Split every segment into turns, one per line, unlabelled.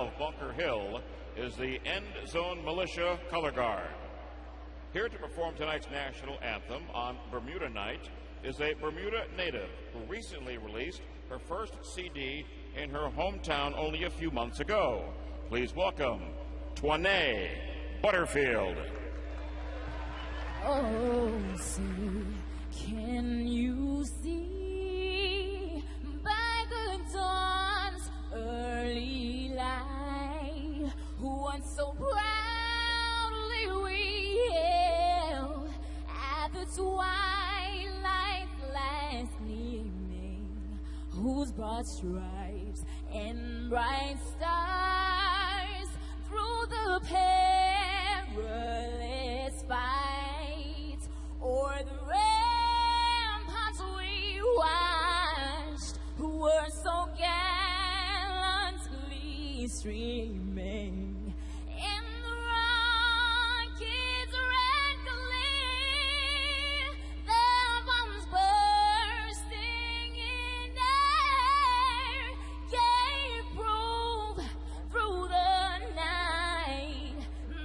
of Bunker Hill is the End Zone Militia Color Guard. Here to perform tonight's national anthem on Bermuda Night is a Bermuda native who recently released her first CD in her hometown only a few months ago. Please welcome Twanay Butterfield.
Oh, see, can you see by the dawn's early light, once so proudly we hailed at the twilight's last gleaming, whose broad stripes and bright stars through the perilous fight o'er the ramparts we watched, who were so gallantly streaming in the rocket's red gleam, their bombs bursting in air gave proof through the night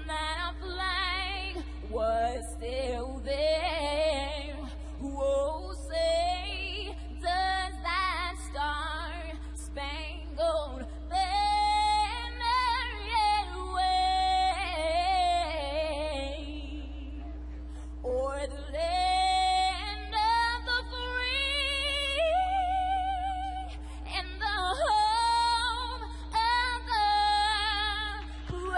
that our flag was still there. Whoa, say, does that star-spangled banner yet wave o'er the land of the free and the home of the brave?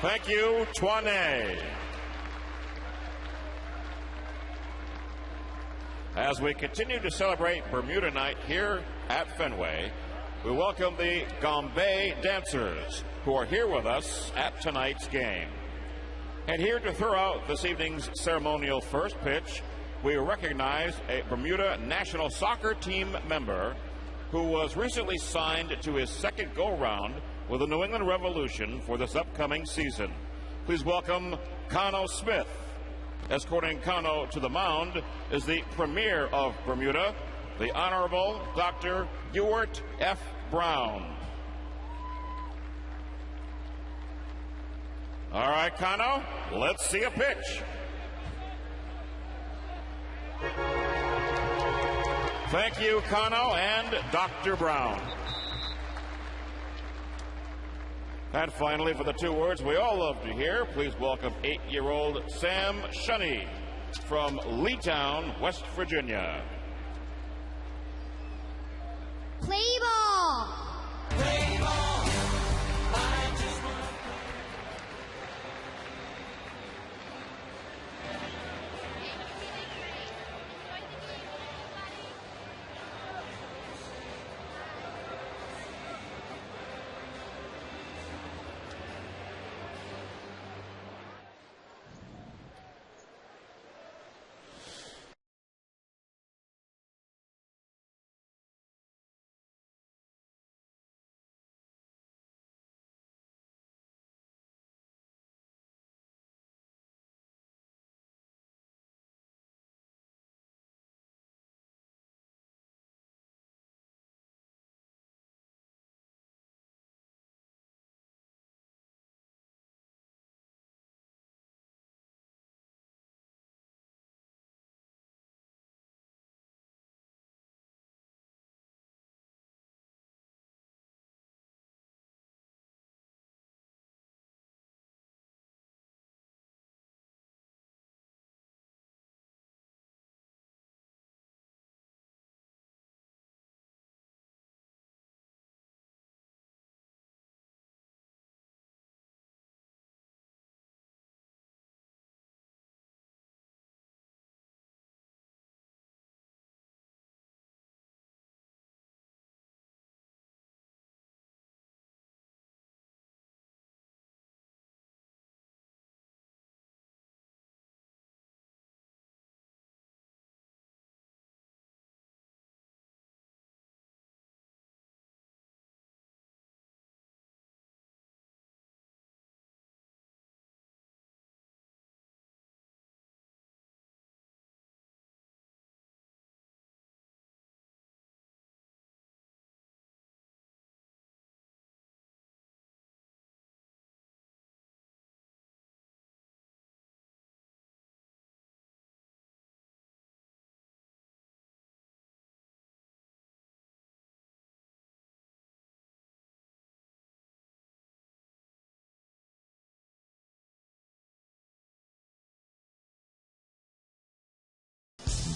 Thank you, Twanay. As we continue to celebrate Bermuda Night here at Fenway, we welcome the Gombe dancers who are here with us at tonight's game. And here to throw out this evening's ceremonial first pitch, we recognize a Bermuda national soccer team member who was recently signed to his second go-round with the New England Revolution for this upcoming season. Please welcome Kano Smith. Escorting Kano to the mound is the Premier of Bermuda, the Honorable Dr. Ewart F. Brown. All right, Kano, let's see a pitch. Thank you, Kano and Dr. Brown. And finally, for the two words we all love to hear, please welcome 8-year-old Sam Shunny from Leetown, West Virginia.
Play ball!
Play ball!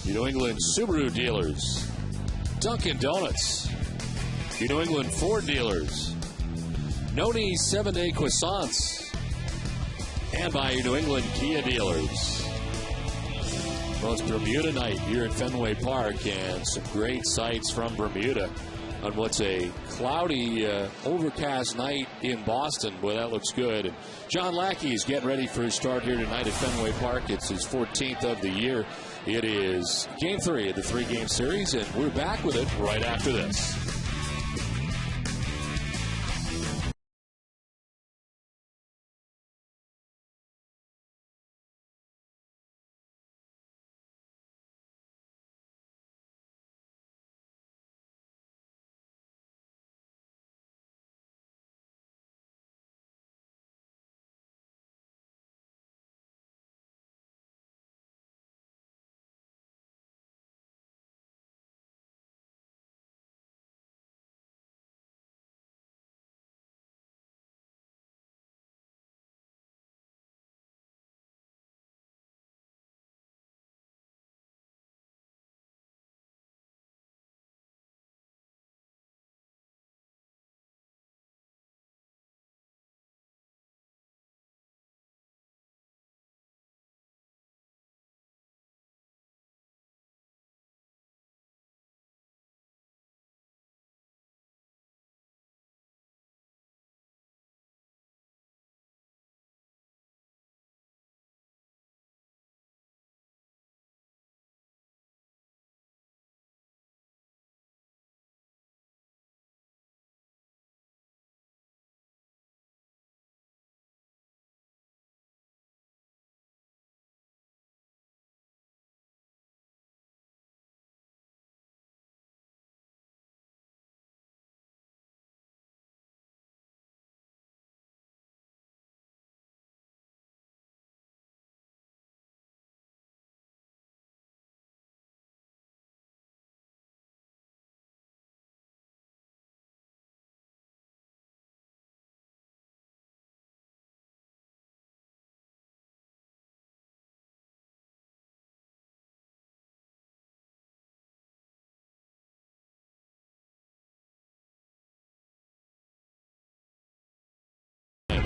Your New England Subaru dealers, Dunkin' Donuts. Your New England Ford dealers, Noni 7-Day Croissants. And by your New England Kia dealers. Well, it's Bermuda night here at Fenway Park, and some great sights from Bermuda on what's a cloudy, overcast night in Boston. Boy, that looks good. And John Lackey's getting ready for his start here tonight at Fenway Park. It's his 14th of the year. It is Game 3 of the 3-game series, and we're back with it right after this.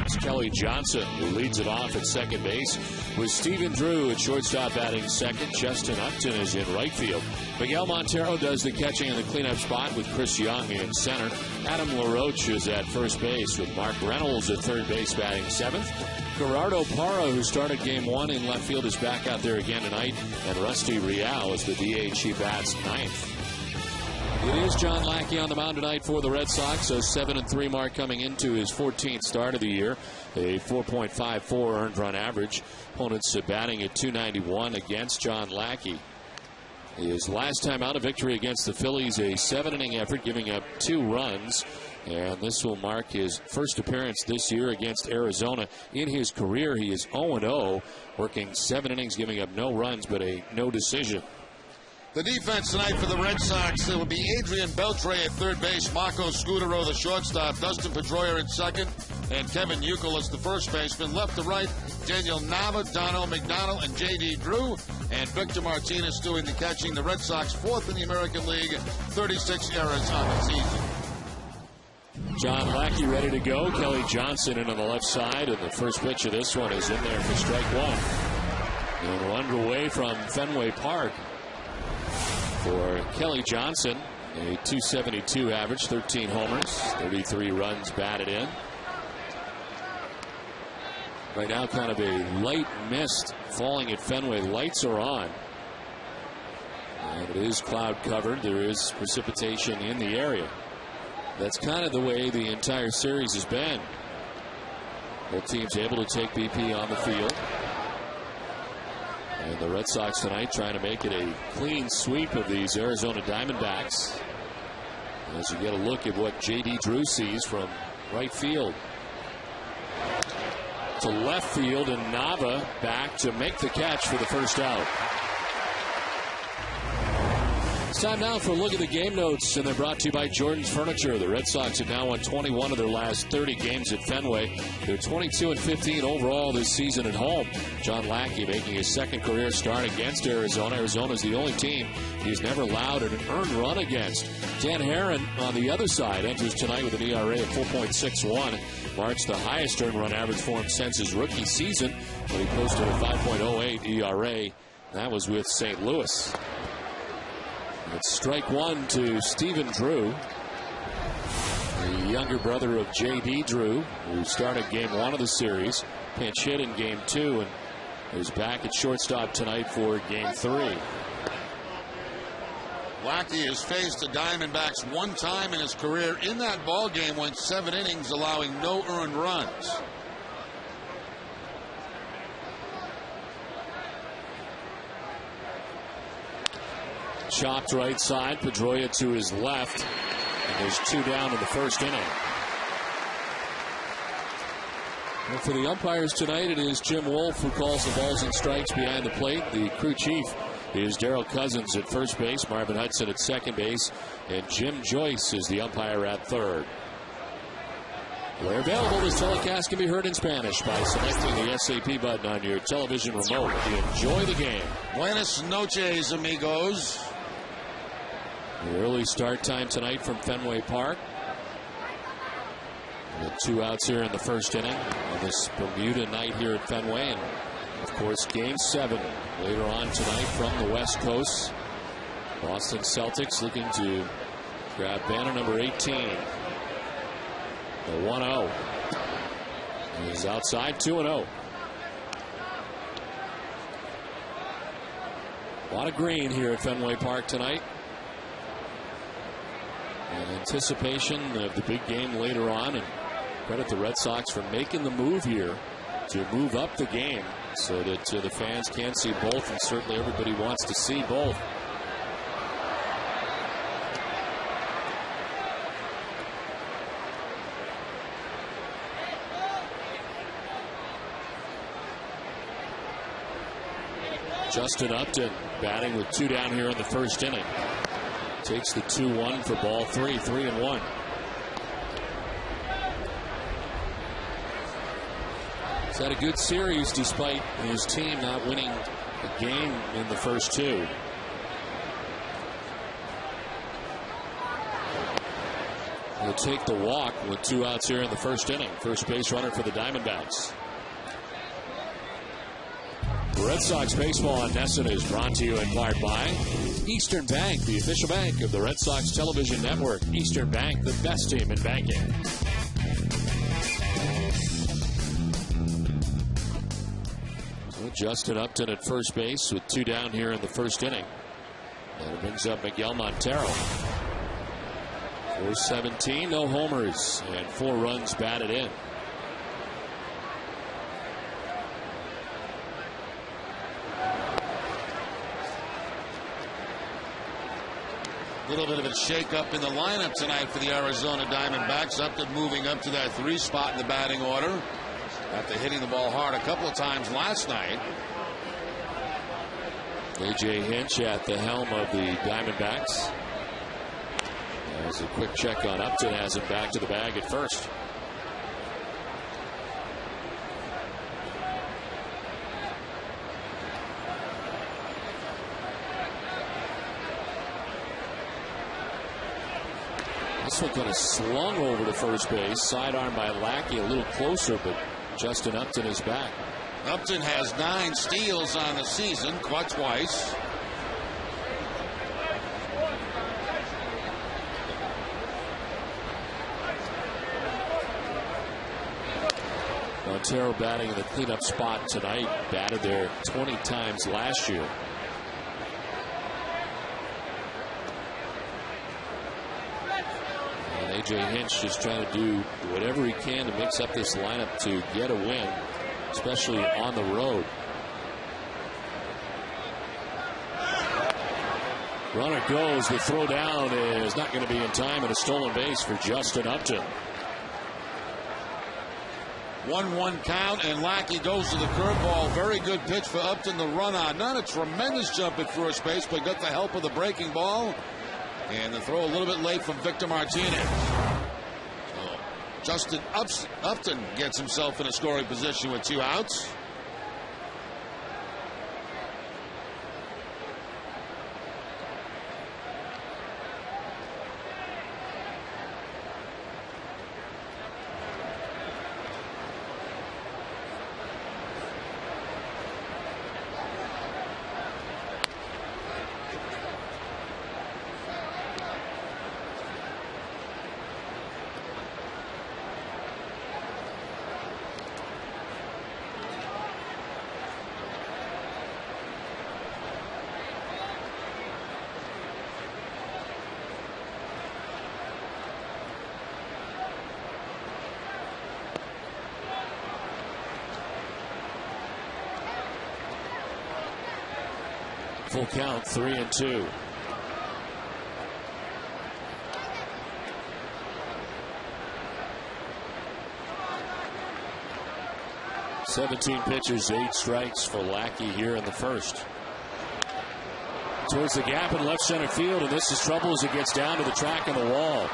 It's Kelly Johnson who leads it off at second base, with Stephen Drew at shortstop batting second. Justin Upton is in right field. Miguel Montero does the catching in the cleanup spot with Chris Young in center. Adam LaRoche is at first base with Mark Reynolds at third base batting seventh. Gerardo Parra, who started game 1 in left field, is back out there again tonight. And Rusty Real is the DH. He bats ninth. It is John Lackey on the mound tonight for the Red Sox. A 7-3 mark coming into his 14th start of the year. A 4.54 earned run average. Opponents batting at .291 against John Lackey. His last time out, a victory against the Phillies, a 7-inning effort, giving up 2 runs. And this will mark his first appearance this year against Arizona. In his career, he is 0-0, working 7 innings, giving up no runs, but a no decision.
The defense tonight for the Red Sox, it will be Adrian Beltre at third base, Marco Scudero the shortstop, Dustin Pedroia at second, and Kevin Youkilis the first baseman. Left to right, Daniel Nava, Dono McDonald, and J.D. Drew, and Victor Martinez doing the catching. The Red Sox fourth in the American League, 36 errors on the season.
John Lackey ready to go. Kelly Johnson in on the left side, and the first pitch of this one is in there for strike one. And we're underway from Fenway Park. For Kelly Johnson, a .272 average, 13 homers, 33 runs batted in. Right now, kind of a light mist falling at Fenway. Lights are on. And it is cloud covered. There is precipitation in the area. That's kind of the way the entire series has been. Both teams able to take BP on the field. And the Red Sox tonight trying to make it a clean sweep of these Arizona Diamondbacks. As you get a look at what J.D. Drew sees from right field. To left field, and Nava back to make the catch for the first out. It's time now for a look at the game notes, and they're brought to you by Jordan's Furniture. The Red Sox have now won 21 of their last 30 games at Fenway. They're 22-15 overall this season at home. John Lackey making his second career start against Arizona. Arizona is the only team he's never allowed an earned run against. Dan Herron on the other side enters tonight with an ERA of 4.61. Marks the highest earned run average for him since his rookie season, when he posted a 5.08 ERA. That was with St. Louis. It's strike one to Stephen Drew, the younger brother of J.D. Drew, who started game one of the series, pinch hit in game two, and is back at shortstop tonight for game three.
Lackey has faced the Diamondbacks one time in his career. In that ball game, went 7 innings, allowing no earned runs.
Chopped right side, Pedroia to his left, and there's 2 down in the first inning. And for the umpires tonight, it is Jim Wolf who calls the balls and strikes behind the plate. The crew chief is Darrell Cousins at first base, Marvin Hudson at second base, and Jim Joyce is the umpire at third. Where available, this telecast can be heard in Spanish by selecting the SAP button on your television remote. Enjoy the game.
Buenas noches, amigos.
The early start time tonight from Fenway Park. With 2 outs here in the first inning on this Bermuda night here at Fenway. And, of course, Game 7 later on tonight from the West Coast. Boston Celtics looking to grab banner number 18. The 1-0. He's outside, 2-0. A lot of green here at Fenway Park tonight. In anticipation of the big game later on, and credit the Red Sox for making the move here to move up the game so that the fans can see both, and certainly everybody wants to see both. Justin Upton batting with 2 down here in the first inning. Takes the 2-1 for ball 3, 3-1. He's had a good series despite his team not winning a game in the first 2. He'll take the walk with 2 outs here in the first inning. First base runner for the Diamondbacks. Red Sox baseball on NESN is brought to you in part by Eastern Bank, the official bank of the Red Sox television network. Eastern Bank, the best team in banking. So Justin Upton at first base with 2 down here in the first inning. And it brings up Miguel Montero. 4-17, no homers, and 4 runs batted in.
A little bit of a shake-up in the lineup tonight for the Arizona Diamondbacks. Upton moving up to that 3 spot in the batting order after hitting the ball hard a couple of times last night.
A.J. Hinch at the helm of the Diamondbacks. There's a quick check on Upton, has him back to the bag at first. This one kind of slung over to first base. Sidearm by Lackey, a little closer, but Justin Upton is back.
Upton has 9 steals on the season, caught twice.
Montero batting in the cleanup spot tonight. Batted there 20 times last year. A.J. Hinch just trying to do whatever he can to mix up this lineup to get a win, especially on the road. Runner goes. The throw down is not going to be in time, and a stolen base for Justin Upton.
1-1 count, and Lackey goes to the curveball. Very good pitch for Upton to run on. Not a tremendous jump at first base, but got the help of the breaking ball. And the throw a little bit late from Victor Martinez. So Justin Upton gets himself in a scoring position with 2 outs.
Full count, 3-2. "17 pitches, 8 strikes for Lackey here in the first." Towards the gap in left center field, and this is trouble as it gets down to the track of the wall.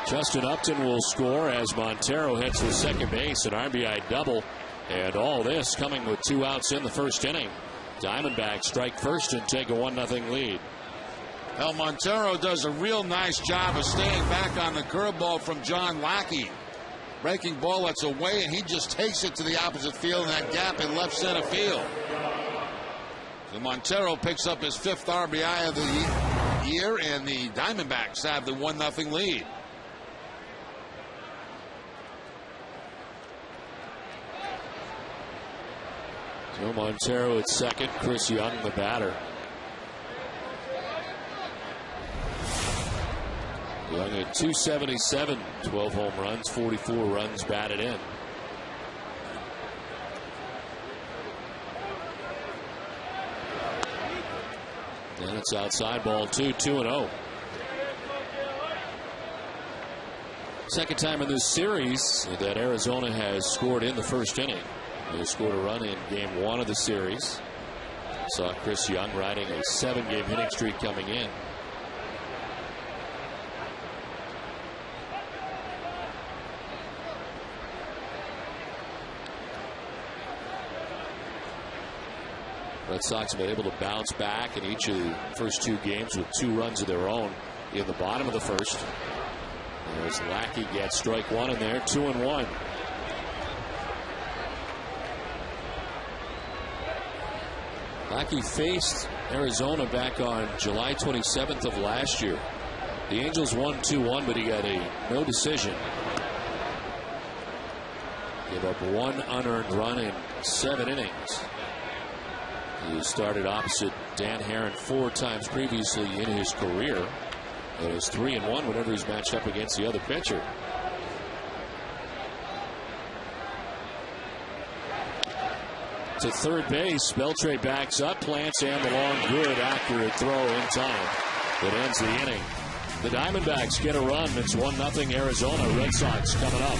Justin Upton will score as Montero heads to second base, an RBI double, and all this coming with 2 outs in the first inning. Diamondbacks strike first and take a 1-0 lead.
Well, Montero does a real nice job of staying back on the curveball from John Lackey. Breaking ball that's away, and he just takes it to the opposite field in that gap in left center field. So Montero picks up his 5th RBI of the year, and the Diamondbacks have the 1-0 lead.
So Montero at second, Chris Young the batter. Young at 277, 12 home runs, 44 runs batted in. And it's outside ball 2-0. Second time in this series that Arizona has scored in the first inning. They scored a run in game 1 of the series. Saw Chris Young riding a 7-game hitting streak coming in. Red Sox have been able to bounce back in each of the first 2 games with 2 runs of their own in the bottom of the first. As Lackey gets strike 1 in there, 2-1. Lackey faced Arizona back on July 27th of last year. The Angels won 2-1, but he got a no decision. Gave up 1 unearned run in 7 innings. He started opposite Dan Herron 4 times previously in his career. It is 3-1 whenever he's matched up against the other pitcher. To third base, Beltre backs up, plants, and the long, good, accurate throw in time that ends the inning. The Diamondbacks get a run. It's 1-0 Arizona. Red Sox coming up.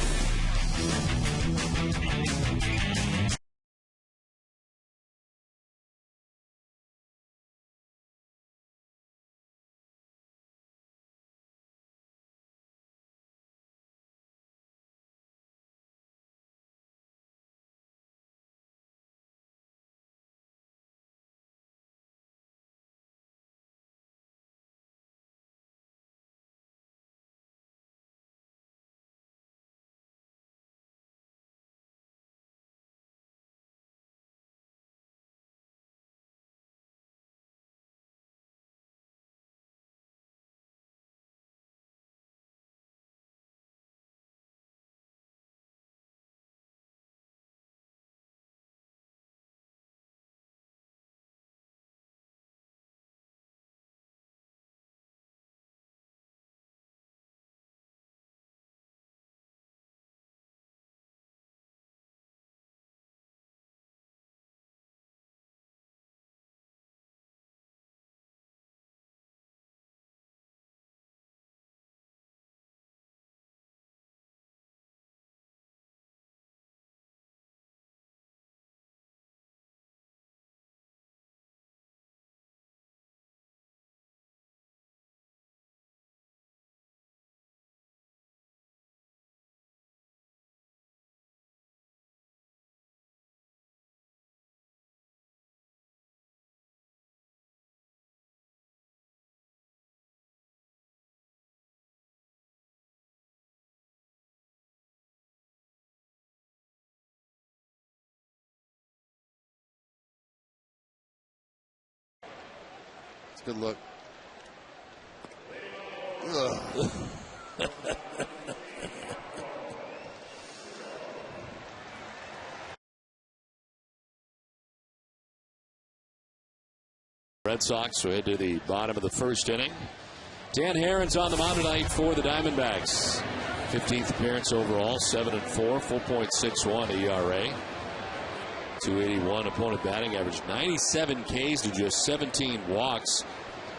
Good look. Ugh.
Red Sox head to the bottom of the first inning. Dan Herron's on the mound tonight for the Diamondbacks. 15th appearance overall, 7-4, 4.61 ERA. 281 opponent batting average, 97 Ks to just 17 walks.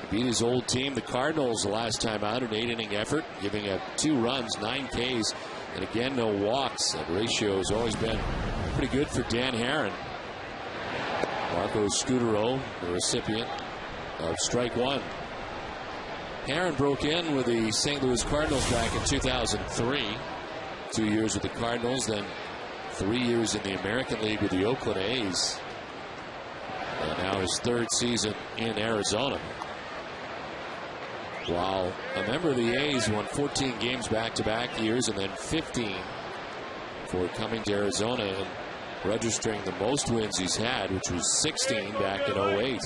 He beat his old team, the Cardinals, the last time out, an 8-inning effort, giving up 2 runs, 9 Ks, and again, no walks. That ratio has always been pretty good for Dan Herron. Marco Scutaro, the recipient of strike one. Herron broke in with the St. Louis Cardinals back in 2003. 2 years with the Cardinals, then 3 years in the American League with the Oakland A's. And now his 3rd season in Arizona. While a member of the A's, won 14 games back-to-back years and then 15 for coming to Arizona and registering the most wins he's had, which was 16 back in 08.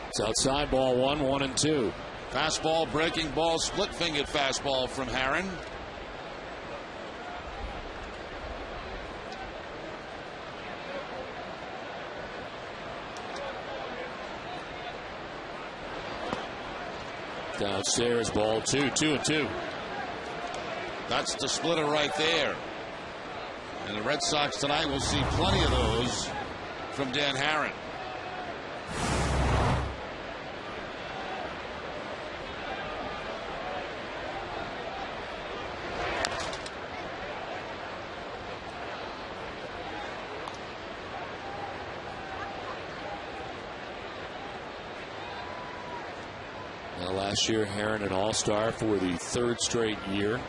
It's outside, ball 1, 1-2.
Fastball, breaking ball, split-fingered fastball from Herron.
Downstairs, ball 2, 2-2.
That's the splitter right there. And the Red Sox tonight will see plenty of those from Dan Herron.
Now, last year, Herron an all-star for the 3rd straight year.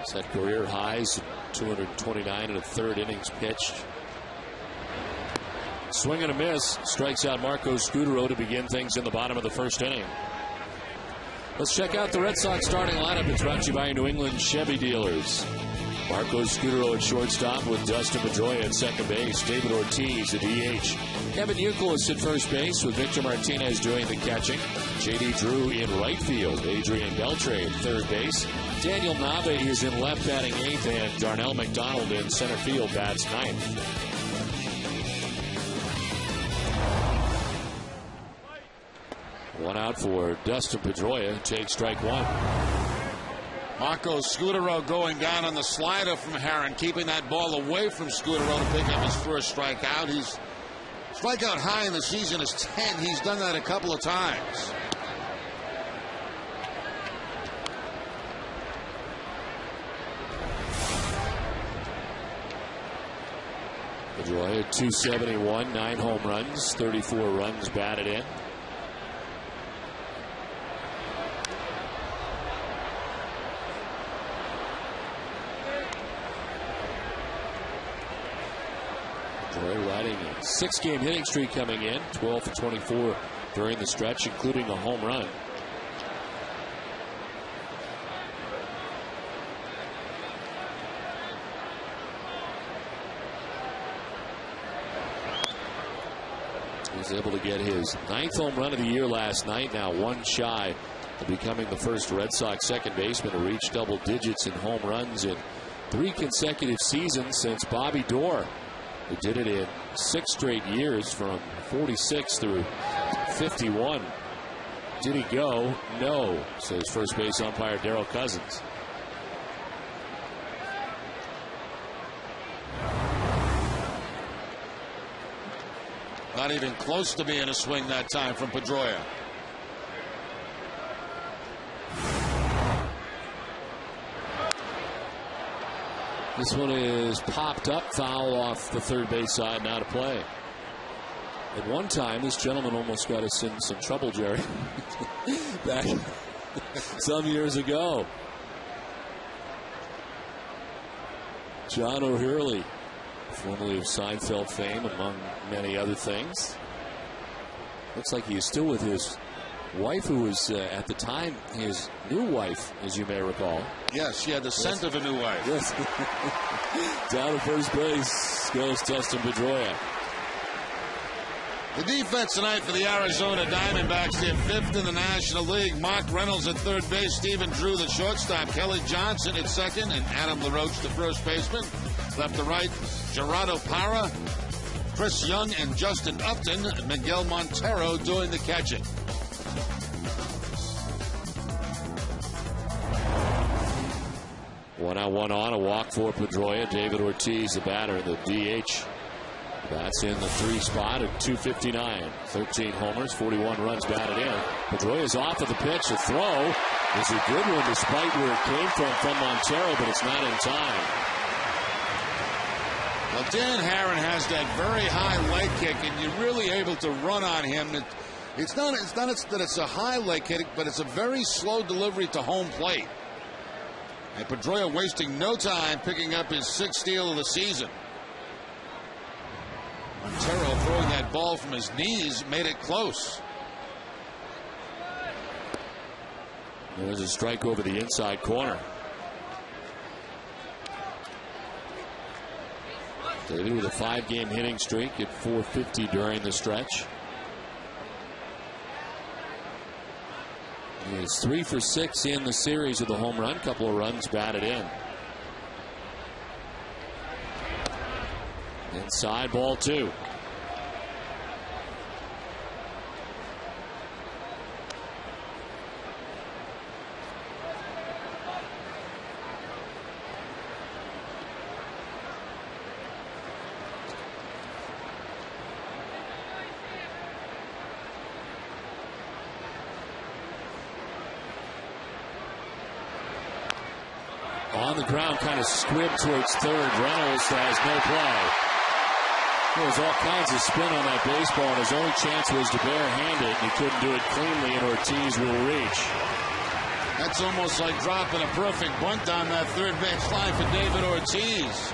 Set career highs, 229 and a third innings pitched. Swing and a miss. Strikes out Marco Scutaro to begin things in the bottom of the first inning. Let's check out the Red Sox starting lineup. It's brought to you by New England Chevy dealers. Marco Scutaro at shortstop with Dustin Pedroia at second base. David Ortiz at DH. Kevin Youkilis at first base with Victor Martinez doing the catching. J.D. Drew in right field. Adrian Beltre at third base. Daniel Nave is in left batting 8th, and Darnell McDonald in center field bats 9th. One out for Dustin Pedroia, who takes strike one.
Marco Scutaro going down on the slider from Herron, keeping that ball away from Scutaro to pick up his first strikeout. His strikeout high in the season is 10. He's done that a couple of times.
Pedroia at 271, 9 home runs, 34 runs batted in. Riding a 6-game hitting streak coming in, 12 for 24 during the stretch, including a home run. He was able to get his 9th home run of the year last night, now one shy of becoming the first Red Sox second baseman to reach double digits in home runs in 3 consecutive seasons since Bobby Doerr, who did it in 6 straight years from 46 through 51. Did he go? No, says first base umpire Darrell Cousins.
Not even close to being a swing that time from Pedroia.
This one is popped up, foul off the third base side, now to play. At one time, this gentleman almost got us in some trouble, Jerry, back some years ago. John O'Hurley, formerly of Seinfeld fame, among many other things. Looks like he is still with his wife, who was at the time his new wife, as you may recall.
Yes, she had the scent of a new wife.
Yes. Down to first base goes Dustin Pedroia.
The defense tonight for the Arizona Diamondbacks, they're 5th in the National League. Mark Reynolds at third base, Stephen Drew the shortstop, Kelly Johnson at second, and Adam LaRoche the first baseman. Left to right, Gerardo Parra, Chris Young, and Justin Upton. Miguel Montero doing the catching.
One out, one on, a walk for Pedroia. David Ortiz, the batter, the DH. That's in the 3 spot at 259. 13 homers, 41 runs batted in. Pedroia's off of the pitch. The throw is a good one despite where it came from Montero, but it's not in time.
Well, Dan Herron has that very high leg kick, and you're really able to run on him. It's not that it's a high leg kick, but it's a very slow delivery to home plate. And Pedroia wasting no time picking up his 6th steal of the season. Montero throwing that ball from his knees made it close.
There's a strike over the inside corner. David with a 5-game hitting streak at .450 during the stretch. He is 3 for 6 in the series with a home run, couple of runs batted in. Inside, ball 2. On the ground, kind of squibbed towards third. Reynolds has no play. There was all kinds of spin on that baseball, and his only chance was to barehand it, and he couldn't do it cleanly, and Ortiz will reach.
That's almost like dropping a perfect bunt down that third base line for David Ortiz.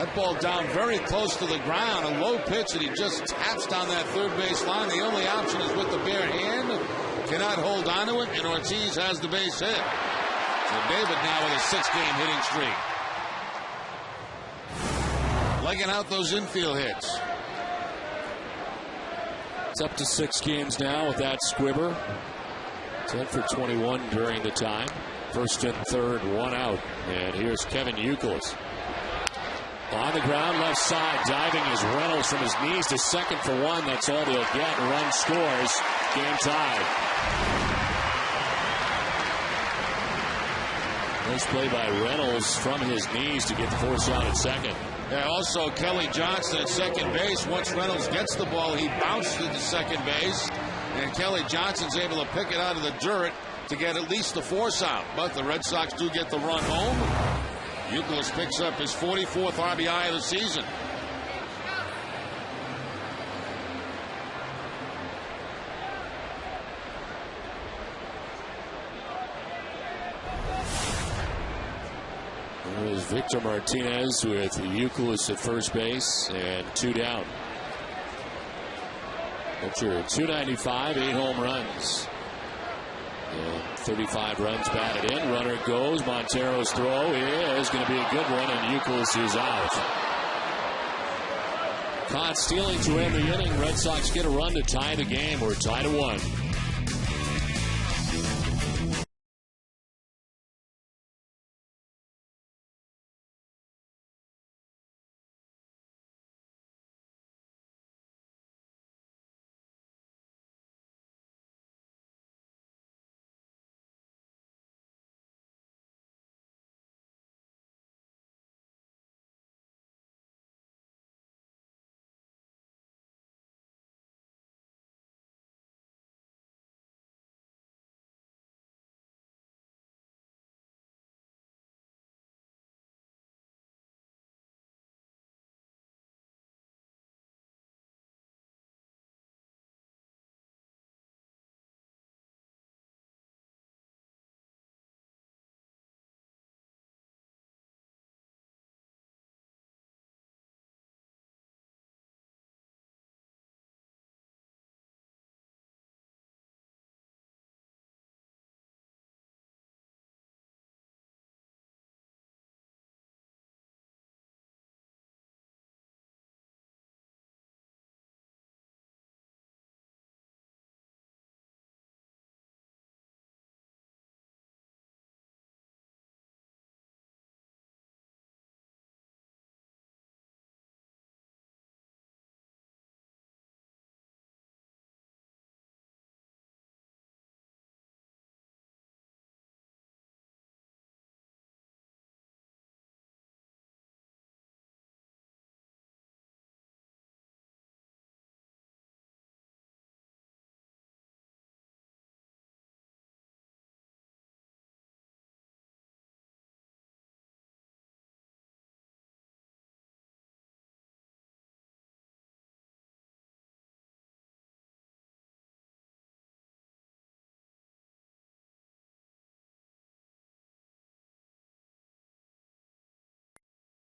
That ball down very close to the ground, a low pitch that he just taps down that third base line. The only option is with the bare hand. Cannot hold on to it, and Ortiz has the base hit. So David now with a 6-game hitting streak. Legging out those infield hits.
It's up to 6 games now with that squibber. 10 for 21 during the time. First and third, 1 out. And here's Kevin Youkilis. On the ground, left side, diving is Reynolds from his knees to second for 1. That's all they'll get. Run scores. Game tied. Nice play by Reynolds from his knees to get the force out at second.
Yeah, also Kelly Johnson at second base. Once Reynolds gets the ball, he bounces to second base. And Kelly Johnson's able to pick it out of the dirt to get at least the force out. But the Red Sox do get the run home. Youkilis picks up his 44th RBI of the season.
There's Victor Martinez with Youkilis at first base and 2 down. Victor 295, 8 home runs. And 35 runs batted in. Runner goes. Montero's throw is going to be a good one, and Youkilis is out. Caught stealing to end the inning. Red Sox get a run to tie the game. We're tied at 1.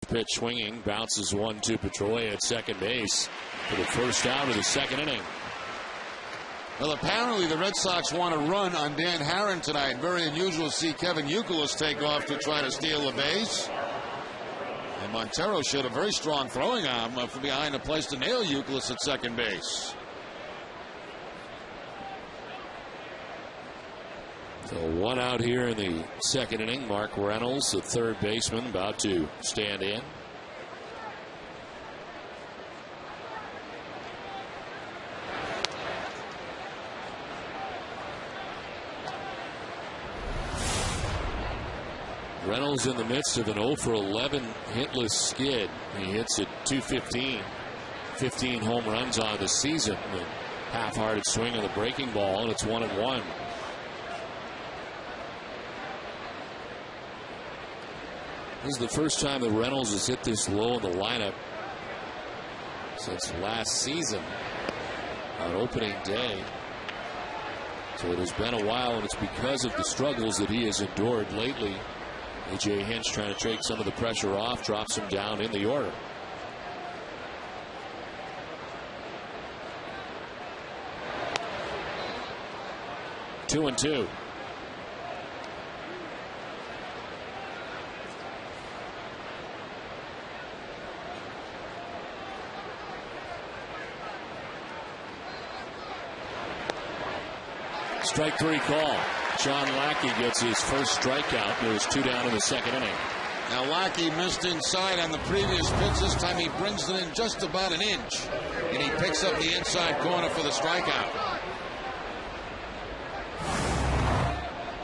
pitch swinging, bounces 1 to Pedroia at second base for the first out of the second inning.
Well, apparently the Red Sox want to run on Dan Herron tonight. Very unusual to see Kevin Youkilis take off to try to steal the base. And Montero showed a very strong throwing arm from behind the place to nail Youkilis at second base.
So 1 out here in the second inning. Mark Reynolds, the third baseman, about to stand in. Reynolds in the midst of an 0 for 11 hitless skid. He hits at .215. 15 home runs on the season. A half-hearted swing of the breaking ball, and it's 1-1. This is the first time that Reynolds has hit this low in the lineup since last season on opening day. So it has been a while, and it's because of the struggles that he has endured lately. A.J. Hinch trying to take some of the pressure off, drops him down in the order. Two and two. Strike 3 call. John Lackey gets his first strikeout. There's 2 down in the second inning.
Now Lackey missed inside on the previous pitch. This time he brings it in just about an inch. And he picks up the inside corner for the strikeout.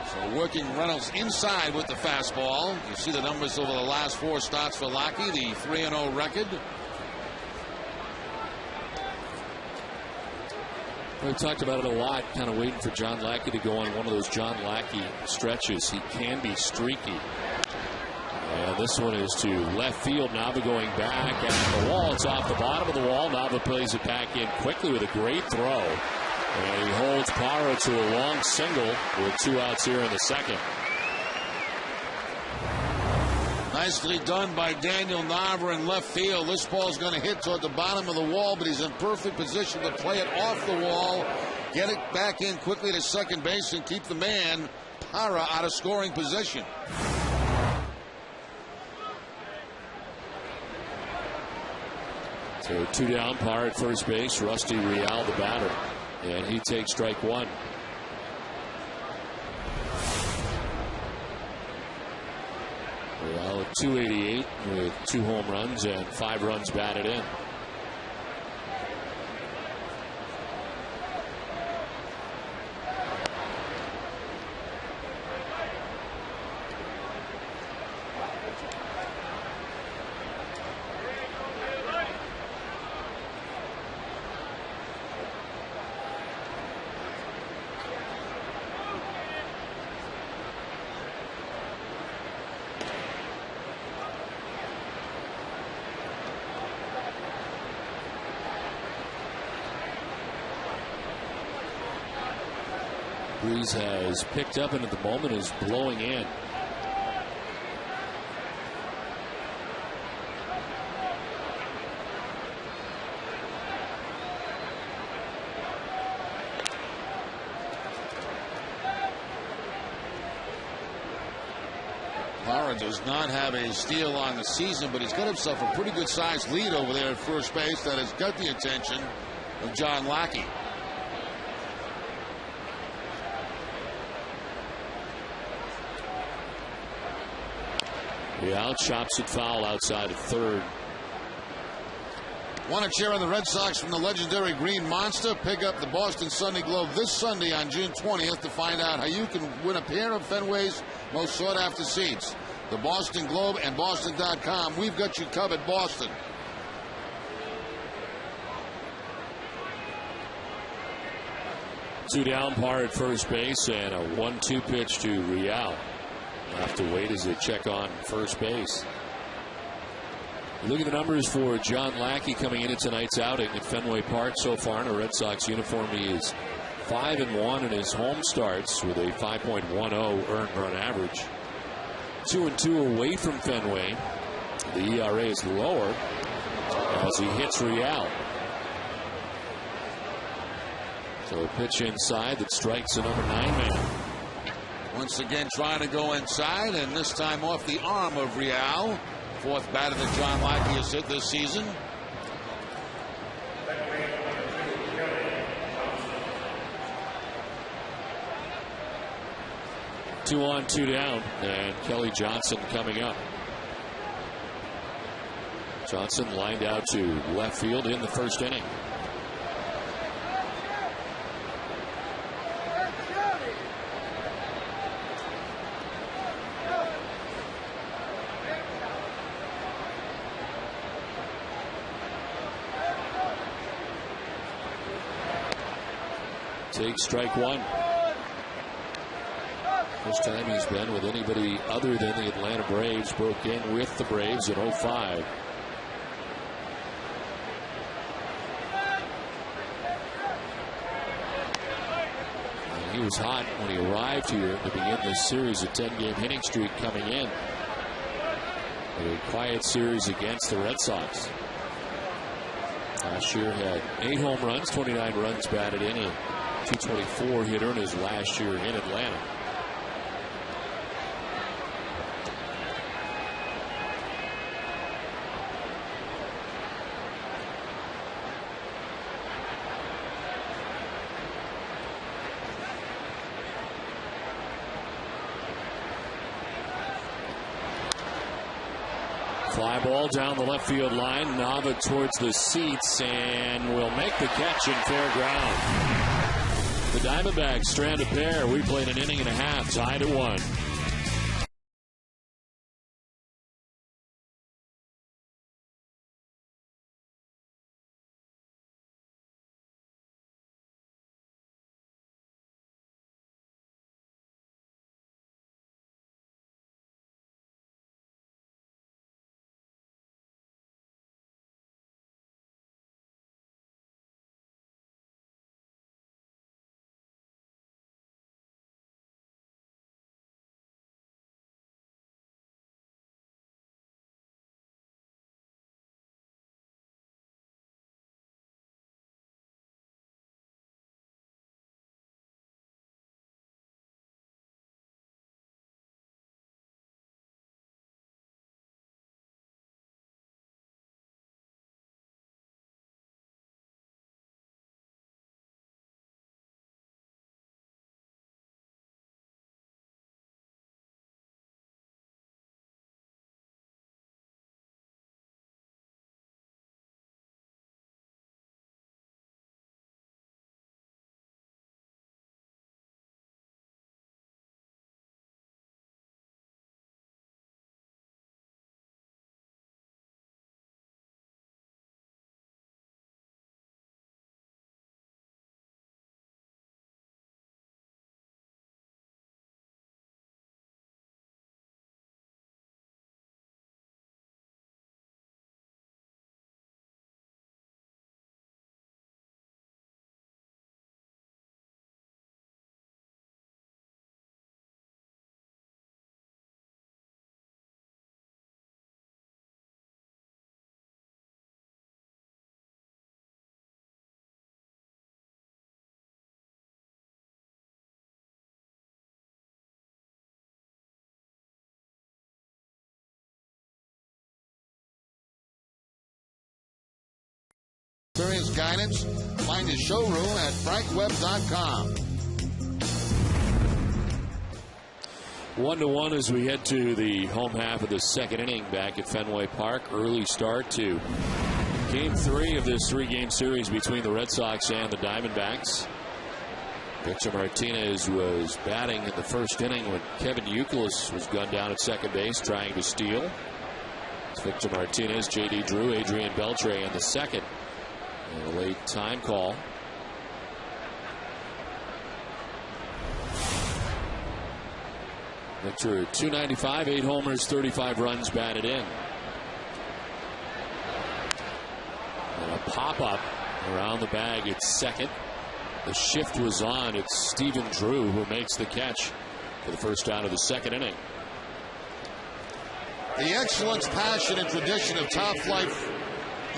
So working Reynolds inside with the fastball. You see the numbers over the last 4 starts for Lackey. The 3-0 record.
We've talked about it a lot, kind of waiting for John Lackey to go on one of those John Lackey stretches. He can be streaky. And this one is to left field. Nava going back at the wall. It's off the bottom of the wall. Nava plays it back in quickly with a great throw. And he holds Parra to a long single with 2 outs here in the second.
Nicely done by Daniel Nava in left field. This ball is going to hit toward the bottom of the wall, but he's in perfect position to play it off the wall, get it back in quickly to second base, and keep the man, Parra, out of scoring position.
So 2 down, Parra at first base. Rusty Real, the batter. And he takes strike 1. Real at .288 with 2 home runs and 5 runs batted in. Breeze has picked up and at the moment is blowing in.
Parra does not have a steal on the season, but he's got himself a pretty good sized lead over there at first base that has got the attention of John Lackey.
Real chops it foul outside of third.
Want to cheer on the Red Sox from the legendary Green Monster? Pick up the Boston Sunday Globe this Sunday on June 20th to find out how you can win a pair of Fenway's most sought after seats. The Boston Globe and Boston.com. We've got you covered, Boston.
Two down, Parra at first base, and a 1-2 pitch to Real. Have to wait as they check on first base. Look at the numbers for John Lackey coming into tonight's outing at Fenway Park so far in a Red Sox uniform. He is 5-1 in his home starts with a 5.10 earned run average. 2-2 away from Fenway. The ERA is lower as he hits Real. So a pitch inside that strikes the number 9 man.
Once again trying to go inside, and this time off the arm of Real. 4th batter that John Lackey has hit this season.
Two on, two down, and Kelly Johnson coming up. Johnson lined out to left field in the first inning. Take strike one. First time he's been with anybody other than the Atlanta Braves. Broke in with the Braves in 05. He was hot when he arrived here to begin this series, a 10-game hitting streak coming in. A quiet series against the Red Sox. Last year had 8 home runs, 29 runs batted in, a 224 hitter in his last year in Atlanta. Fly ball down the left field line. Nava towards the seats and will make the catch in fair ground. The Diamondbacks strand a pair. We played an inning and a half, tied at 1.
Experience guidance. Find his showroom at frankweb.com.
1-1 as we head to the home half of the second inning back at Fenway Park. Early start to Game 3 of this 3-game series between the Red Sox and the Diamondbacks. Victor Martinez was batting in the first inning when Kevin Youkilis was gunned down at second base trying to steal. It's Victor Martinez, J.D. Drew, Adrian Beltre in the second. And a late time call. Victor, 295, 8 homers, 35 runs batted in. And a pop-up around the bag at second. The shift was on. It's Stephen Drew who makes the catch for the first out of the second inning.
The excellence, passion, and tradition of top-flight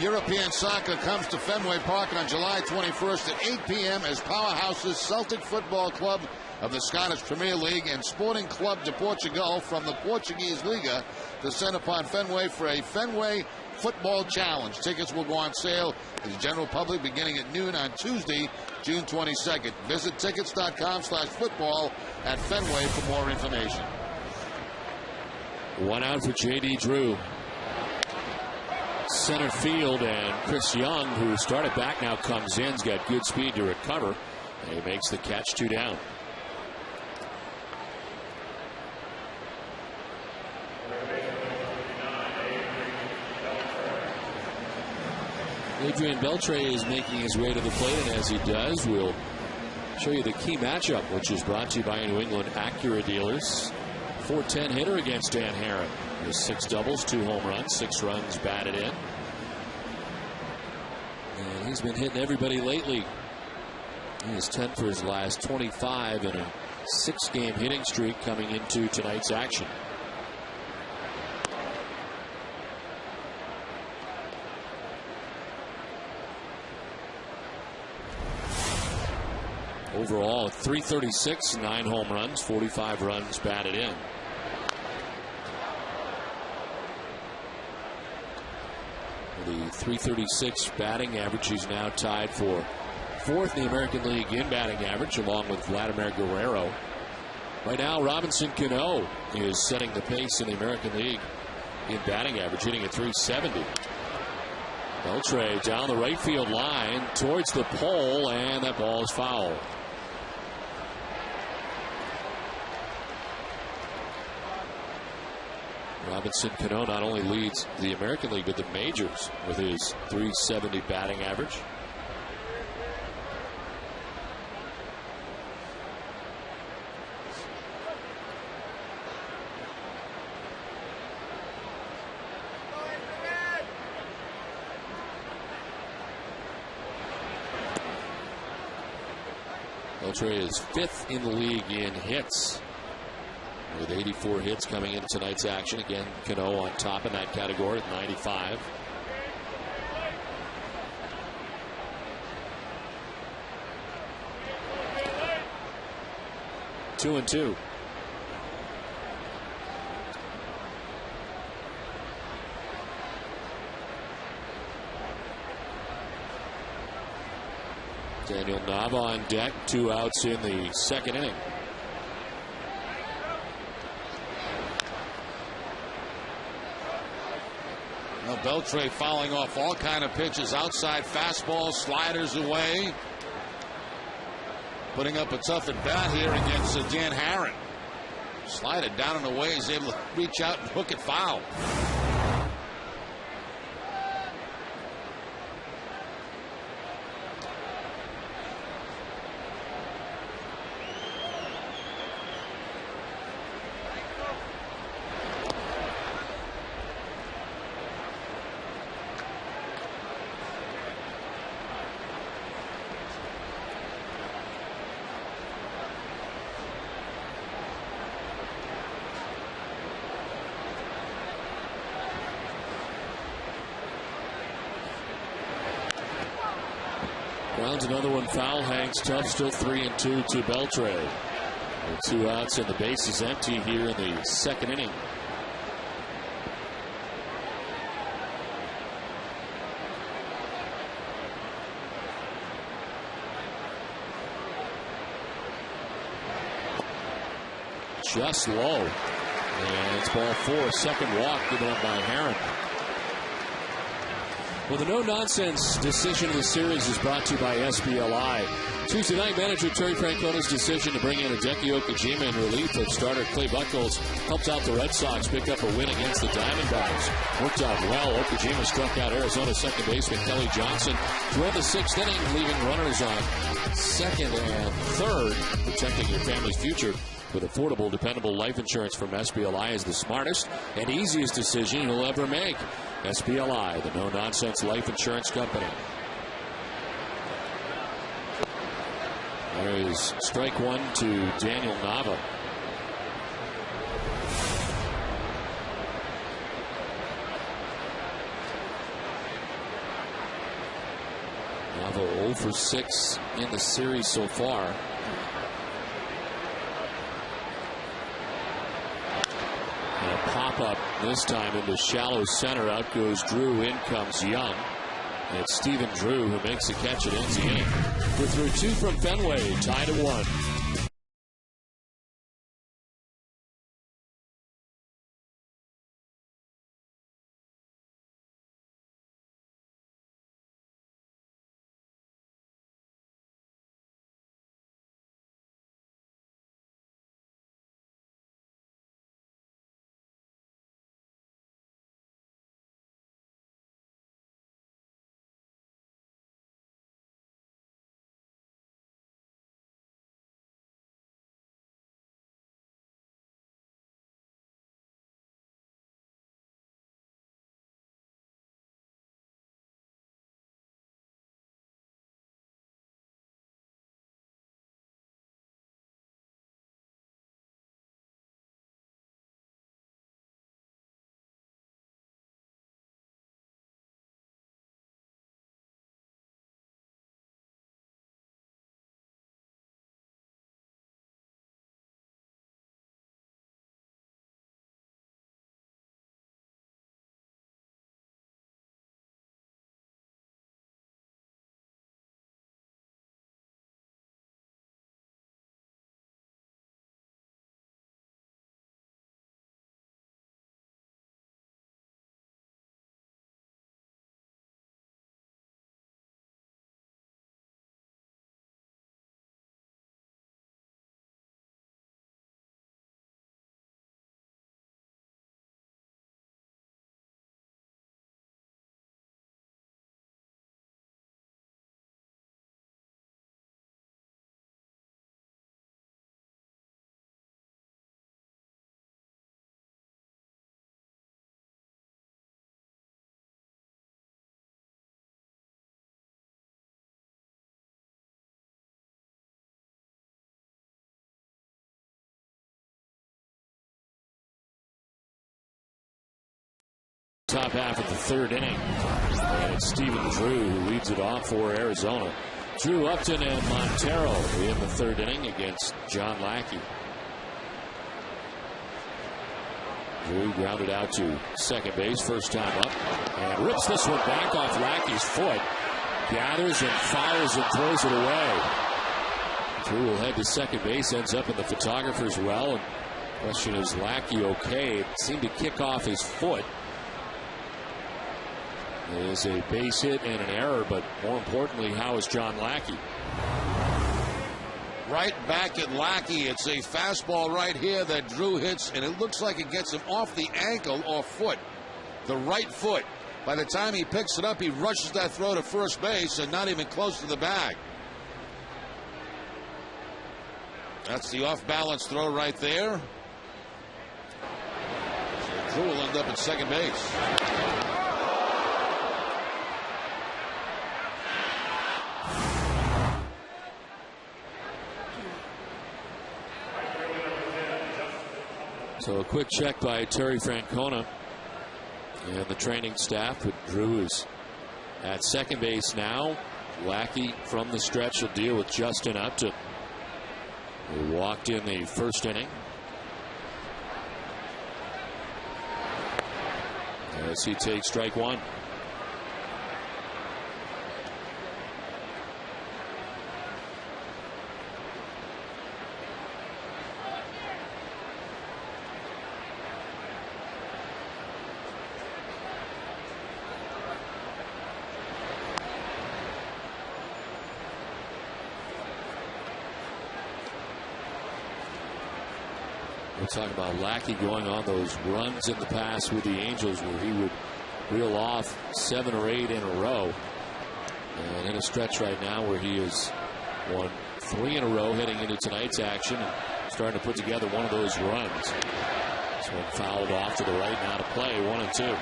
European soccer comes to Fenway Park on July 21st at 8 p.m. as powerhouses Celtic Football Club of the Scottish Premier League and Sporting Club de Portugal from the Portuguese Liga descend upon Fenway for a Fenway Football Challenge. Tickets will go on sale to the general public beginning at noon on Tuesday, June 22nd. Visit tickets.com/football at Fenway for more information.
One out for J.D. Drew. Center field, and Chris Young, who started back, now comes in. He's got good speed to recover, and he makes the catch. 2 down. Adrian Beltre is making his way to the plate, and as he does, we'll show you the key matchup, which is brought to you by New England Acura dealers. 410 hitter against Dan Herron. There's 6 doubles, 2 home runs, 6 runs batted in. And he's been hitting everybody lately. He is 10 for his last 25 in a 6-game hitting streak coming into tonight's action. Overall, 336, 9 home runs, 45 runs batted in. The 336 batting average, he's now tied for 4th in the American League in batting average, along with Vladimir Guerrero. Right now, Robinson Cano is setting the pace in the American League in batting average, hitting at 370. Beltre down the right field line towards the pole, and that ball is foul. Robinson Cano not only leads the American League but the majors with his 370 batting average. Beltre is 5th in the league in hits, with 84 hits coming into tonight's action. Again, Cano on top in that category at 95. Two and two. Daniel Nava on deck, 2 outs in the 2nd inning.
Beltre fouling off all kind of pitches, outside fastballs, sliders away. Putting up a tough at bat here against Dan Herron. Slided down and away, he's able to reach out and hook it foul.
Rounds another one foul. Hangs tough. Still 3-2 to Beltre. With 2 outs and the base is empty here in the 2nd inning. Just low. And it's ball 4. 2nd walk given up by Herron. Well, the no-nonsense decision of the series is brought to you by SBLI. Tuesday night, manager Terry Francona's decision to bring in Hideki Okajima in relief of starter Clay Buchholz helped out the Red Sox pick up a win against the Diamondbacks. Worked out well. Okajima struck out Arizona second baseman Kelly Johnson to end the 6th inning, leaving runners on 2nd and 3rd, protecting your family's future. With affordable, dependable life insurance from SBLI is the smartest and easiest decision you'll ever make. SBLI, the no-nonsense life insurance company. There is strike 1 to Daniel Nava. Bravo 0 for 6 in the series so far. And a pop-up this time into shallow center. Out goes Drew. In comes Young. And it's Stephen Drew who makes the catch and ends the inning. We're through 2 from Fenway, tied at 1. Top half of the 3rd inning. And it's Stephen Drew who leads it off for Arizona. Drew, Upton, and Montero in the 3rd inning against John Lackey. Drew grounded out to second base, first time up, and rips this one back off Lackey's foot. Gathers and fires and throws it away. Drew will head to second base, ends up in the photographer's well. And the question is, Lackey okay? It seemed to kick off his foot. It is a base hit and an error, but more importantly, how is John Lackey?
Right back at Lackey. It's a fastball right here that Drew hits, and it looks like it gets him off the ankle or foot, the right foot. By the time he picks it up, he rushes that throw to first base and not even close to the bag. That's the off-balance throw right there. So Drew will end up at second base.
So a quick check by Terry Francona and the training staff. But Drew is at second base now. Lackey from the stretch will deal with Justin Upton, who walked in the 1st inning. As he takes strike 1. We're talking about Lackey going on those runs in the past with the Angels where he would reel off 7 or 8 in a row. And in a stretch right now where he has won 3 in a row heading into tonight's action and starting to put together one of those runs. This one fouled off to the right, now to play, 1-2.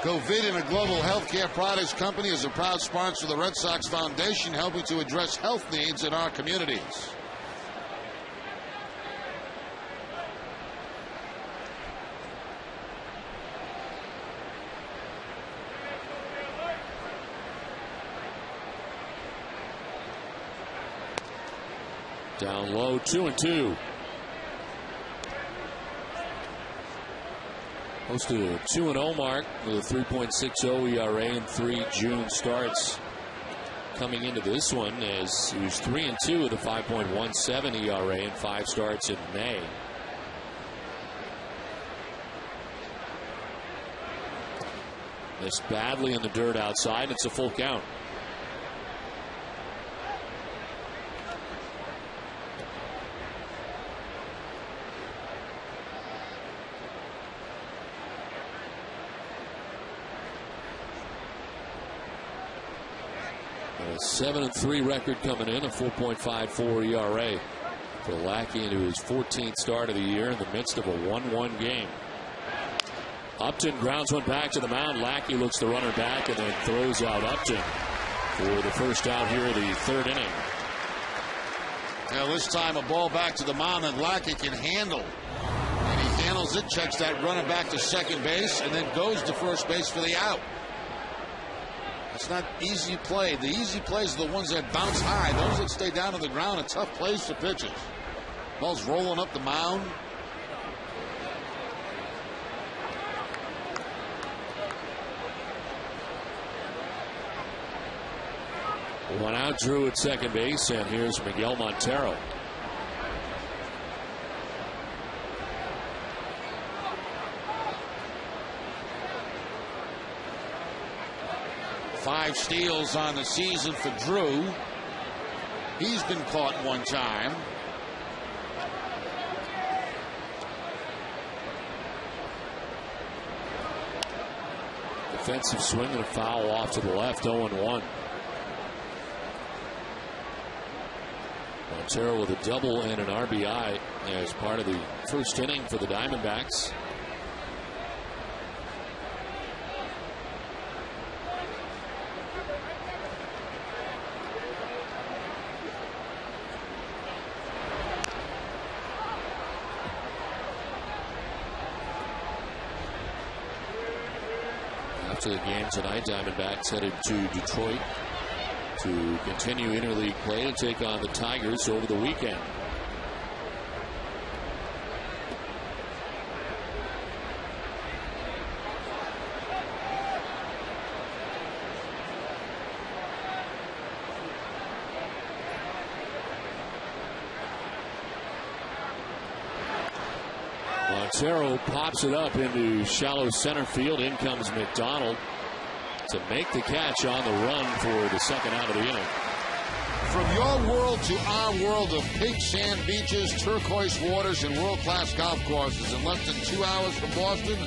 Covidien, a global healthcare products company, is a proud sponsor of the Red Sox Foundation, helping to address health needs in our communities.
Down low, 2-2. Close to a 2-0 mark with a 3.60 ERA in 3 June starts. Coming into this one as he was 3-2 with a 5.17 ERA in 5 starts in May. Missed badly in the dirt outside. It's a full count. A 7-3 record coming in, a 4.54 ERA for Lackey into his 14th start of the year in the midst of a 1-1 game. Upton grounds one back to the mound. Lackey looks the runner back and then throws out Upton for the first out here of the 3rd inning.
Now this time a ball back to the mound that Lackey can handle. And he handles it, checks that runner back to second base, and then goes to first base for the out. It's not easy play. The easy plays are the ones that bounce high. Those that stay down on the ground are tough plays for pitchers. Ball's rolling up the mound.
One out, Drew at second base, and here's Miguel Montero.
Five steals on the season for Drew. He's been caught one time.
Defensive swing and a foul off to the left, 0-1. Montero with a double and an RBI as part of the first inning for the Diamondbacks. After the game tonight, Diamondbacks headed to Detroit to continue interleague play and take on the Tigers over the weekend. Montero pops it up into shallow center field. In comes McDonald to make the catch on the run for the second out of the inning.
From your world to our world of pink sand beaches, turquoise waters, and world-class golf courses in less than 2 hours from Boston,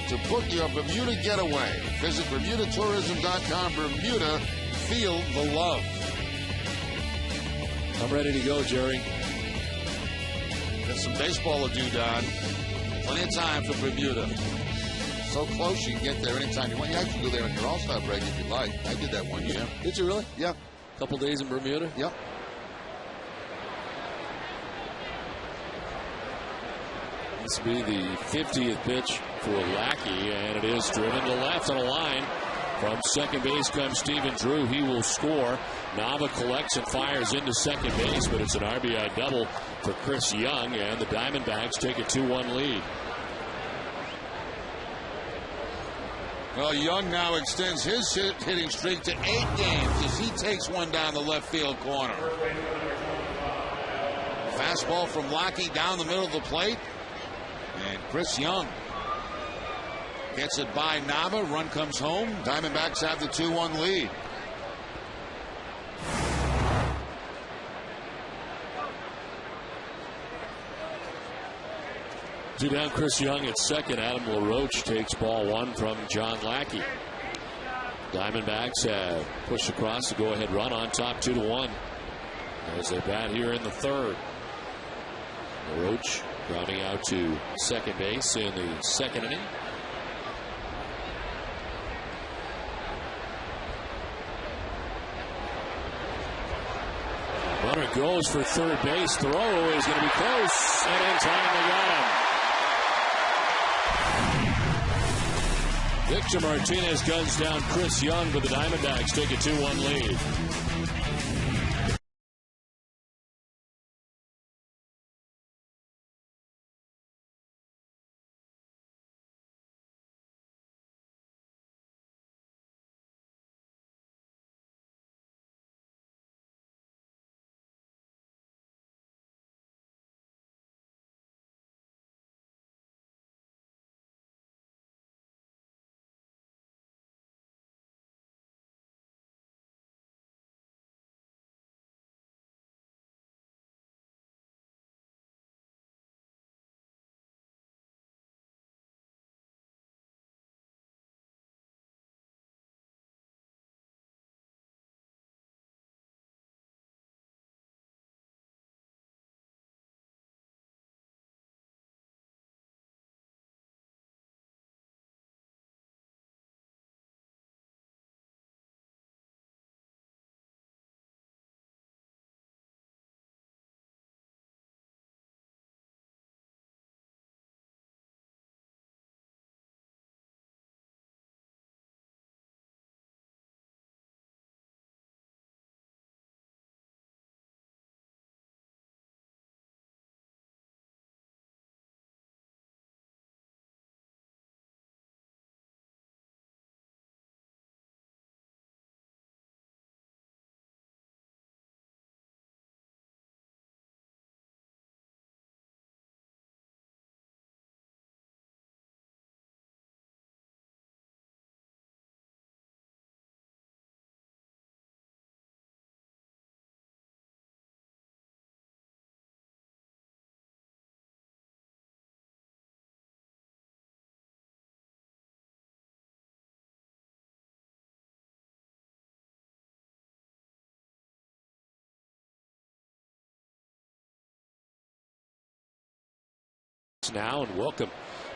to book your Bermuda getaway, visit BermudaTourism.com. Bermuda, feel the love.
I'm ready to go, Jerry.
Got some baseball to do, Don. Plenty of time for Bermuda. So close you can get there anytime you want. You actually go there on your All-Star break if you like. I did that one year.
Did you really?
Yeah.
Couple days in Bermuda?
Yep.
This will be the 50th pitch for Lackey, and it is driven to left on a line. From second base comes Stephen Drew. He will score. Nava collects and fires into second base, but it's an RBI double for Chris Young, and the Diamondbacks take a 2-1 lead.
Well, Young now extends his hitting streak to 8 games as he takes one down the left field corner. Fastball from Lackey down the middle of the plate. And Chris Young gets it by Nava. Run comes home. Diamondbacks have the 2-1 lead.
Two down, Chris Young at second. Adam LaRoche takes ball one from John Lackey. Diamondbacks have pushed across the go-ahead run on top 2-1 as they bat here in the third. LaRoche grounding out to second base in the second inning. Runner goes for third base. Throw is going to be close, and in time they got him. Victor Martinez guns down Chris Young, but the Diamondbacks take a 2-1 lead. now, and welcome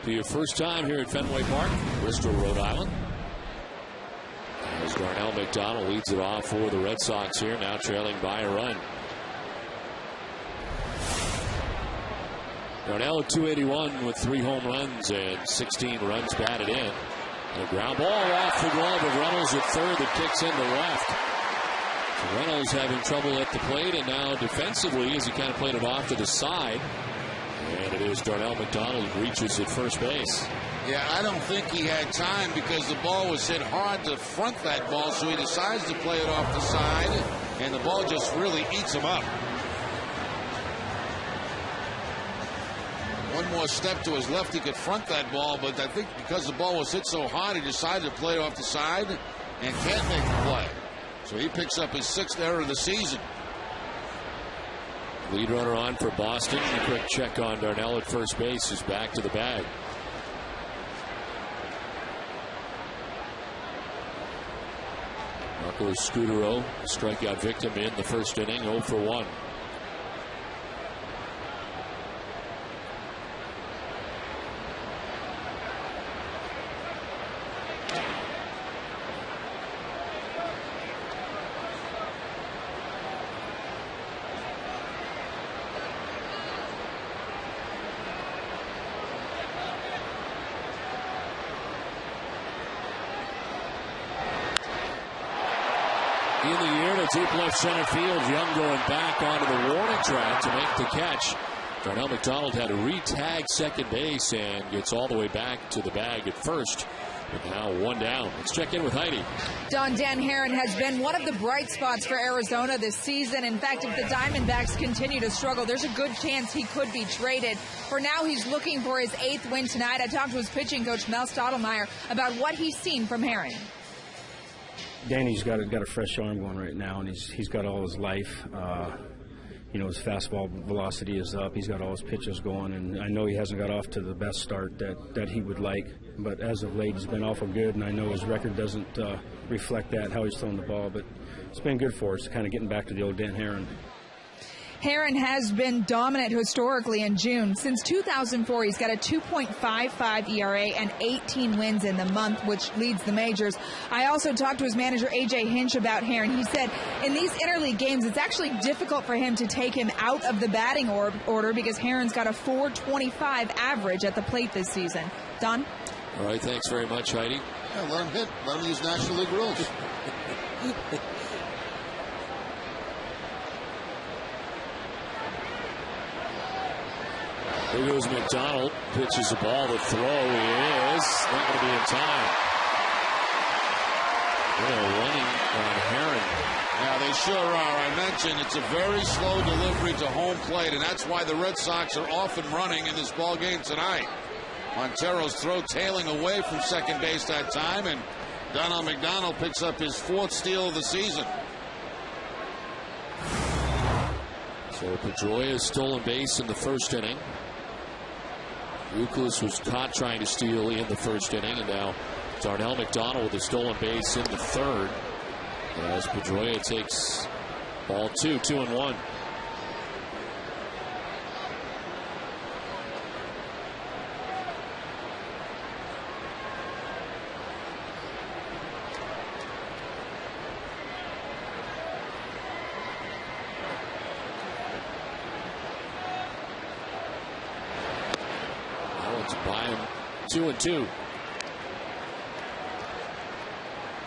to your first time here at Fenway Park, Bristol, Rhode Island. As Darnell McDonald leads it off for the Red Sox here, now trailing by a run. Darnell at 281 with 3 home runs and 16 runs batted in. A ground ball off the glove of Reynolds at third that kicks into left. So Reynolds having trouble at the plate, and now defensively as he kind of played it off to the side. And it is Darnell McDonald who reaches at first base.
Yeah, I don't think he had time because the ball was hit hard to front that ball, so he decides to play it off the side, and the ball just really eats him up. One more step to his left, he could front that ball, but I think because the ball was hit so hard, he decided to play it off the side and can't make the play. So he picks up his 6th error of the season.
Lead runner on for Boston. A quick check on Darnell at first base is back to the bag. Marco Scudero, strikeout victim in the first inning, 0 for 1. In the air to deep left center field. Young going back onto the warning track to make the catch. Darnell McDonald had to re-tag second base and gets all the way back to the bag at first. But now 1 down. Let's check in with Heidi.
Dan Haren has been one of the bright spots for Arizona this season. In fact, if the Diamondbacks continue to struggle, there's a good chance he could be traded. For now, he's looking for his 8th win tonight. I talked to his pitching coach, Mel Stottlemyre, about what he's seen from Haren.
Danny's got a fresh arm going right now, and he's got all his life. His fastball velocity is up. He's got all his pitches going, and I know he hasn't got off to the best start that he would like. But as of late, he's been awful good, and I know his record doesn't reflect that, how he's throwing the ball. But it's been good for us, kind of getting back to the old Dan Haren.
Haren has been dominant historically in June. Since 2004, he's got a 2.55 ERA and 18 wins in the month, which leads the majors. I also talked to his manager, A.J. Hinch, about Haren. He said in these interleague games, it's actually difficult for him to take him out of the batting order because Haren's got a 4.25 average at the plate this season. Don?
All right, thanks very much, Heidi.
Yeah, let him hit. Let him use National League rules.
Here goes McDonald. Pitches the ball to throw. He is not going to be in time. Running on Haren.
Yeah, they sure are. I mentioned it's a very slow delivery to home plate, and that's why the Red Sox are off and running in this ball game tonight. Montero's throw tailing away from second base that time, and Donald McDonald picks up his 4th steal of the season.
So Pedroia's stolen base in the first inning. Euclid was caught trying to steal in the first inning, and now Darnell McDonald with a stolen base in the third. As Pedroia takes ball 2, 2-1. By him 2-2.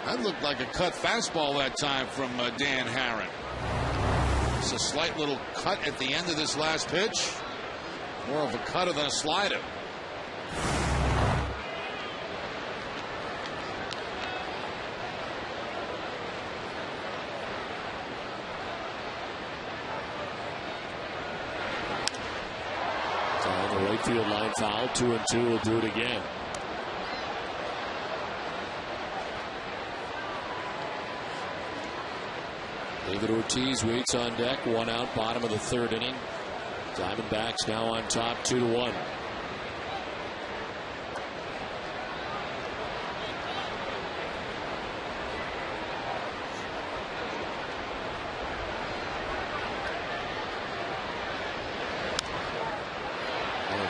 That looked like a cut fastball that time from Dan Haren. It's a slight little cut at the end of this last pitch. More of a cutter than a slider.
Right field line foul, 2-2. Will do it again. David Ortiz waits on deck. 1 out, bottom of the third inning. Diamondbacks now on top, 2-1.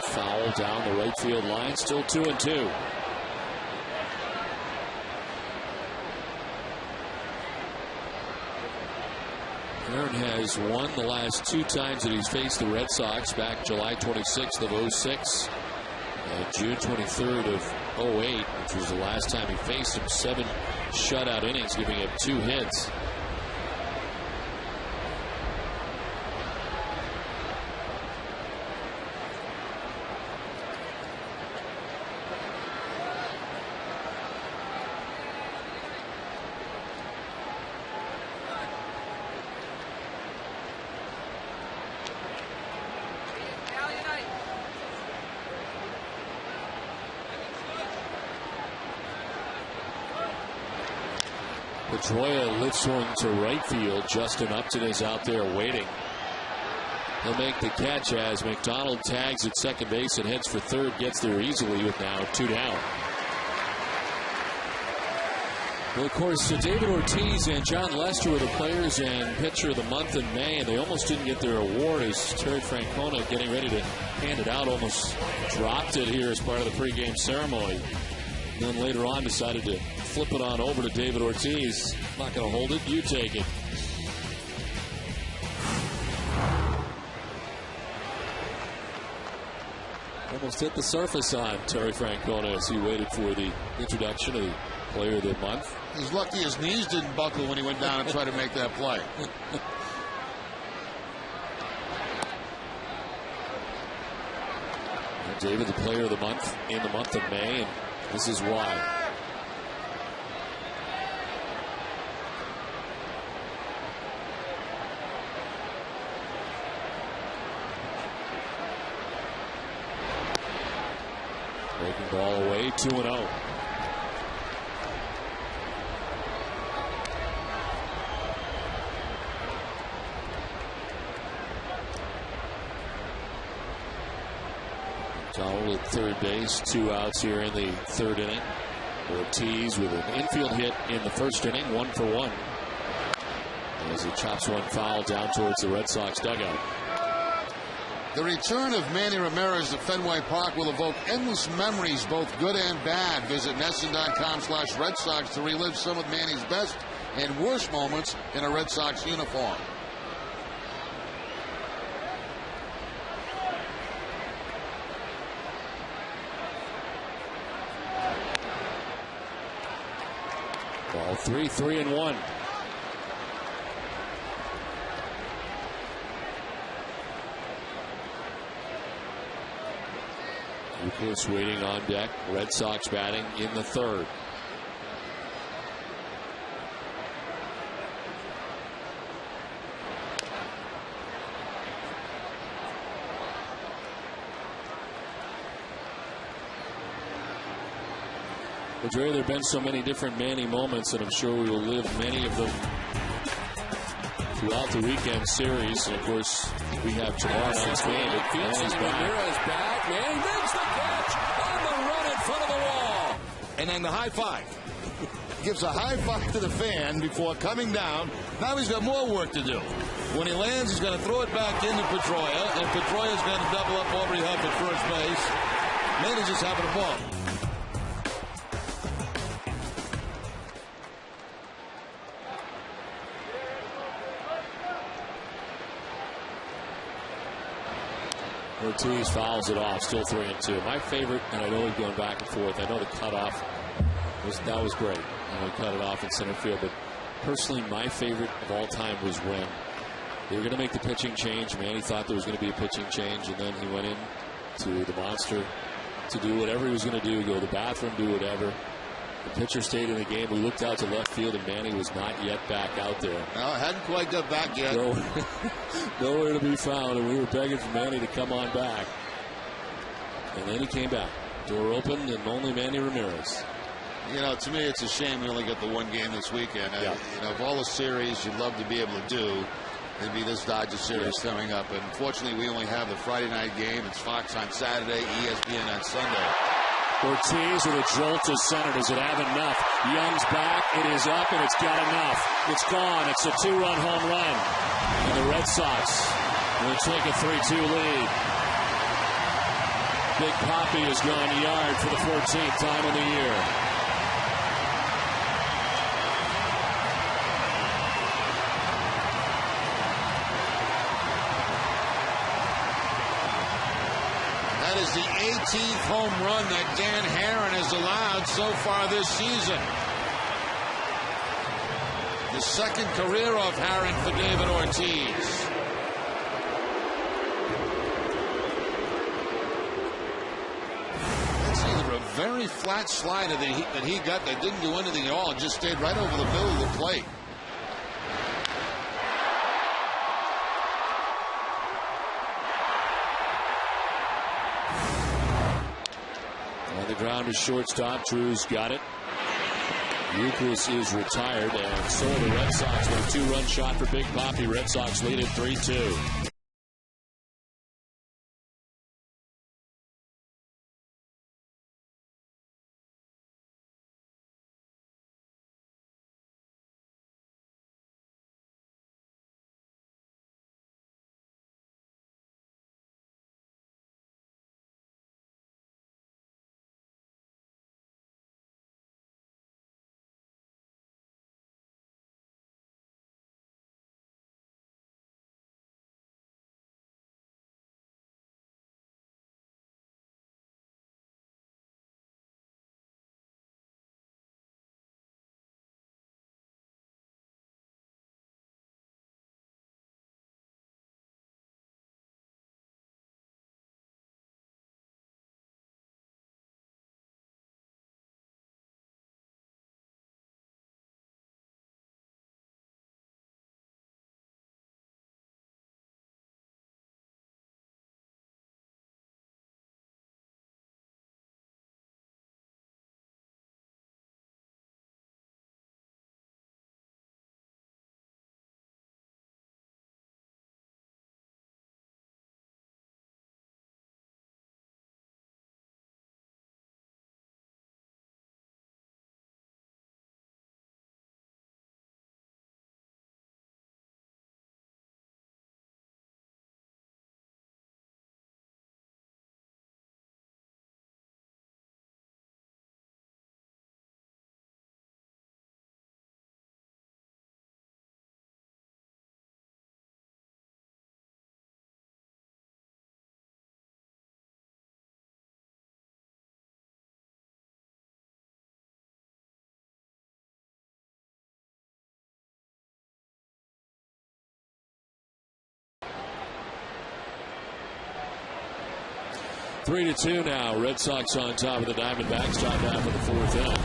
Foul Foul down the right field line. Still 2-2. Aaron has won the last 2 times that he's faced the Red Sox, back July 26th of 06 and June 23rd of 08, which was the last time he faced him. 7 shutout innings, giving up 2 hits. Pedroia lifts one to right field. Justin Upton is out there waiting. He'll make the catch as McDonald tags at second base and heads for third. Gets there easily with now 2 down. Well, of course, David Ortiz and John Lester were the players and pitcher of the month in May, and they almost didn't get their award as Terry Francona, getting ready to hand it out, almost dropped it here as part of the pregame ceremony. And then later on decided to flip it on over to David Ortiz. Not going to hold it. You take it. Almost hit the surface on Terry Francona as he waited for the introduction of the player of the month.
He's lucky his knees didn't buckle when he went down and tried to make that play.
David, the player of the month in the month of May, and this is why. Breaking ball away, 2-0. Donald at third base, 2 outs here in the 3rd inning. Ortiz with an infield hit in the 1st inning, 1 for 1. As he chops one foul down towards the Red Sox dugout.
The return of Manny Ramirez to Fenway Park will evoke endless memories, both good and bad. Visit NESN.com/Red Sox to relive some of Manny's best and worst moments in a Red Sox uniform.
Ball 3, 3-1. Euclid waiting on deck. Red Sox batting in the 3rd. There have been so many different Manny moments, and I'm sure we will live many of them throughout the weekend series. And of course, we have tomorrow night's game. Manny's back. Manny makes the catch on the run in front of the wall.
And then the high five. Gives a high five to the fan before coming down. Now he's got more work to do. When he lands, he's going to throw it back into Pedroia, and Pedroia's going to double up Aubrey Huff at first base. Manny's just having a ball.
Ortiz fouls it off, still 3-2. My favorite, and I know he's going back and forth. I know the cutoff was great. He cut it off in center field, but personally, my favorite of all time was when they were going to make the pitching change. Manny thought there was going to be a pitching change, and then he went in to the monster to do whatever he was going to do, go to the bathroom, do whatever. The pitcher stayed in the game. We looked out to left field, and Manny was not yet back out there.
No, hadn't quite got back yet.
Nowhere to be found, and we were begging for Manny to come on back. And then he came back. Door opened, and only Manny Ramirez.
You know, to me, it's a shame we only got the one game this weekend.
Yeah.
Of all the series you'd love to be able to do, it'd be this Dodger series coming up. And unfortunately, we only have the Friday night game. It's Fox on Saturday, ESPN on Sunday.
Ortiz with a jolt to center. Does it have enough? Young's back. It is up, and it's got enough. It's gone. It's a 2-run home run. And the Red Sox will take a 3-2 lead. Big Poppy has gone yard for the 14th time of the year.
That is the 18th home run that Dan Herron has allowed so far this season. The second career of Herron for David Ortiz. That's either a very flat slider that he got that didn't do anything at all and just stayed right over the middle of the plate.
On the ground is shortstop. Drew's got it. Euclid is retired, and so the Red Sox with a two-run shot for Big Poppy. Red Sox lead at 3-2. Three to two now. Red Sox on top of the Diamondbacks. Top half of the fourth inning.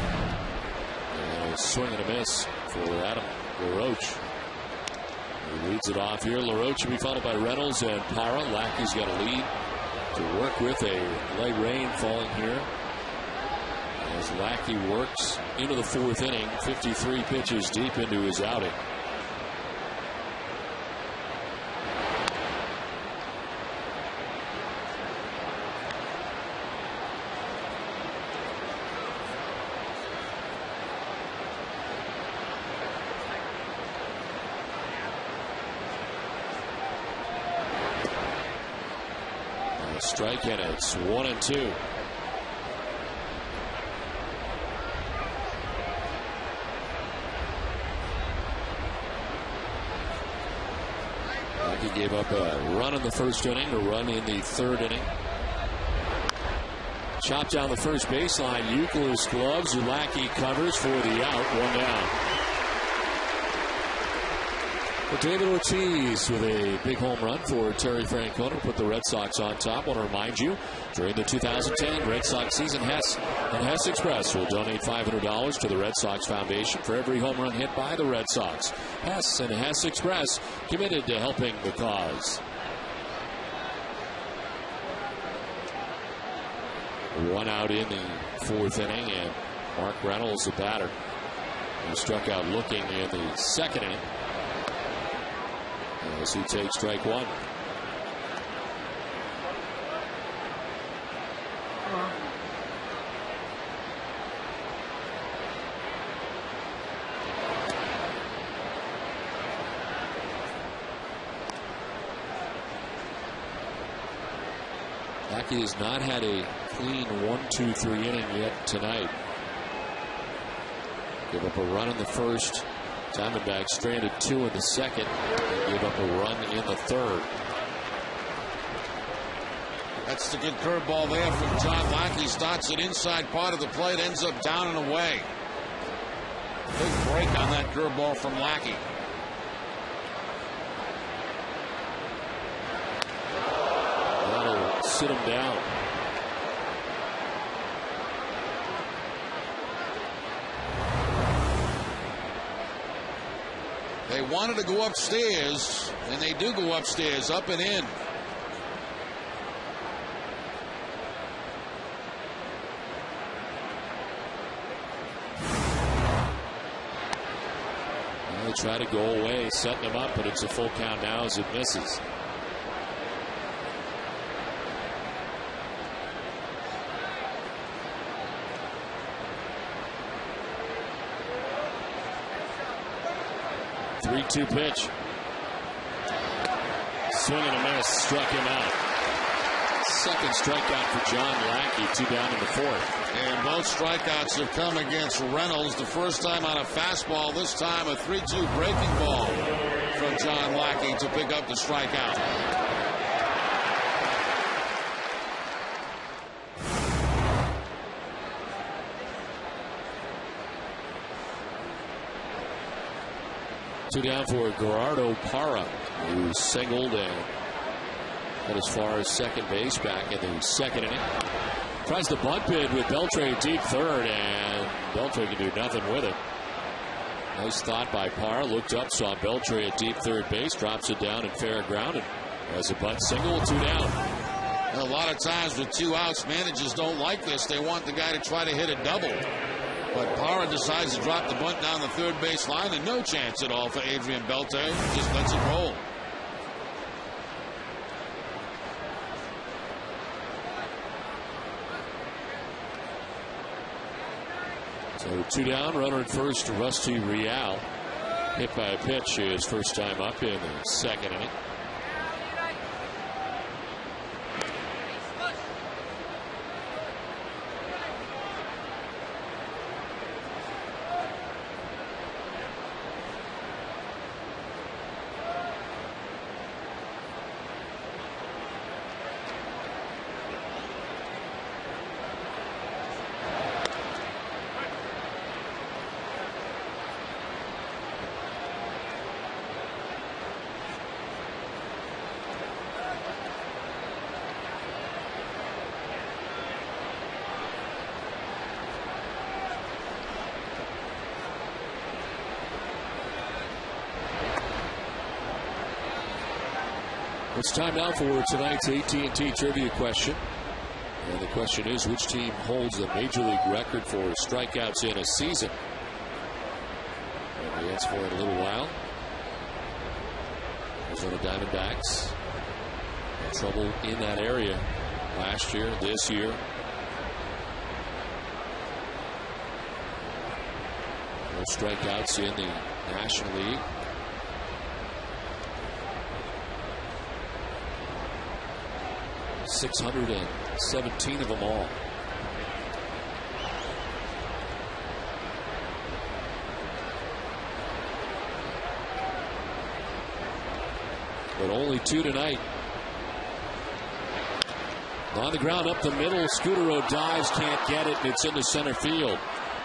And a swing and a miss for Adam LaRoche. He leads it off here. LaRoche will be followed by Reynolds and Parra. Lackey's got a lead to work with. A light rain falling here as Lackey works into the fourth inning. 53 pitches deep into his outing. Strike and it's 1-2. Lackey gave up a run in the first inning, a run in the third inning. Chopped down the first baseline. Euclid's gloves. Lackey covers for the out. One down. But David Ortiz with a big home run for Terry Francona put the Red Sox on top. I want to remind you, during the 2010 Red Sox season, Hess and Hess Express will donate $500 to the Red Sox Foundation for every home run hit by the Red Sox. Hess and Hess Express committed to helping the cause. One out in the fourth inning, and Mark Reynolds, the batter, who struck out looking in the second inning, as he takes strike one. Lackey has not had a clean 1-2-3 inning yet tonight. Give up a run in the first. Diamondbacks stranded 2 in the second. And give up a run in the third.
That's the good curveball there from John Lackey. Starts it inside part of the plate, ends up down and away. Big break on that curveball from Lackey.
That'll sit him down.
They wanted to go upstairs, and they do go upstairs, up and in.
They try to go away, setting him up, but it's a full count now as it misses. Three-two pitch. Swing and a miss, struck him out. Second strikeout for John Lackey, 2 down in the fourth.
And both strikeouts have come against Reynolds. The first time on a fastball, this time a 3-2 breaking ball from John Lackey to pick up the strikeout.
Two down for Gerardo Parra, who singled and got as far as second base back in the second inning. Tries the bunt bid with Beltre deep third, and Beltre can do nothing with it. Nice thought by Parra. Looked up, saw Beltre at deep third base, drops it down in fair ground, and has a bunt single, 2 down.
And a lot of times with 2 outs, managers don't like this. They want the guy to try to hit a double. But Parra decides to drop the bunt down the third base line, and no chance at all for Adrian Beltre. Just lets it roll.
So 2 down, runner at first, Rusty Real. Hit by a pitch his first time up in the second inning. It's time now for tonight's AT&T trivia question. And the question is, which team holds the Major League record for strikeouts in a season? And the answer for it in a little while. Arizona Diamondbacks had trouble in that area last year, this year. No strikeouts in the National League. .617 of them all. But only 2 tonight. On the ground up the middle, Scudero dives, can't get it, and it's into center field.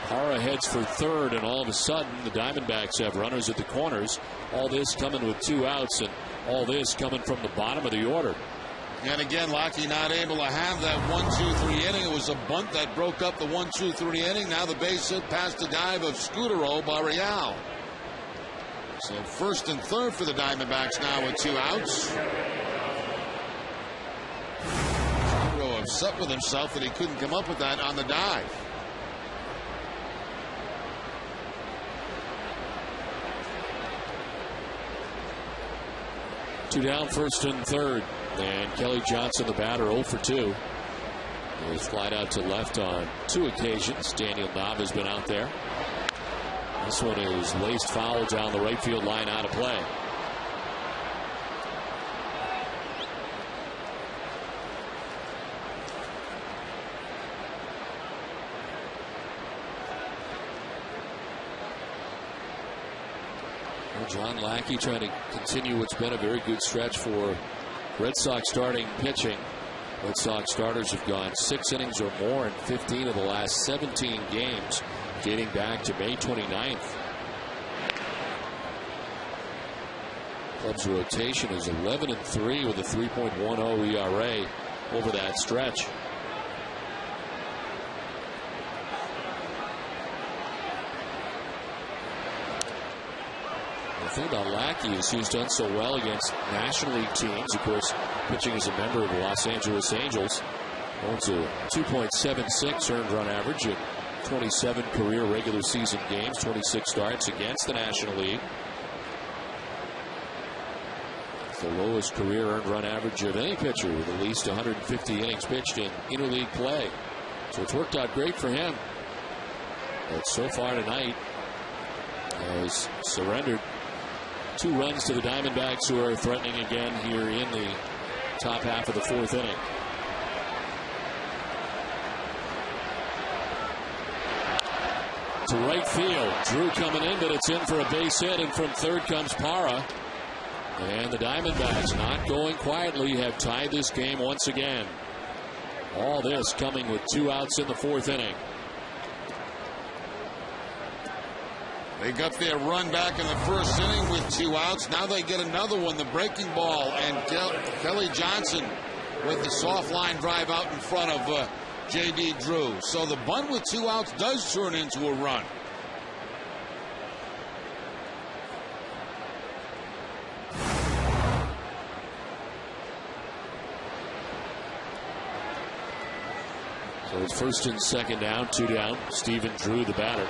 Parra heads for third, and all of a sudden the Diamondbacks have runners at the corners. All this coming with 2 outs, and all this coming from the bottom of the order.
And again, Lackey not able to have that 1-2-3 inning. It was a bunt that broke up the 1-2-3 inning. Now the base hit past the dive of Scudero by Real. So first and third for the Diamondbacks now with 2 outs. Scudero upset with himself that he couldn't come up with that on the dive.
Two down, first and third. And Kelly Johnson, the batter, 0 for 2. He was flied out to left on 2 occasions. Daniel Knob has been out there. This one is laced foul down the right field line, out of play. Well, John Lackey trying to continue what's been a very good stretch for Red Sox starting pitching. Red Sox starters have gone 6 innings or more in 15 of the last 17 games, dating back to May 29th. Club's rotation is 11-3 with a 3.10 ERA over that stretch. The thing about Lackey is he's done so well against National League teams. Of course, pitching as a member of the Los Angeles Angels. Owns a 2.76 earned run average in 27 career regular season games, 26 starts against the National League. It's the lowest career earned run average of any pitcher with at least 150 innings pitched in interleague play. So it's worked out great for him. But so far tonight has surrendered 2 runs to the Diamondbacks, who are threatening again here in the top half of the 4th inning. To right field. Drew coming in, but it's in for a base hit, and from third comes Parra. And the Diamondbacks, not going quietly, have tied this game once again. All this coming with 2 outs in the 4th inning.
They got their run back in the 1st inning with 2 outs. Now they get another one, the breaking ball, and Kelly Johnson with the soft line drive out in front of J.D. Drew. So the bunt with 2 outs does turn into a run.
So it's 1st and 2nd down, 2 down. Stephen Drew, the batter.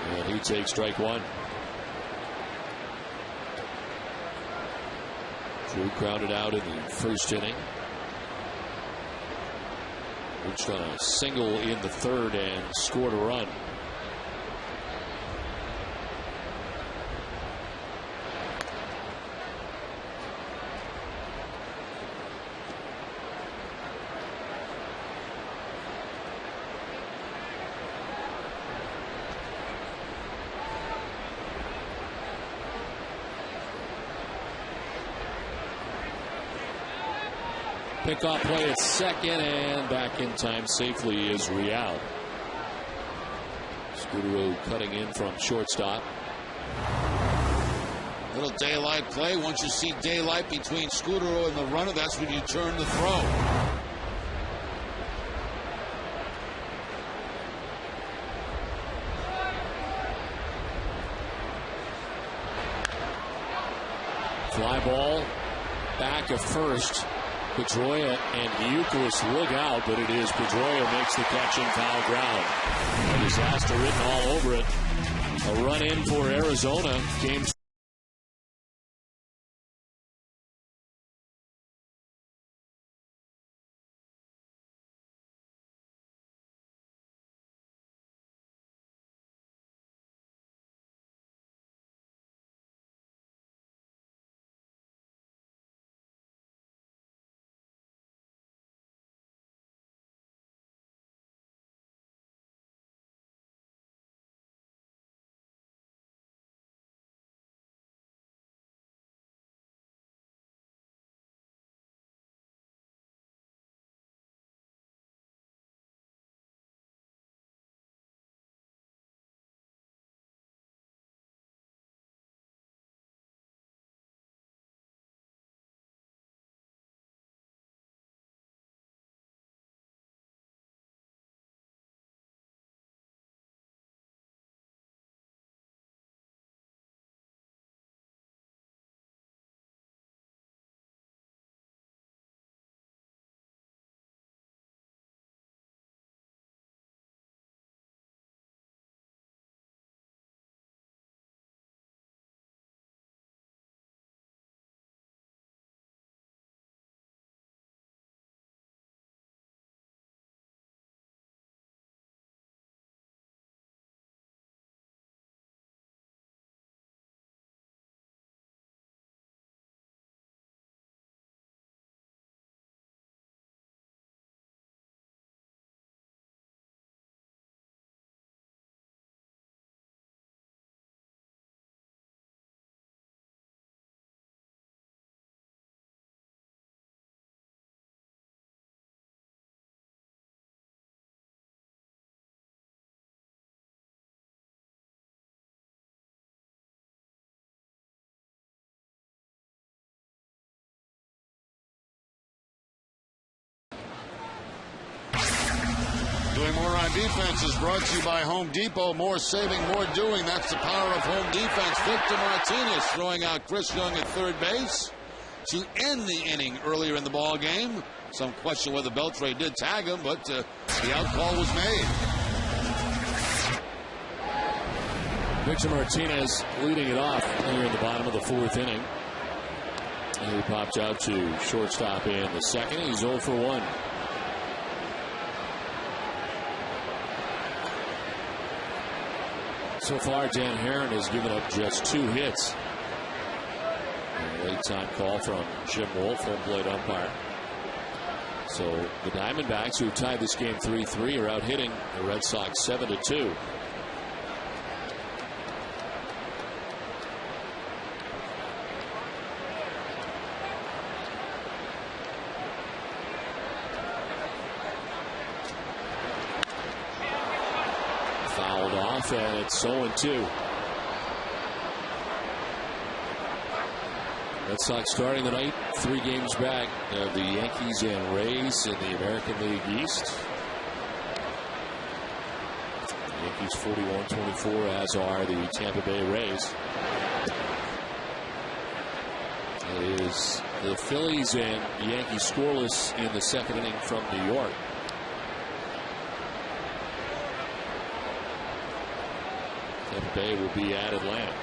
And he takes strike 1. Drew grounded out in the 1st inning. Reached on a single in the 3rd and scored a run. Pickoff play at second, and back in time safely is Real. Scudero cutting in from shortstop.
Little daylight play. Once you see daylight between Scudero and the runner, that's when you turn the throw.
Fly ball back of first. Pedroia and Euclid look out, but it is Pedroia makes the catch in foul ground. A disaster written all over it. A run in for Arizona. Game
More on Defense is brought to you by Home Depot. More saving, more doing. That's the power of Home Defense. Victor Martinez throwing out Chris Young at third base to end the inning earlier in the ball game. Some question whether Beltre did tag him, but the out call was made.
Victor Martinez leading it off here in the bottom of the fourth inning. And he popped out to shortstop in the second. He's 0 for 1. So far, Dan Herron has given up just 2 hits. A late time call from Jim Wolf, home plate umpire. So the Diamondbacks, who tied this game 3-3, are out hitting the Red Sox 7-2. Fouled off, and it's 0-2. Red Sox starting the night 3 games back of the Yankees and Rays in the American League East. The Yankees 41-24, as are the Tampa Bay Rays. It is the Phillies and Yankees scoreless in the second inning from New York. Tampa Bay will be at Atlanta.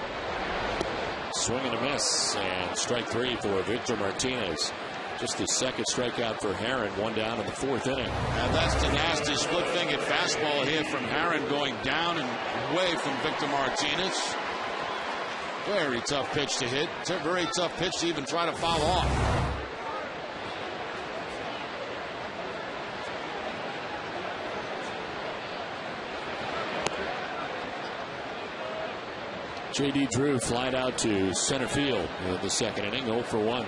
Swing and a miss, and strike 3 for Victor Martinez. Just the second strikeout for Herron, 1 down in the fourth inning.
And that's the nasty split-fingered fastball here from Herron, going down and away from Victor Martinez. Very tough pitch to hit. Very tough pitch to even try to foul off.
J.D. Drew flied out to center field in the second inning, 0 for 1.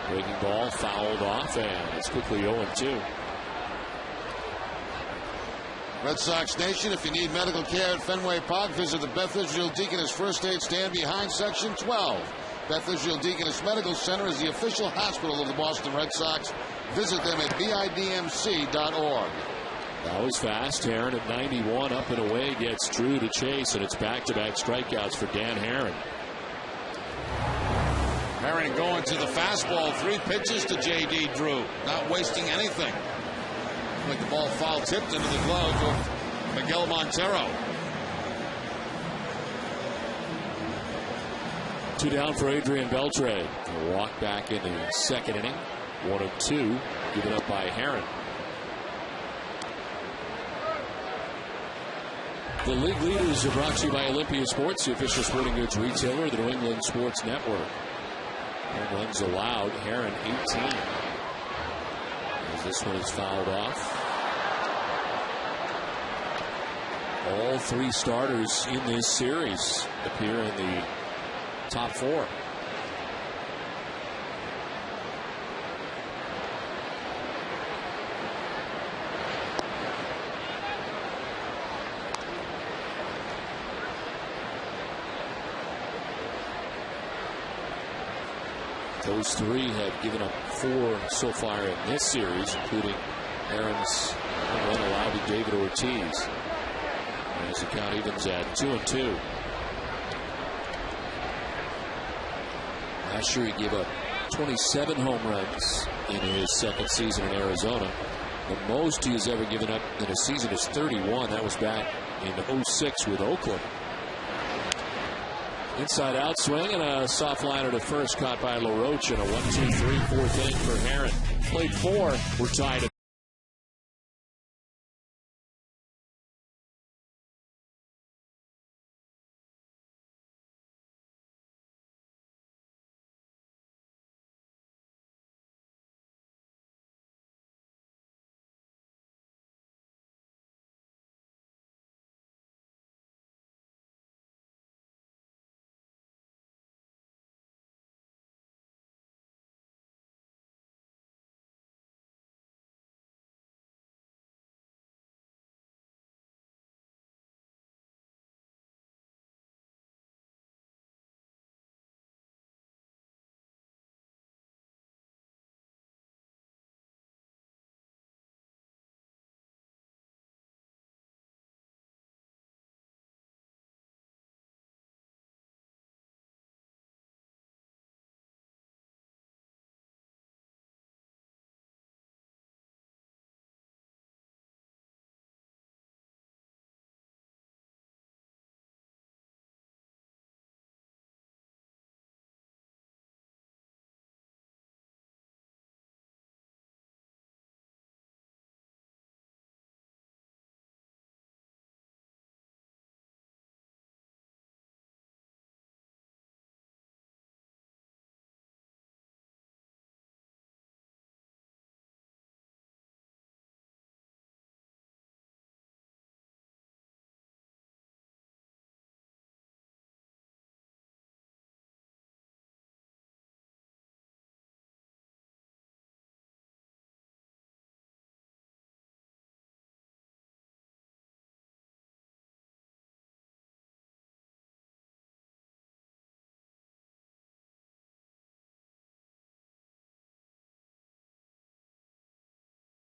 Breaking ball fouled off, and it's quickly 0-2.
Red Sox Nation, if you need medical care at Fenway Park, visit the Beth Israel Deaconess First Aid Stand behind Section 12. Beth Israel Deaconess Medical Center is the official hospital of the Boston Red Sox. Visit them at bidmc.org.
That was fast. Herron at 91, up and away, gets Drew to chase, and it's back-to-back strikeouts for Dan Herron.
Herron going to the fastball. 3 pitches to J.D. Drew. Not wasting anything. Like the ball foul tipped into the glove of Miguel Montero.
2 down for Adrian Beltre. A walk back in the second inning. 1 of 2 given up by Herron. The league leaders are brought to you by Olympia Sports, the official sporting goods retailer of the New England Sports Network. Home runs allowed. Herron 18. As this one is fouled off. All 3 starters in this series appear in the top 4. Those 3 have given up 4 so far in this series, including Herron's run allowed to David Ortiz. As the count evens at 2-2. Last year he gave up 27 home runs in his second season in Arizona. The most he has ever given up in a season is 31. That was back in 06 with Oakland. Inside out swing and a soft liner to first, caught by LaRoche, and a 1-2-3 fourth inning for Herron. Played 4. We're tied at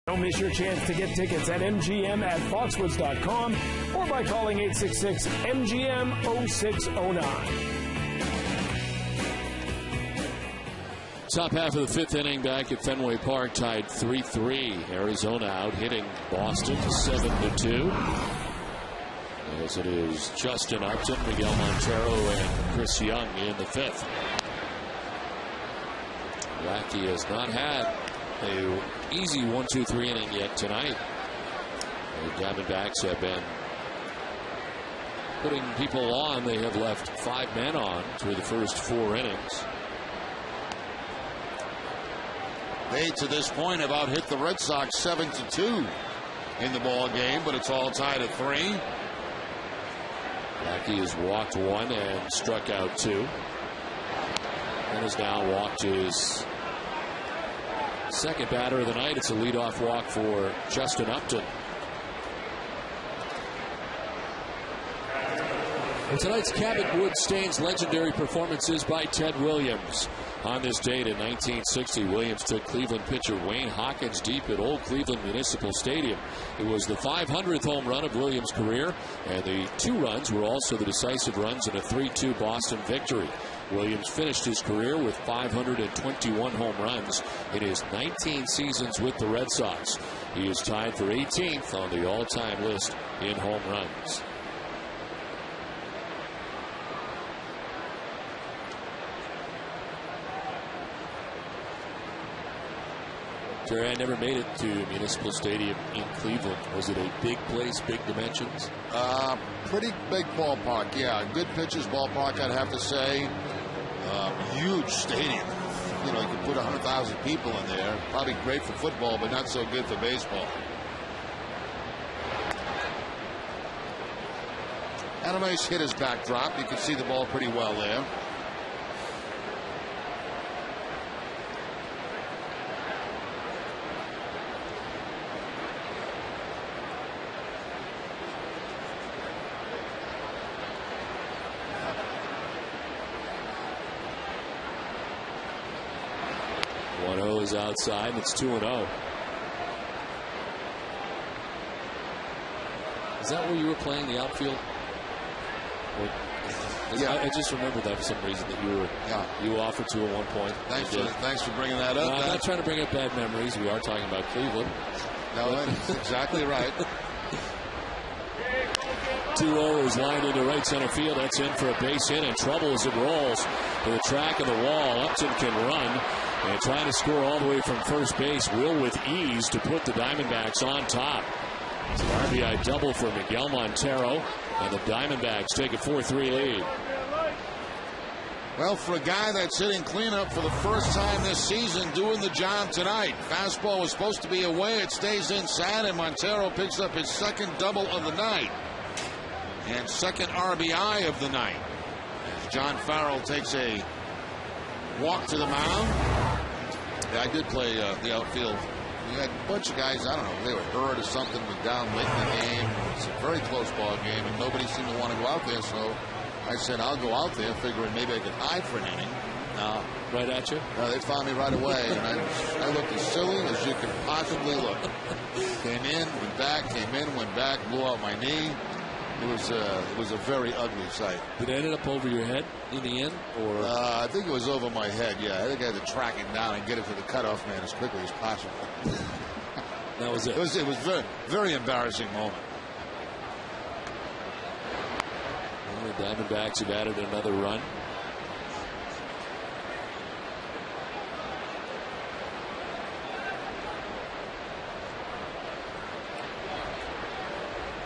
Don't miss your chance to get tickets at mgm@foxwoods.com or by calling 866-MGM-0609.
Top half of the fifth inning back at Fenway Park, tied 3-3. Arizona out hitting Boston 7-2. As it is Justin Upton, Miguel Montero, and Chris Young in the fifth. Lackey has not had a easy 1-2-3 inning yet tonight. The Diamondbacks have been putting people on. They have left 5 men on through the first 4 innings.
They, to this point, have out-hit the Red Sox 7-2 in the ball game, but it's all tied at 3.
Lackey has walked 1 and struck out 2. And has now walked his second batter of the night. It's a leadoff walk for Justin Upton. And tonight's Cabot Wood stains legendary performances by Ted Williams. On this date in 1960, Williams took Cleveland pitcher Wayne Hawkins deep at Old Cleveland Municipal Stadium. It was the 500th home run of Williams' career, and the 2 runs were also the decisive runs in a 3-2 Boston victory. Williams finished his career with 521 home runs in his 19 seasons with the Red Sox. He is tied for 18th on the all-time list in home runs. Jerry, I never made it to Municipal Stadium in Cleveland. Was it a big place, big dimensions?
Pretty big ballpark, yeah. Good pitcher's ballpark, I'd have to say. Huge stadium. You know, you could put 100,000 people in there. Probably great for football, but not so good for baseball. And a nice hitter's backdrop. You can see the ball pretty well there.
Is outside, and it's 2-0. Is that where you were playing, the outfield?
Yeah.
I just remembered that for some reason that you offered to at one point.
Thanks for bringing that up.
I'm not trying to bring up bad memories. We are talking about Cleveland.
No, that's exactly right.
2-0 is lined into right center field. That's in for a base hit, and trouble as it rolls to the track of the wall. Upton can run. And trying to score all the way from first base, will with ease to put the Diamondbacks on top. It's an RBI double for Miguel Montero, and the Diamondbacks take a 4-3 lead.
Well, for a guy that's hitting cleanup for the first time this season, doing the job tonight. Fastball was supposed to be away. It stays inside, and Montero picks up his second double of the night and second RBI of the night. As John Farrell takes a walk to the mound. Yeah, I did play the outfield. We had a bunch of guys, I don't know, they were hurt or something, but down late in the game. It's a very close ball game, and nobody seemed to want to go out there, so I said, I'll go out there, figuring maybe I could hide for an inning.
Right at you?
They found me right away, and I looked as silly as you could possibly look. Came in, went back, came in, went back, blew out my knee. It was a very ugly sight.
Did it end up over your head in the end, or?
I think it was over my head. Yeah, I think I had to track it down and get it to the cutoff man as quickly as possible.
That was it.
It was very, very embarrassing moment.
Well, the Diamondbacks have added another run.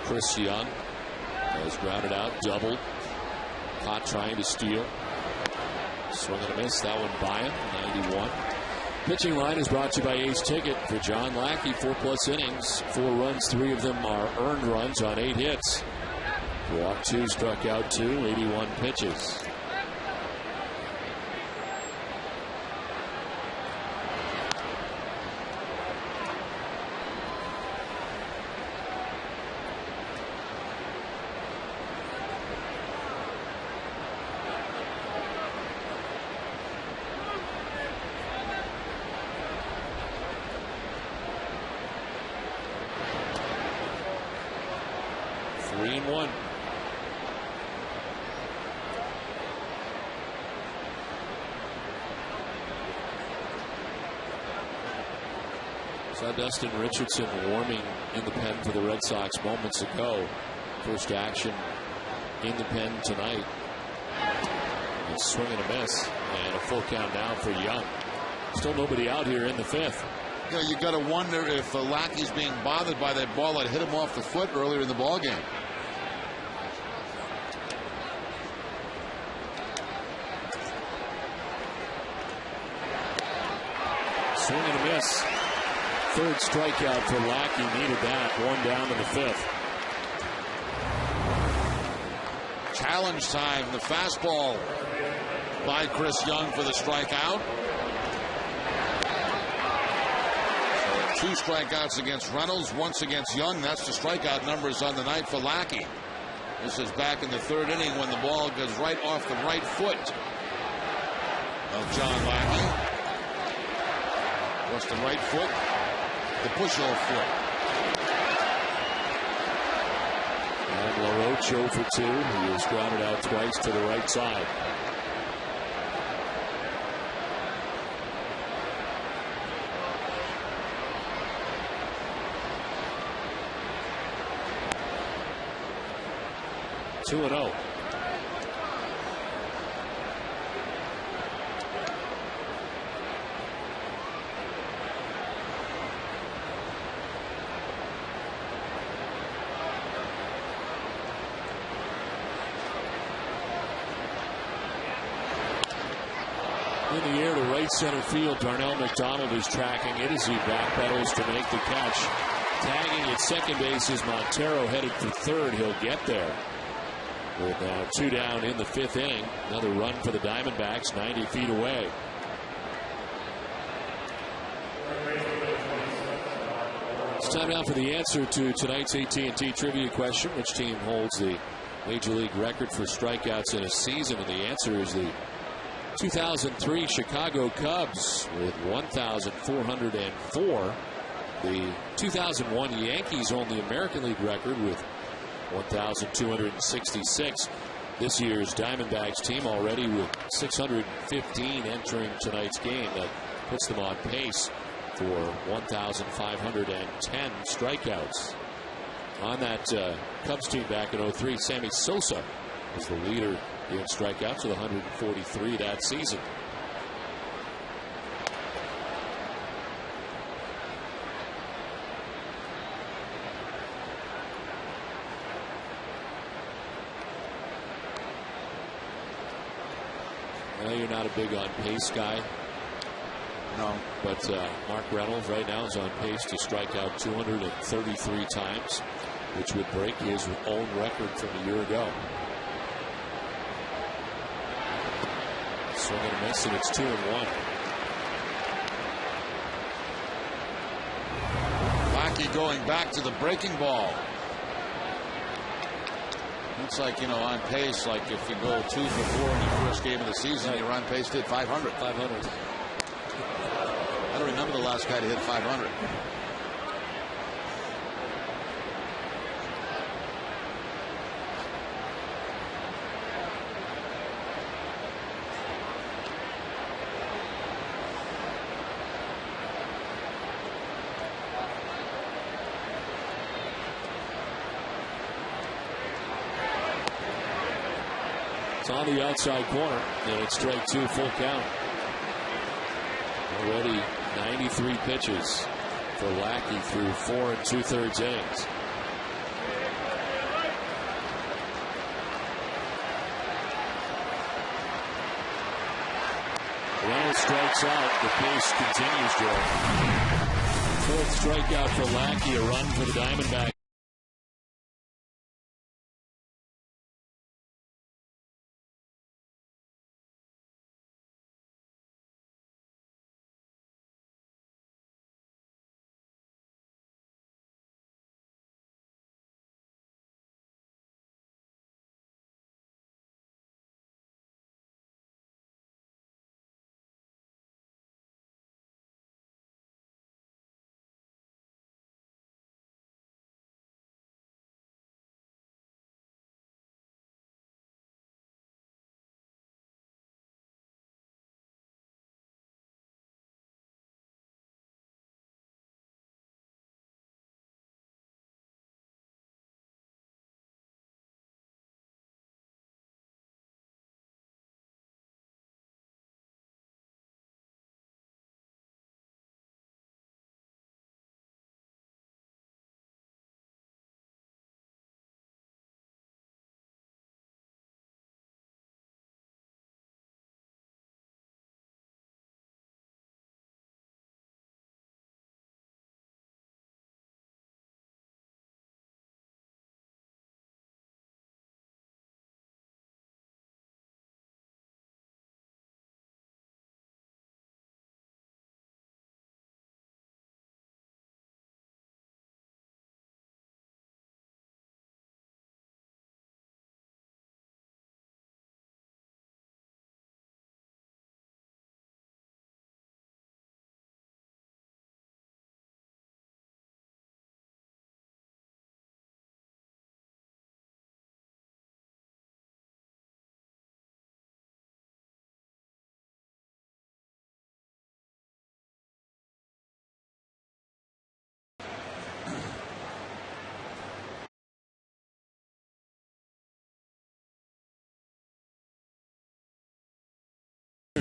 Chris Young has grounded out, doubled. Caught trying to steal. Swing and a miss. That one by him. 91. Pitching line is brought to you by Ace Ticket. For John Lackey, 4+ innings, 4 runs, 3 of them are earned runs on 8 hits. Walked 2, struck out 2, 81 pitches. 3-1. Saw Dustin Richardson warming in the pen for the Red Sox moments ago. First action in the pen tonight. A swing and a miss, and a full count now for Young. Still nobody out here in the fifth.
You know, you got to wonder if Lackey's being bothered by that ball that hit him off the foot earlier in the ball game.
Swing and a miss. Third strikeout for Lackey. Needed that. One down in the fifth.
Challenge time. The fastball by Chris Young for the strikeout. So 2 strikeouts against Reynolds, once against Young. That's the strikeout numbers on the night for Lackey. This is back in the 3rd inning when the ball goes right off the right foot of John Lackey. What's the right foot? The push-off foot.
And LaRoche 0 for 2. He was grounded out twice to the right side. Two and 0. In the air to right center field. Darnell McDonald is tracking it as he backpedals to make the catch. Tagging at second base is Montero, headed for third. He'll get there. With now 2 down in the 5th inning. Another run for the Diamondbacks, 90 feet away. It's time now for the answer to tonight's AT&T trivia question. Which team holds the Major League record for strikeouts in a season? And the answer is the 2003 Chicago Cubs with 1,404. The 2001 Yankees own the American League record with 1,266. This year's Diamondbacks team already with 615 entering tonight's game. That puts them on pace for 1,510 strikeouts. On that Cubs team back in 03, Sammy Sosa was the leader in strikeouts with 143 that season. Well, you're not a big on pace guy.
No.
But Mark Reynolds right now is on pace to strike out 233 times, which would break his own record from a year ago. Swing and a miss, and it's 2-1.
Lackey going back to the breaking ball. Looks like, you know, on pace, like if you go 2 for 4 in your first game of the season, you're on pace to hit 500.
500.
I don't remember the last guy to hit 500.
It's on the outside corner, and it's strike 2, full count. Already 93 pitches for Lackey through 4 2/3 innings. Reynolds strikes out. The pace continues, Joe. 4th strikeout for Lackey, a run for the Diamondbacks.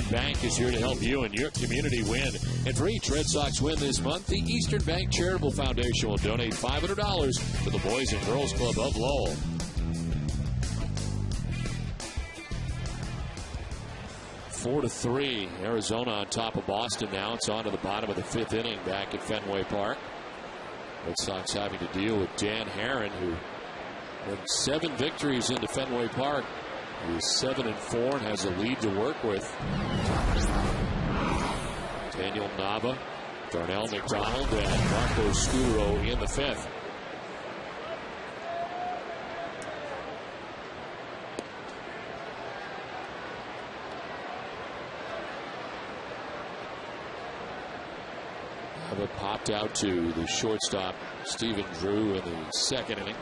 Bank is here to help you and your community win. And for each Red Sox win this month, the Eastern Bank Charitable Foundation will donate $500 to the Boys and Girls Club of Lowell. Four to 3, Arizona on top of Boston now. It's on to the bottom of the 5th inning back at Fenway Park. Red Sox having to deal with Dan Herron, who went 7 victories into Fenway Park. He is 7-4 and has a lead to work with. Daniel Nava, Darnell McDonald, and Marco Scutaro in the 5th. Nava popped out to the shortstop, Stephen Drew, in the 2nd inning.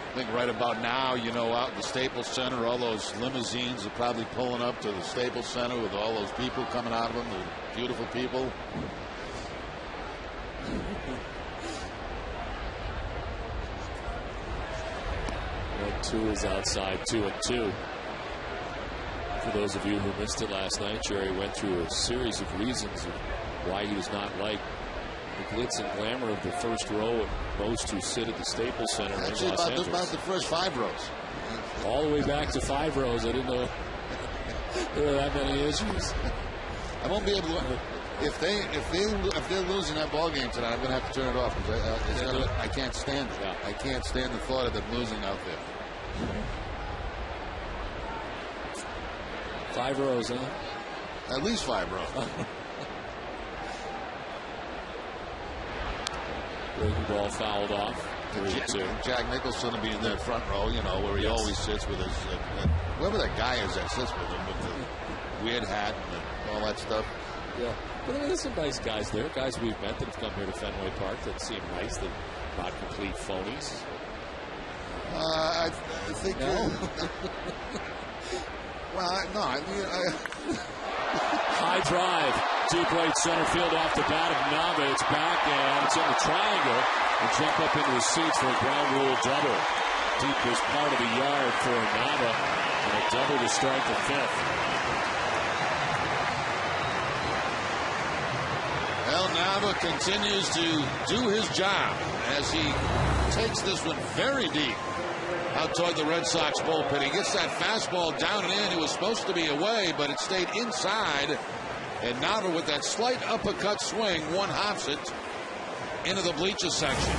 I think right about now, you know, out in the Staples Center, all those limousines are probably pulling up to the Staples Center with all those people coming out of them, the beautiful people.
1-2 is outside, 2-2. For those of you who missed it last night, Jerry went through a series of reasons of why he does not like the glitz and glamour of the first row of most who sit at the Staples Center in Los Angeles.
About the first 5 rows.
All the way back to 5 rows. I didn't know there were that many issues.
I won't be able to. If they're losing that ball game tonight, I'm going to have to turn it off because I can't stand it.
Yeah.
I can't stand the thought of them losing out there.
5 rows, huh?
At least 5 rows.
Breaking ball fouled off.
Jack Nicholson will be in that front row, you know, where he always sits with his whoever that guy is that sits with him with the weird hat and all that stuff.
Yeah, but I mean, there's some nice guys there. Guys we've met that have come here to Fenway Park that seem nice. They're not complete phonies.
I think.
No.
Well, no. I mean,
high drive, deep right center field off the bat of Nava. It's back and it's in the triangle. And jump up into the seats for a ground rule double. Deepest part of the yard for Nava, and a double to start the 5th.
Well, Nava continues to do his job as he takes this one very deep out toward the Red Sox bullpen. He gets that fastball down and in. It was supposed to be away, but it stayed inside. And Nava with that slight uppercut swing, one hops it into the bleachers section.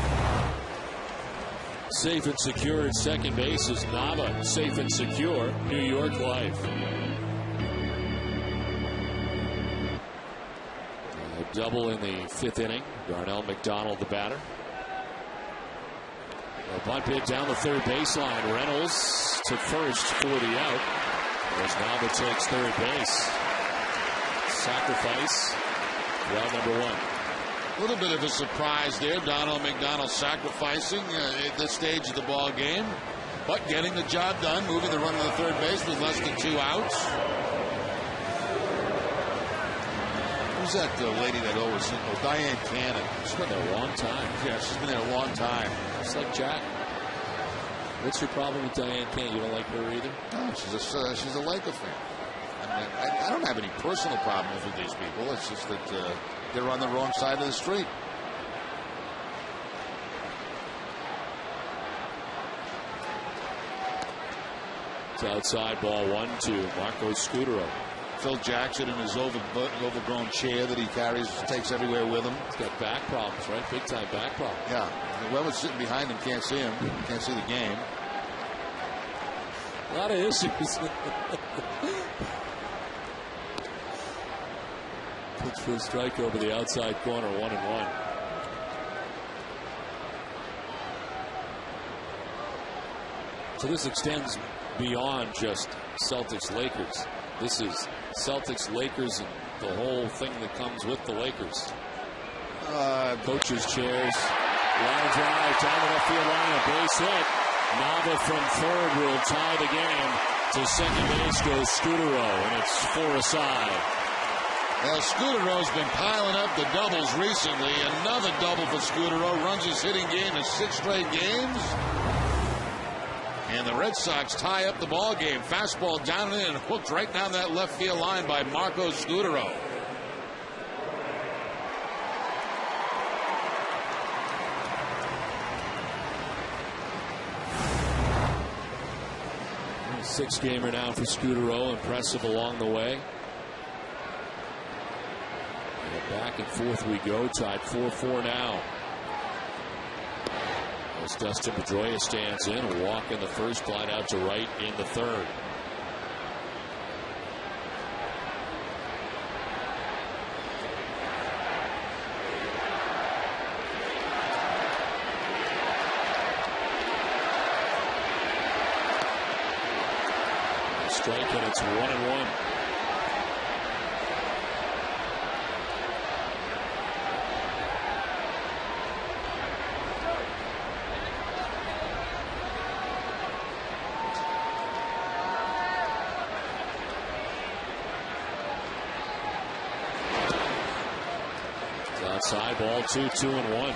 Safe and secure at second base is Nava. Safe and secure, New York Life. A double in the 5th inning. Darnell McDonald, the batter. A bunt hit down the third baseline. Reynolds to first for the out. As Nava takes third base. Sacrifice. Round number 1.
A little bit of a surprise there. Donald McDonald sacrificing at this stage of the ball game, but getting the job done, moving the runner to third base with less than 2 outs. Who's that lady that always? Oh, Diane Cannon.
She's been there a long time.
Yeah, she's been there a long time.
Just like Jack. What's your problem with Diane Cannon? You don't like her either?
No, she's a Laker fan. I mean, I don't have any personal problems with these people. It's just that they're on the wrong side of the street.
It's outside, ball 1 to Marco Scutaro.
Phil Jackson in his overgrown chair that he carries, takes everywhere with him.
He's got back problems, right? Big time back problems.
Yeah. Whoever's sitting behind him can't see him. Can't see the game.
A lot of issues. Pitch for a strike over the outside corner, 1-1. So this extends beyond just Celtics-Lakers. This is Celtics-Lakers and the whole thing that comes with the Lakers. Coaches' chairs. Line drive down the left field line, a base hit. Nava from third will tie the game. To second base goes Scutaro, and it's 4 aside.
Well, Scudero's been piling up the doubles recently. Another double for Scudero. Runs his hitting game to 6 straight games. And the Red Sox tie up the ball game. Fastball down in and hooked right down that left field line by Marco Scudero.
Six-gamer now for Scudero. Impressive along the way. And back and forth we go. Tied 4-4 now. As Dustin Pedroia stands in. A walk in the first. Glide out to right in the third. Strike, and it's 1-1. It's outside, ball 2-1.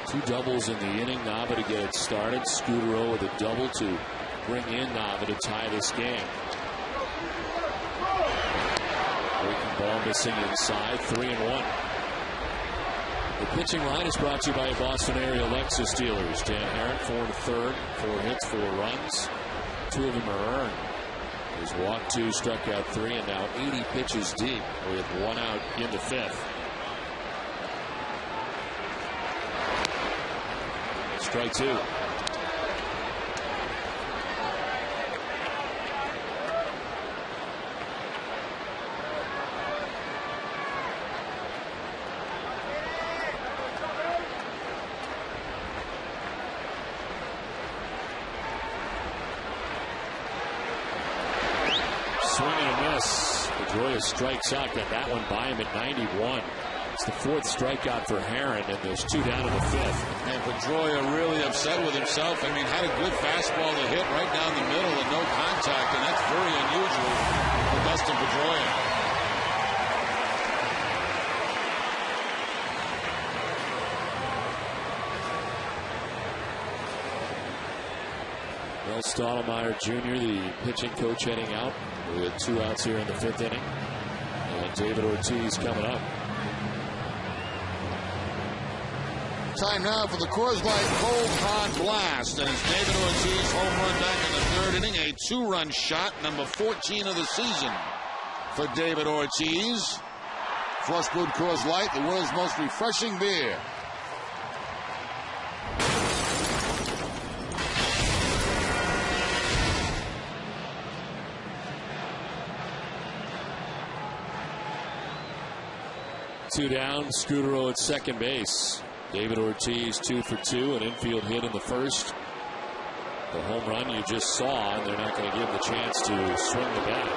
Two doubles in the inning. Nava to get it started. Scudero with a double to bring in Nava to tie this game. Breaking ball missing inside. 3-1. The pitching line is brought to you by Boston area Lexus dealers. Dan Herron, 4 and a third, 4 hits, 4 runs. 2 of them are earned. He's walked 2, struck out 3, and now 80 pitches deep with 1 out in the 5th. Strike 2. Swing and a miss. Pedroia strikes out. Got that one by him at 91. It's the 4th strikeout for Herron, and there's 2 down in the 5th.
And Pedroia really upset with himself. I mean, had a good fastball to hit right down the middle and no contact, and that's very unusual for Dustin Pedroia.
Well, Stottlemyre Jr., the pitching coach, heading out with 2 outs here in the 5th inning. And David Ortiz coming up.
Time now for the Coors Light Cold Hard Blast. And it's David Ortiz home run back in the 3rd inning. A 2-run shot, number 14 of the season for David Ortiz. Flush Brewed Coors Light, the world's most refreshing beer.
Two down, Scudero at second base. David Ortiz 2 for 2, an infield hit in the 1st. The home run you just saw, and they're not going to give him the chance to swing the bat.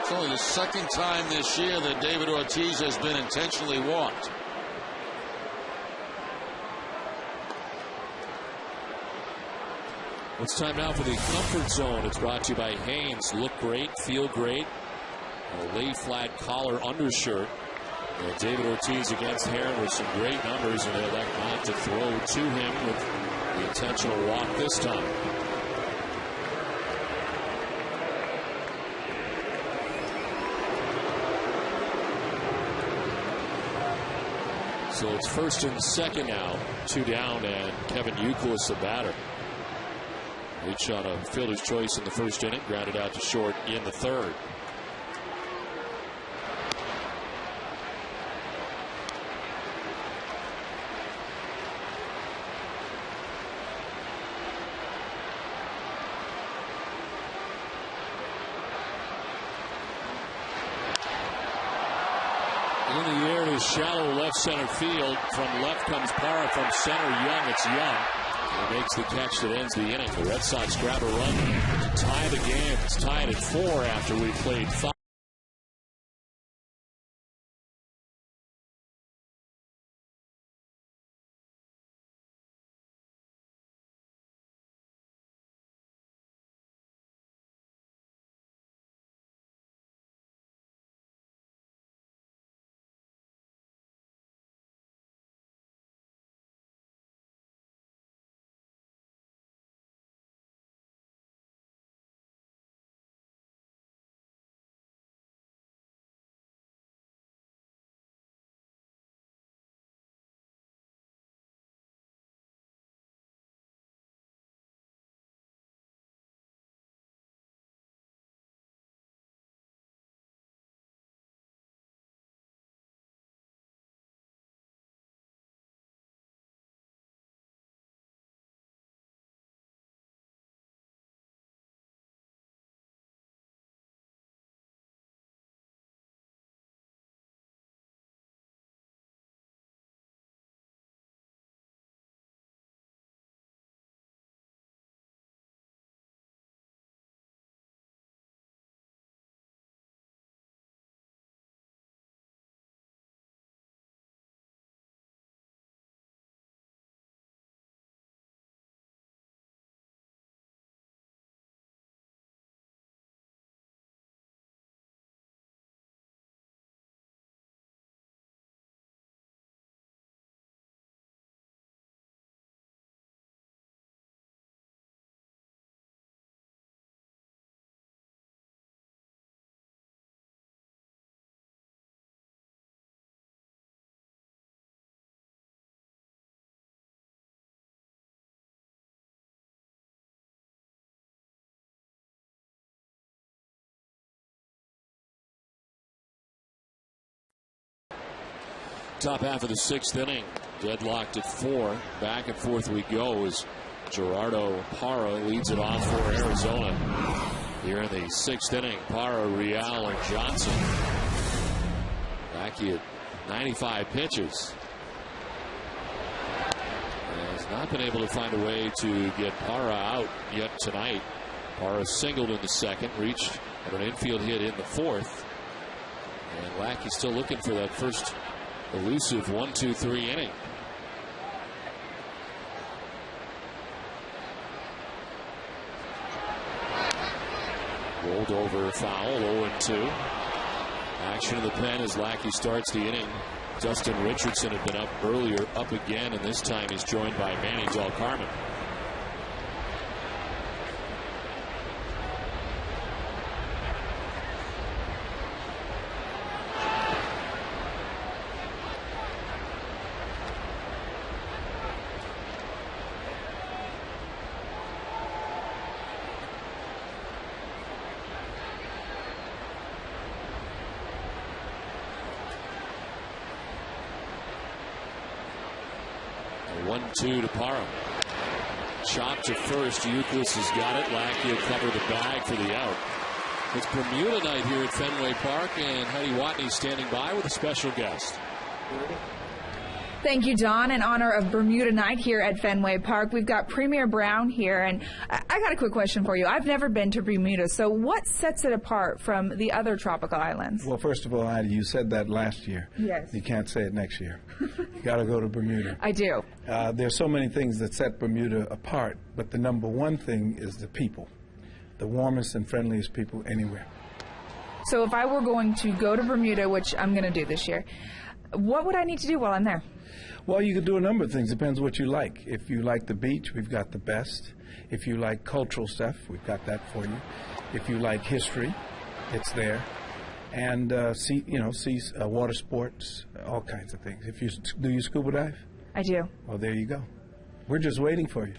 It's only the 2nd time this year that David Ortiz has been intentionally walked.
It's time now for the Comfort Zone. It's brought to you by Hanes. Look great, feel great. A lay flat collar undershirt. And David Ortiz against Herron with some great numbers, and they elect not to throw to him with the intentional walk this time. So it's 1st and 2nd now. 2 down, and Kevin Youkilis the batter. Reached on a fielder's choice in the 1st inning, grounded out to short in the 3rd. In the air to shallow left center field. From left comes Parra, from center Young. It's Young. He makes the catch that ends the inning. The Red Sox grab a run to tie the game. It's tied at 4 after we played 5. Top half of the 6th inning, deadlocked at 4. Back and forth we go as Gerardo Parra leads it off for Arizona. Here in the 6th inning, Parra, Real, and Johnson. Lackey at 95 pitches. Has not been able to find a way to get Parra out yet tonight. Parra singled in the 2nd, reached an infield hit in the 4th. And Lackey still looking for that first elusive 1-2-3 inning. Rolled over foul, 0-2. Action in the pen as Lackey starts the inning. Dustin Richardson had been up earlier, up again, and this time he's joined by Manny Del Carmen. A 1-2 to Parham. Chop to first. Euclid has got it. Lackey will cover the bag for the out. It's Bermuda night here at Fenway Park, and Heidi Watney standing by with a special guest.
Thank you, Don. In honor of Bermuda night here at Fenway Park, we've got Premier Brown here, and I got a quick question for you. I've never been to Bermuda, so what sets it apart from the other tropical islands?
Well, first of all, Heidi, you said that last year.
Yes.
You can't say it next year. You got to go to Bermuda.
I do.
There's so many things that set Bermuda apart, but the number one thing is the people, the warmest and friendliest people anywhere.
So if I were going to go to Bermuda, which I'm going to do this year, what would I need to do while I'm there?
Well, you could do a number of things. Depends what you like. If you like the beach, we've got the best. If you like cultural stuff, we've got that for you. If you like history, it's there. And see water sports, all kinds of things. Do you scuba dive?
I do.
Well, there you go. We're just waiting for you.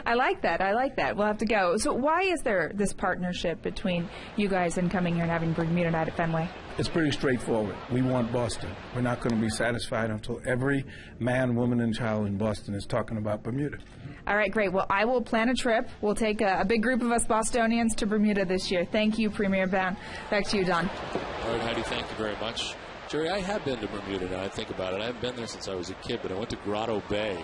I like that. I like that. We'll have to go. So why is there this partnership between you guys and coming here and having Bermuda night at Fenway?
It's pretty straightforward. We want Boston. We're not going to be satisfied until every man, woman, and child in Boston is talking about Bermuda.
All right, great. Well, I will plan a trip. We'll take a big group of us Bostonians to Bermuda this year. Thank you, Premier Brown. Back to you, Don.
All right, Heidi, thank you very much. Jerry, I have been to Bermuda now I think about it. I haven't been there since I was a kid, but I went to Grotto Bay,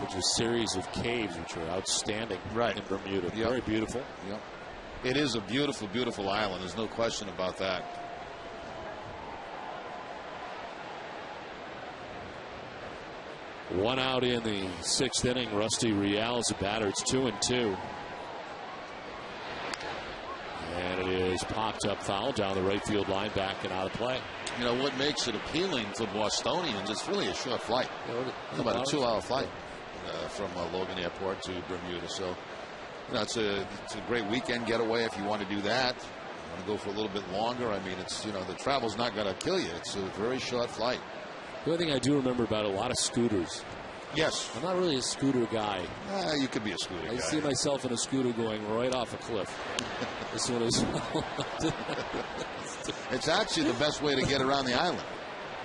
which is a series of caves which are outstanding in Bermuda.
Yep.
Very beautiful.
Yep. It is a beautiful, beautiful island. There's no question about that.
One out in the 6th inning. Rusty Real is a batter. It's 2-2. And it is popped up foul down the right field line, back and out of play.
You know, what makes it appealing to Bostonians, it's really a short flight. It's about a 2-hour flight from Logan Airport to Bermuda. So, you know, it's a great weekend getaway if you want to do that. You want to go for a little bit longer. I mean, it's, you know, the travel's not going to kill you. It's a very short flight.
The only thing I do remember about a lot of scooters.
Yes.
I'm not really a scooter guy.
You could be a scooter guy.
I see myself in a scooter going right off a cliff. This one is.
It's actually the best way to get around the island.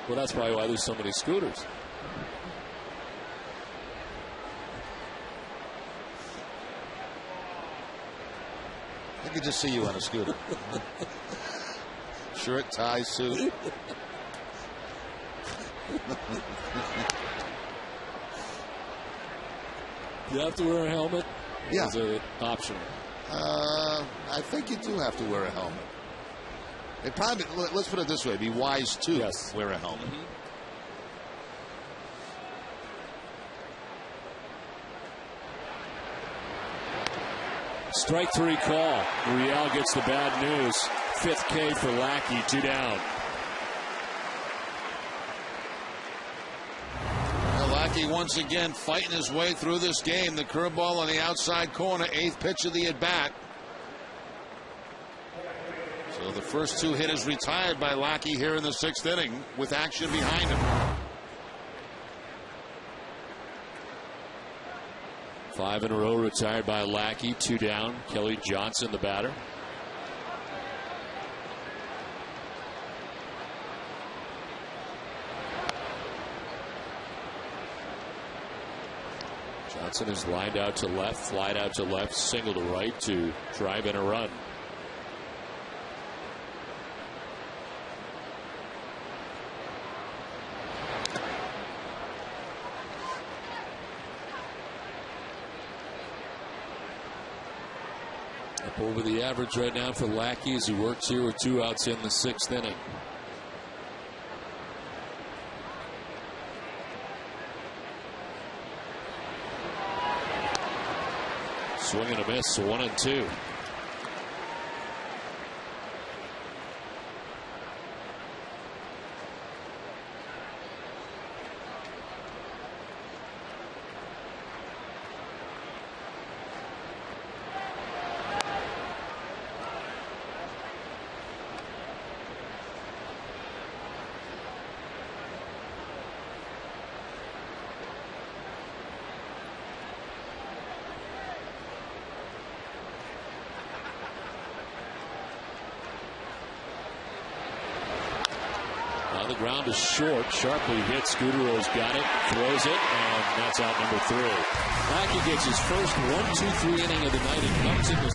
Well, that's probably why there's so many scooters.
I could just see you on a scooter. Shirt, tie, suit.
Do you have to wear a helmet?
Yeah.
Is it optional?
I think you do have to wear a helmet. It probably, let's put it this way, be wise to wear a helmet.
Strike 3 call. Real gets the bad news. 5th K for Lackey, 2 down.
Lackey once again fighting his way through this game. The curveball on the outside corner, 8th pitch of the at-bat. So the first 2 hitters retired by Lackey here in the 6th inning with action behind him.
5 in a row retired by Lackey, 2 down. Kelly Johnson, the batter. Johnson is lined out to left, flied out to left, single to right to drive in a run. Up over the average right now for Lackey as he works here with 2 outs in the 6th inning. Swing and a miss, 1-2. The ground is short. Sharply hit. Scudero's got it. Throws it. And that's out number 3. Lackey gets his first 1-2-3 inning of the night and comes in the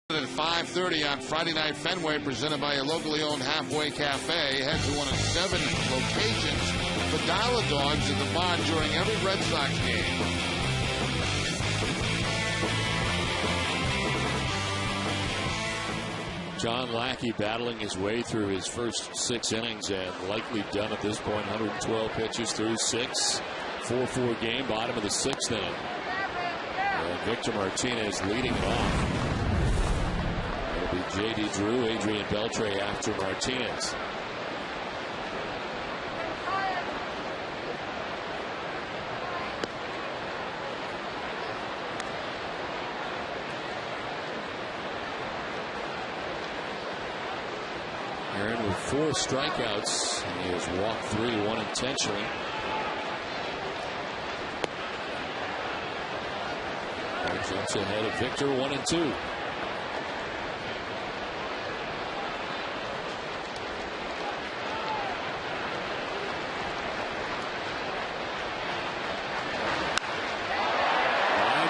At 5:30 on Friday Night Fenway, presented by a locally owned halfway cafe. Head to one of 7 locations for dollar dogs at the bar during every Red Sox game.
John Lackey battling his way through his first 6 innings and likely done at this point. 112 pitches through 6. 4-4 game, bottom of the 6th inning. And Victor Martinez leading it off. It'll be J.D. Drew, Adrian Beltre after Martinez. Aaron with 4 strikeouts. He has walked 3, 1 intentionally. Jumps ahead of Victor, 1-2.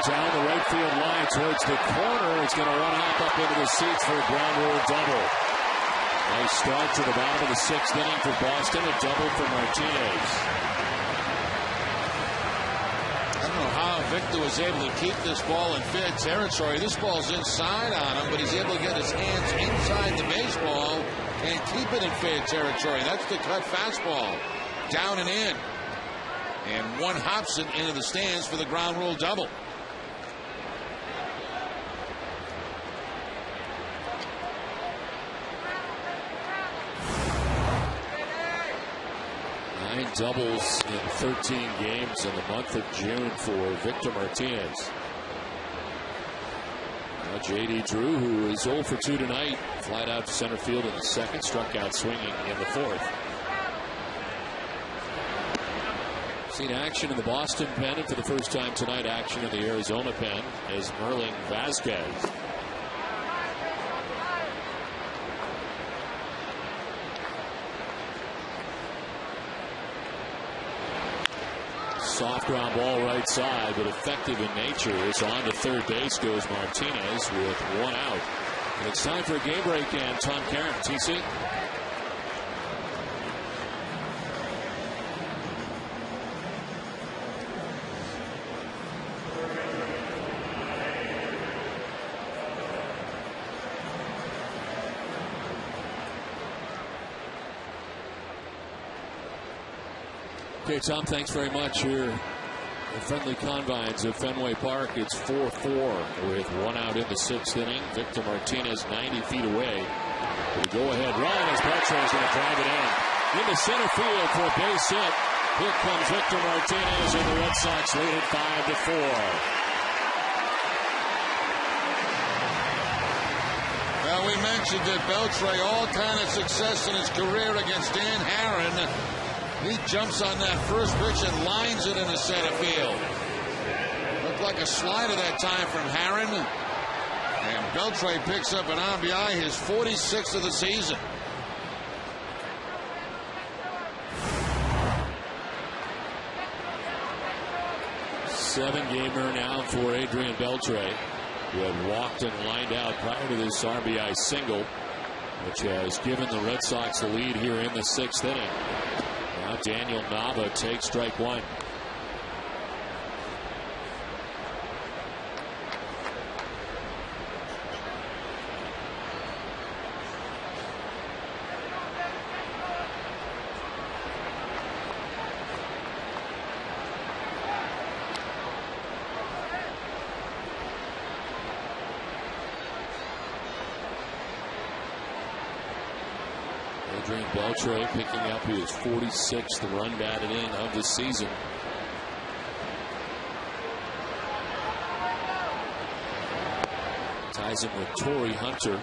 Down the right field line towards the corner. It's going to run hop up into the seats for a ground rule double. Nice start to the bottom of the 6th inning for Boston. A double for Martinez.
I don't know how Victor was able to keep this ball in fair territory. This ball's inside on him, but he's able to get his hands inside the baseball and keep it in fair territory. That's the cut fastball. Down and in. And one hops it into the stands for the ground rule double.
Nine doubles in 13 games in the month of June for Victor Martinez. Now J.D. Drew, who is 0 for 2 tonight, flied out to center field in the second, struck out swinging in the fourth. Seen action in the Boston pen, and for the first time tonight, action in the Arizona pen as Merling Vazquez. Soft ground ball right side, but effective in nature. It's on to third base goes Martinez with one out. And it's time for a game break, and Tom Karen, TC. Okay, Tom, thanks very much. Here, the friendly confines of Fenway Park. It's 4-4 with one out in the sixth inning. Victor Martinez 90 feet away. The go-ahead run as Beltre is going to drive it in. Into center field for a base hit. Here comes Victor Martinez, and the Red Sox lead it 5-4.
Well, we mentioned that Beltre, all kind of success in his career against Dan Herron. He jumps on that first pitch and lines it into center field. Looked like a slider that time from Herron. And Beltre picks up an RBI, his 46th of the season.
Seven-gamer now for Adrian Beltre, who had walked and lined out prior to this RBI single, which has given the Red Sox the lead here in the sixth inning. Now Daniel Nava takes strike one. Adrian Beltre picking up his 46th run batted in of the season. Ties him with Torrey Hunter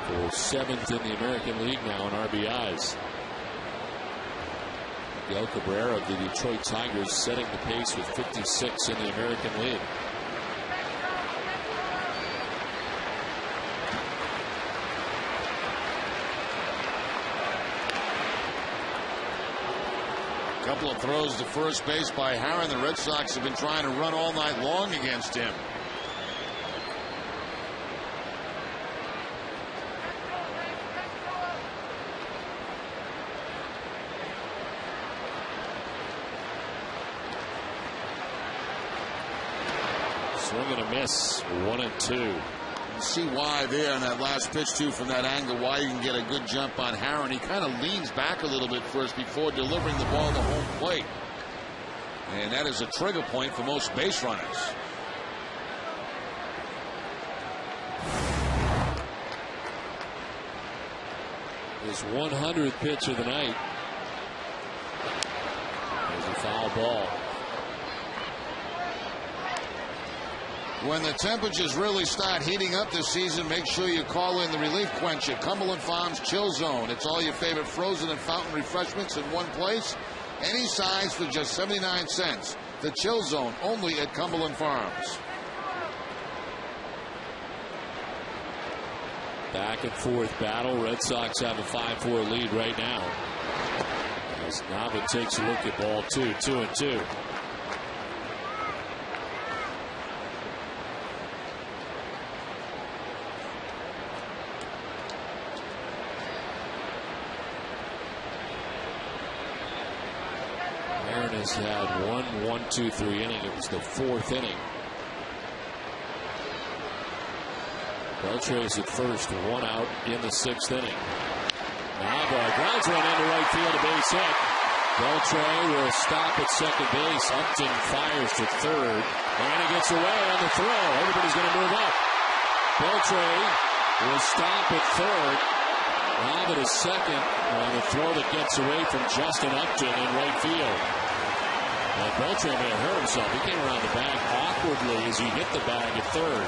for 7th in the American League now in RBIs. Miguel Cabrera of the Detroit Tigers setting the pace with 56 in the American League.
Couple of throws to first base by Herron. The Red Sox have been trying to run all night long against him.
Swing and a miss, 1-2.
You see why there in that last pitch, too, from that angle, why you can get a good jump on Herron. He kind of leans back a little bit first before delivering the ball to home plate. And that is a trigger point for most base runners.
His 100th pitch of the night. There's a foul ball.
When the temperatures really start heating up this season, make sure you call in the relief quencher, Cumberland Farms Chill Zone. It's all your favorite frozen and fountain refreshments in one place. Any size for just 79 cents. The Chill Zone, only at Cumberland Farms.
Back and forth battle. Red Sox have a 5-4 lead right now. As Nava takes a look at ball two, 2-2. Has had 1-1-2-3 inning. It was the fourth inning. Beltre is at first, one out in the sixth inning. Nava grounds one into right field, a base hit. Beltre will stop at second base. Upton fires to third, and he gets away on the throw. Everybody's going to move up. Beltre will stop at third. Nava to second on the throw that gets away from Justin Upton in right field. And Beltre may have hurt himself. He came around the bag awkwardly as he hit the bag at third.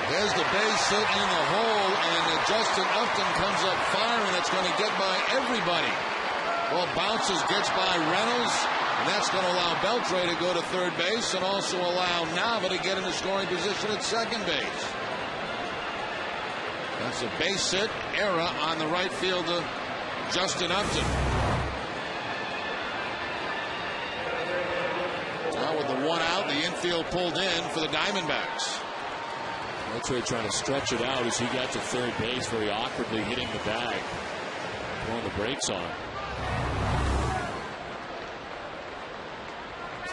There's the base hit in the hole, and Justin Upton comes up firing. That's going to get by everybody. Well, bounces, gets by Reynolds, and that's going to allow Beltre to go to third base and also allow Nava to get into scoring position at second base. That's a base hit error on the right fielder, Justin Upton. Now with the one out, the infield pulled in for the Diamondbacks.
Beltre trying to stretch it out as he got to third base, very awkwardly hitting the bag, throwing the brakes on.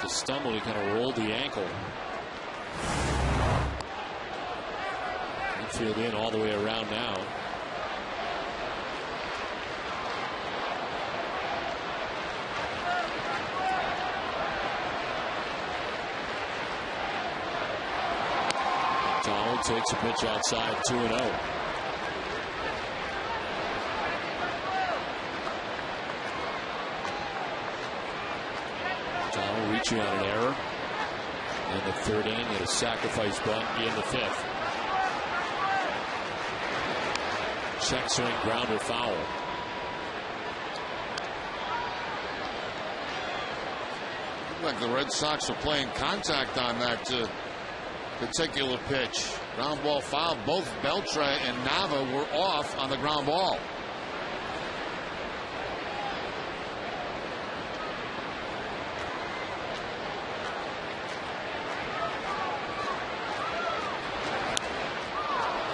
The stumble, he kind of rolled the ankle. Infield in all the way around now. Donald takes a pitch outside, 2-0. Donald reaching on an error in the third inning and a sacrifice bunt in the fifth. Check swing, grounder, foul.
Looked like the Red Sox are playing contact on that particular pitch. Ground ball foul. Both Beltre and Nava were off on the ground ball.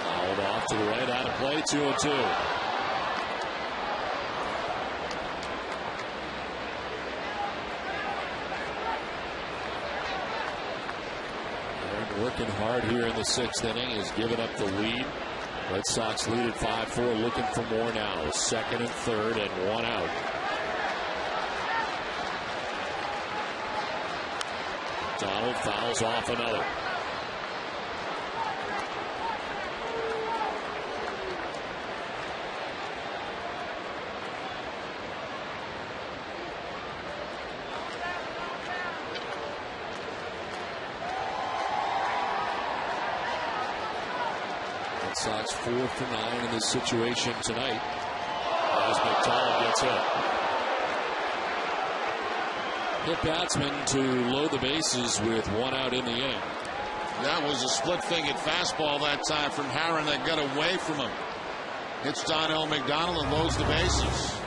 Fouled off to the right, out of play, 2-2. Working hard here in the sixth inning, has given up the lead. Red Sox lead at 5-4, looking for more now. Second and third and one out. Donald fouls off another. Sox 4 for 9 in this situation tonight as McDonald gets hit. Hit batsman to load the bases with one out in the inning.
That was a split-fingered fastball that time from Herron that got away from him. Hits Donnell McDonald and loads the bases.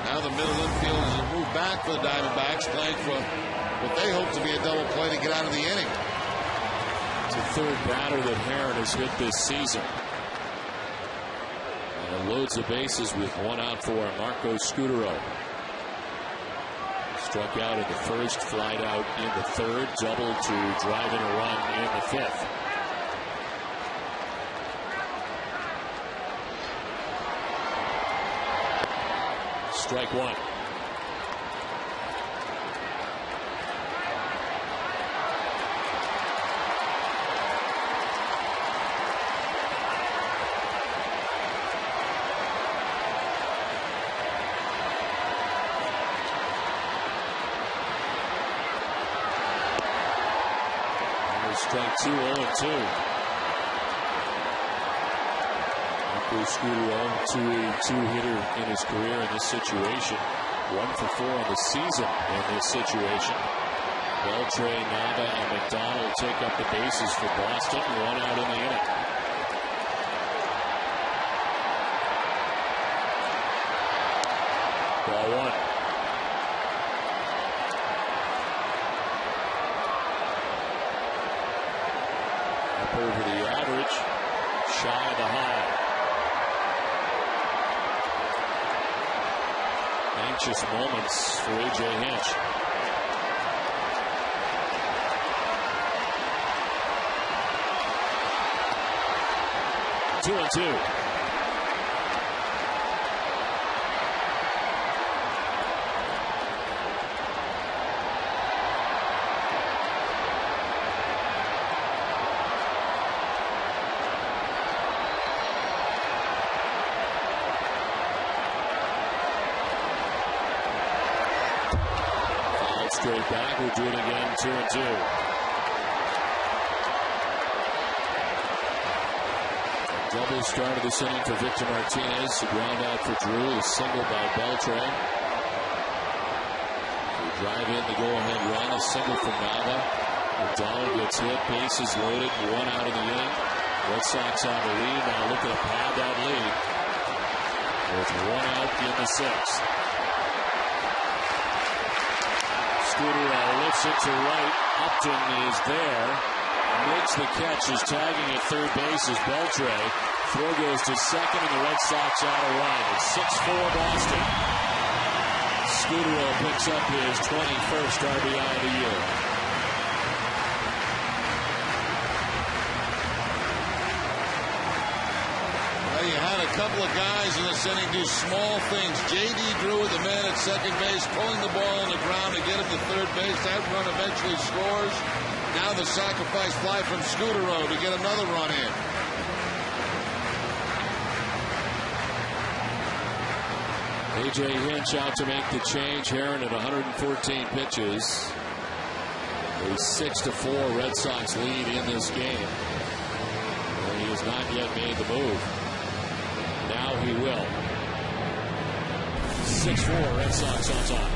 Now the middle infielders have moved back for the Diamondbacks, playing for what they hope to be a double play to get out of the inning.
It's the third batter that Herron has hit this season. And loads the bases with one out for Marco Scutaro. Struck out in the first, flied out in the third, double to drive in a run in the fifth. Strike one. Strike 2, 0-2. Marco Scutaro, 282 hitter in his career in this situation. 1 for 4 on the season in this situation. Beltre, Nava, and McDonald take up the bases for Boston. One out in the inning. Ball one. Over the average, shy of the high. precious moments for A.J. Hinch. Two and two. Straight back, we'll do it again, 2 and 2. Double start of this inning for Victor Martinez. A ground out for Drew, a single by Beltran. They drive in the go-ahead run, a single from Nava. McDonald gets hit, bases loaded, 1 out of the inning. Red Sox on the lead, now looking to pad that lead with 1 out in the 6th. Scooter lifts it to right. Upton is there. Makes the catch. Is tagging at third base as Beltre. Throw goes to second, and the Red Sox out of run. It's 6-4 Boston. Scooter picks up his 21st RBI of the year.
You had a couple of guys in this inning do small things. J.D. Drew, the man at second base, pulling the ball on the ground to get him to third base. That run eventually scores. Now the sacrifice fly from Scudero to get another run in.
A.J. Hinch out to make the change. Heron at 114 pitches. A 6-4 Red Sox lead in this game. And he has not yet made the move. Now he will. 6-4 Red Sox on top.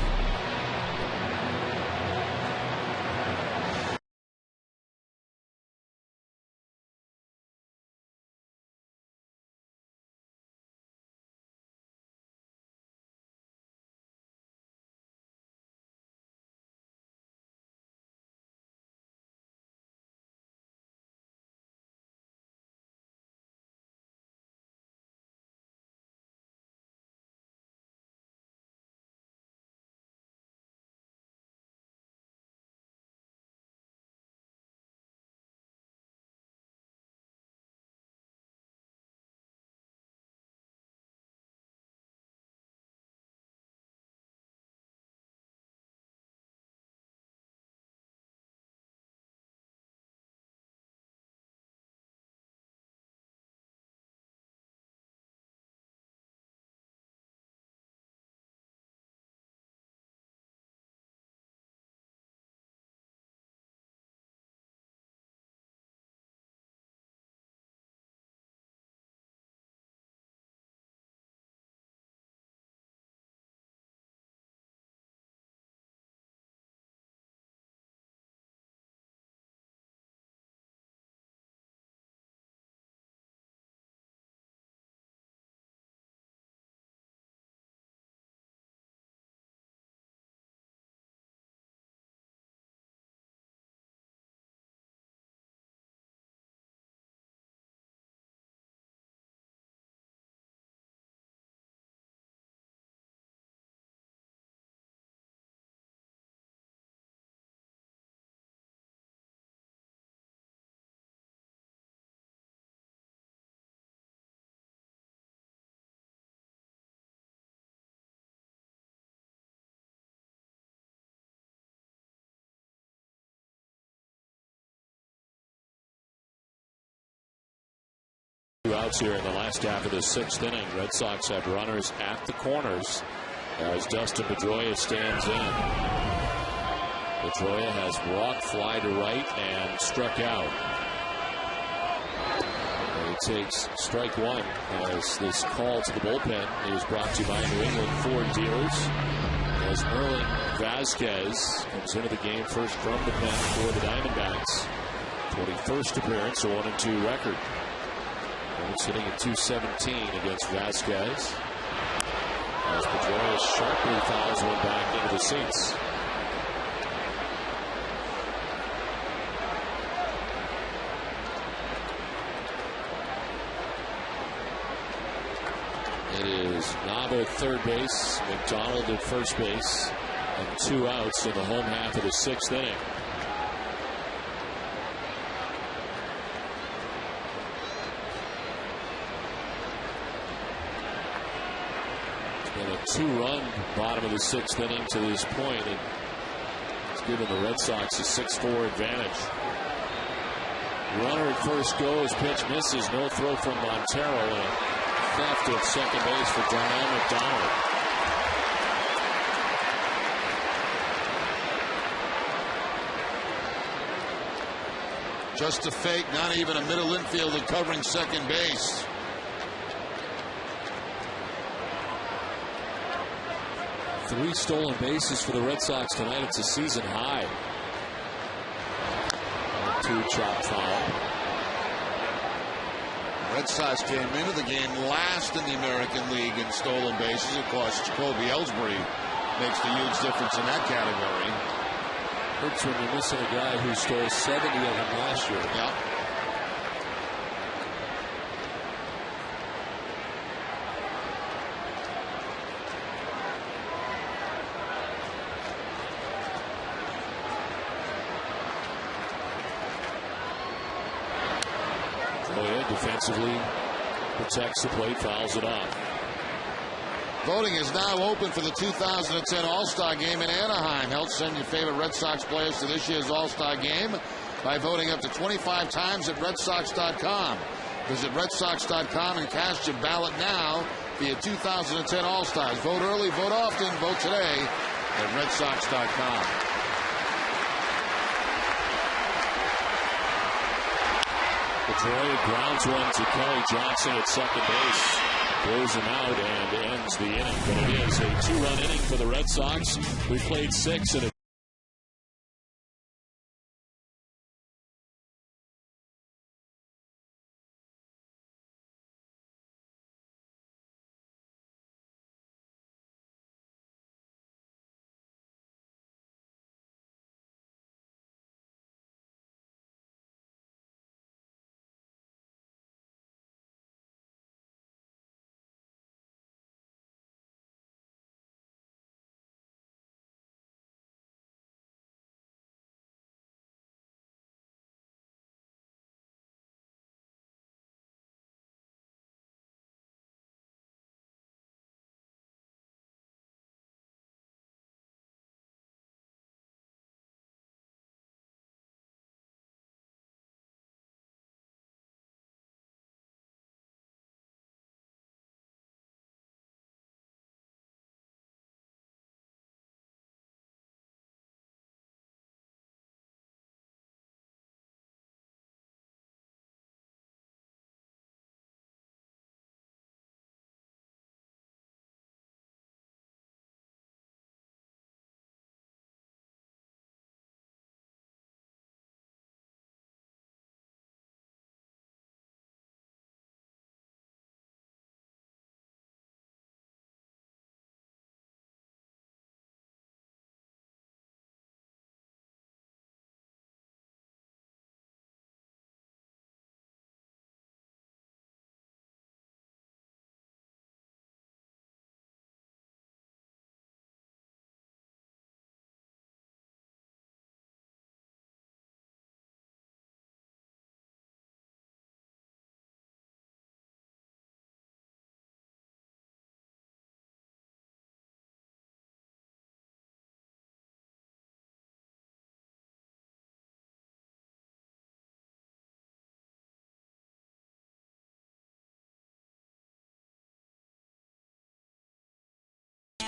Two outs here in the last half of the 6th inning. Red Sox have runners at the corners as Dustin Pedroia stands in. Pedroia has walked, fly to right, and struck out. He takes strike 1 as this call to the bullpen is brought to you by New England Ford dealers. As Merlin Vasquez comes into the game first from the pen for the Diamondbacks. 21st appearance, a 1-2 record. It's hitting at 217 against Vasquez. As Pedroia sharply fouls one back into the seats. It is Nava at third base, McDonald at first base, and 2 outs in the home half of the 6th inning. It's been a 2-run bottom of the 6th inning to this point, and it's given the Red Sox a 6-4 advantage. Runner at first goes, pitch misses, no throw from Montero, and a theft at second base for Darnell McDonald.
Just a fake, not even a middle infielder covering second base.
Three stolen bases for the Red Sox tonight. It's a season high. 2 chop foul.
Red Sox came into the game last in the American League in stolen bases. Of course, Jacoby Ellsbury makes the huge difference in that category.
Hurts when you're missing a guy who stole 70 of them last year.
Yeah.
Defensively protects the plate, fouls it off.
Voting is now open for the 2010 All-Star Game in Anaheim. Help send your favorite Red Sox players to this year's All-Star Game by voting up to 25 times at RedSox.com. Visit RedSox.com and cast your ballot now for your 2010 All-Stars. Vote early, vote often, vote today at RedSox.com.
Pedroia grounds one to Kelly Johnson at second base. Throws him out and ends the inning. But it is a 2-run inning for the Red Sox. We played 6 and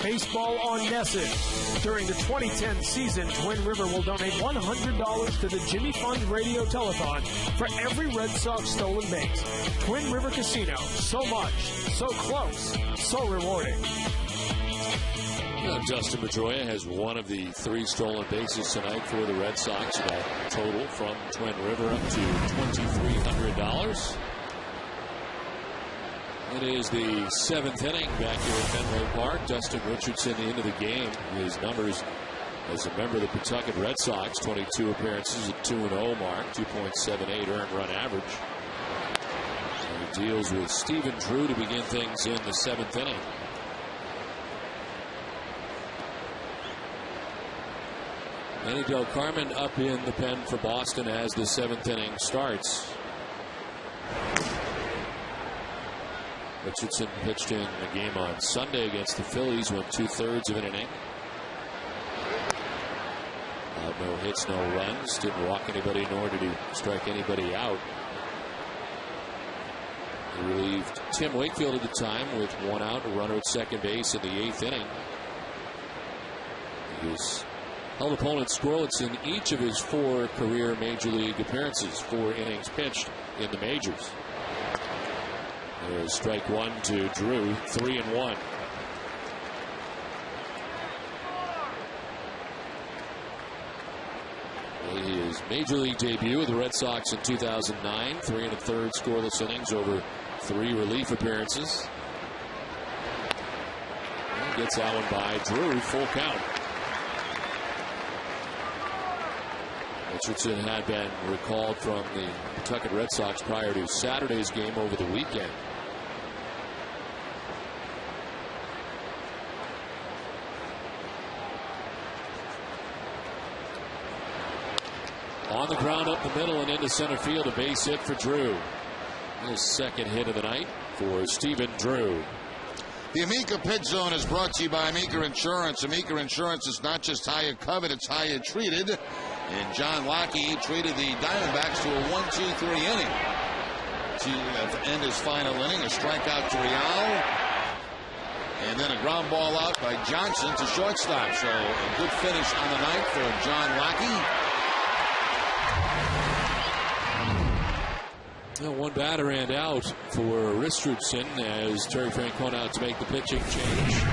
Baseball on NESN. During the 2010 season, Twin River will donate $100 to the Jimmy Fund Radio Telethon for every Red Sox stolen base. Twin River Casino. So much, so close, so rewarding.
Dustin Pedroia has one of the 3 stolen bases tonight for the Red Sox. That total from Twin River up to $2,300. It is the 7th inning back here at Fenway Park. Dustin Richardson into the game. His numbers as a member of the Pawtucket Red Sox, 22 appearances, a 2-0 mark, 2.78 earned run average. deals with Stephen Drew to begin things in the 7th inning. Manny Del Carmen up in the pen for Boston as the 7th inning starts. Richardson pitched in a game on Sunday against the Phillies, went 2/3 of an inning. No hits, no runs, didn't walk anybody, nor did he strike anybody out. He relieved Tim Wakefield at the time with 1 out, a runner at second base in the 8th inning. He was held opponents scoreless in each of his 4 career major league appearances, 4 innings pitched in the majors. There's strike 1 to Drew, 3-1. His major league debut with the Red Sox in 2009, 3 1/3 scoreless innings over 3 relief appearances. And gets that one by Drew, full count. Richardson had been recalled from the Pawtucket Red Sox prior to Saturday's game over the weekend. On the ground up the middle and into center field, a base hit for Drew. His 2nd hit of the night for Stephen Drew.
The Amica Pit Zone is brought to you by Amica Insurance. Amica Insurance is not just how you covered, it's how you treated. And John Lackey treated the Diamondbacks to a 1-2-3 inning to end his final inning. A strikeout to Real, and then a ground ball out by Johnson to shortstop. So a good finish on the night for John Lackey.
Well, 1 batter and out for Richardson as Terry Francona out to make the pitching change.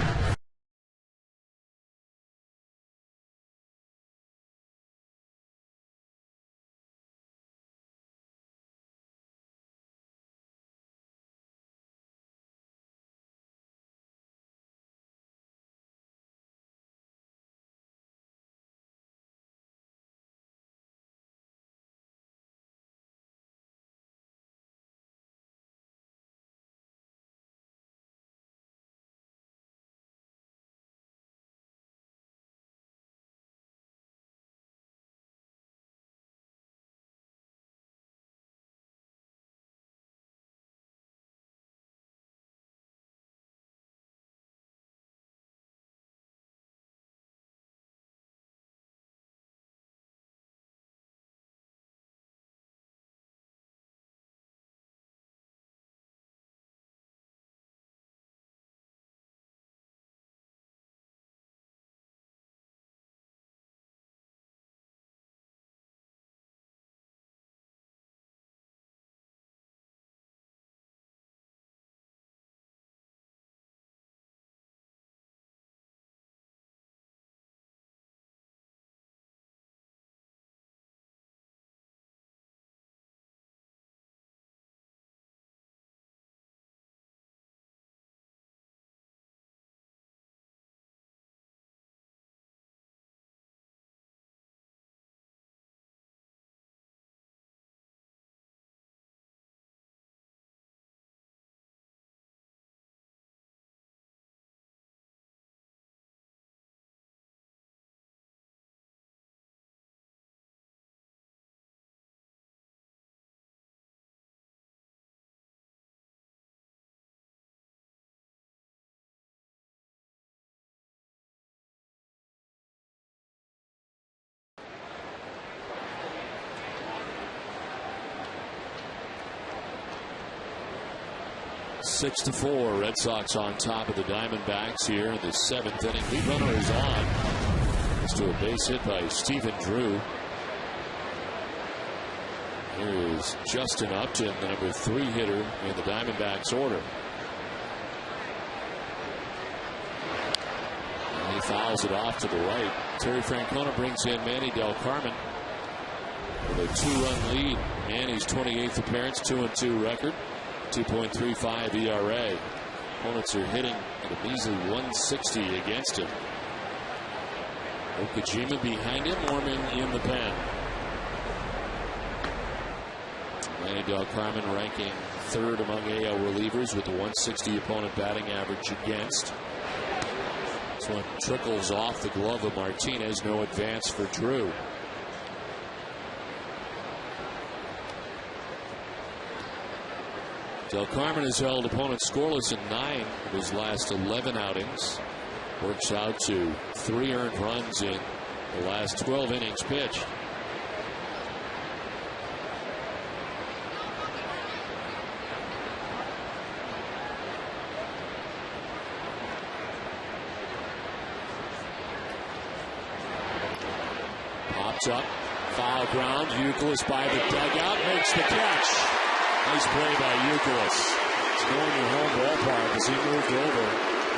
Six to 4, Red Sox on top of the Diamondbacks here in the 7th inning. Lead runner is on. It's to a base hit by Stephen Drew. Here is Justin Upton, the number 3 hitter in the Diamondbacks order. And he fouls it off to the right. Terry Francona brings in Manny Del Carmen with a 2-run lead. Manny's 28th appearance, 2-2 record. 2.35 ERA. Opponents are hitting at a measly 160 against him. Okajima behind him, Mormon in the pen. Manny Del Carmen ranking third among AL relievers with a 160 opponent batting average against. This one trickles off the glove of Martinez. No advance for Drew. Del Carmen has held opponents scoreless in 9 of his last 11 outings. Works out to 3 earned runs in the last 12 innings pitched. Pops up, foul ground. Youkilis by the dugout, makes the catch. Nice play by Youkilis. It's going to home ballpark as he moved over,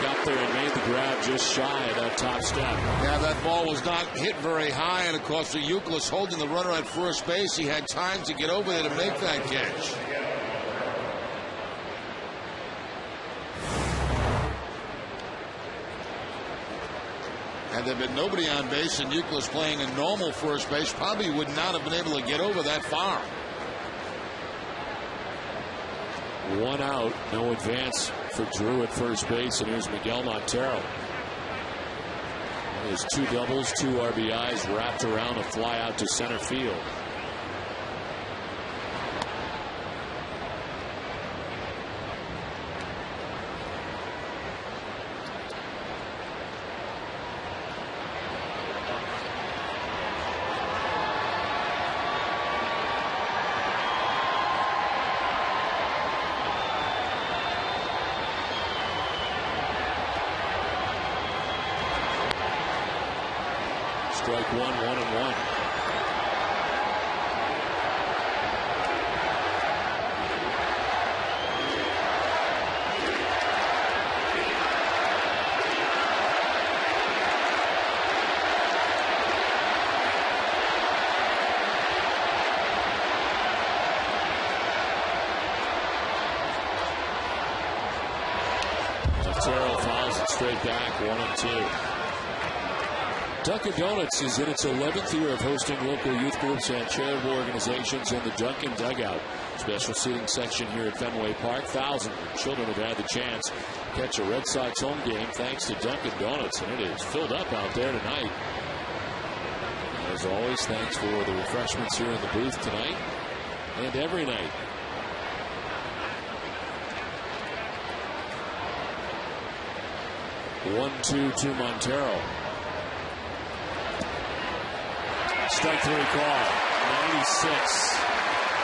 got there and made the grab just shy of that top step.
Yeah, that ball was not hit very high, and of course, with Youkilis holding the runner at first base, he had time to get over there to make that catch. Had there been nobody on base and Youkilis playing a normal first base, probably would not have been able to get over that far.
1 out, no advance for Drew at first base, and here's Miguel Montero. There's 2 doubles, 2 RBIs wrapped around a fly out to center field. Strike 1, 1-1. Montero fouls it straight back, 1-2. Dunkin' Donuts is in its 11th year of hosting local youth groups and charitable organizations in the Dunkin' Dugout. Special seating section here at Fenway Park. Thousands of children have had the chance to catch a Red Sox home game thanks to Dunkin' Donuts, and it is filled up out there tonight. As always, thanks for the refreshments here in the booth tonight and every night. One-two to Montero. Strike 3 call. 96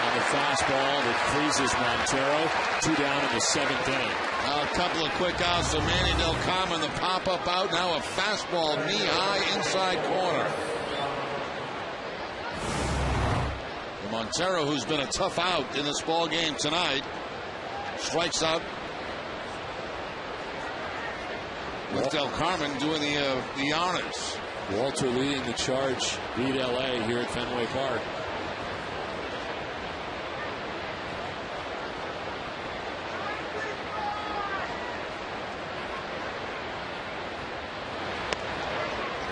on the fastball that freezes Montero. 2 down in the 7th inning.
A couple of quick outs. So Manny Del Carmen, the pop-up out. Now a fastball knee-high inside corner. Montero, who's been a tough out in this ball game tonight, strikes out with Del Carmen doing the honors.
Walter leading the charge, beat LA here at Fenway Park.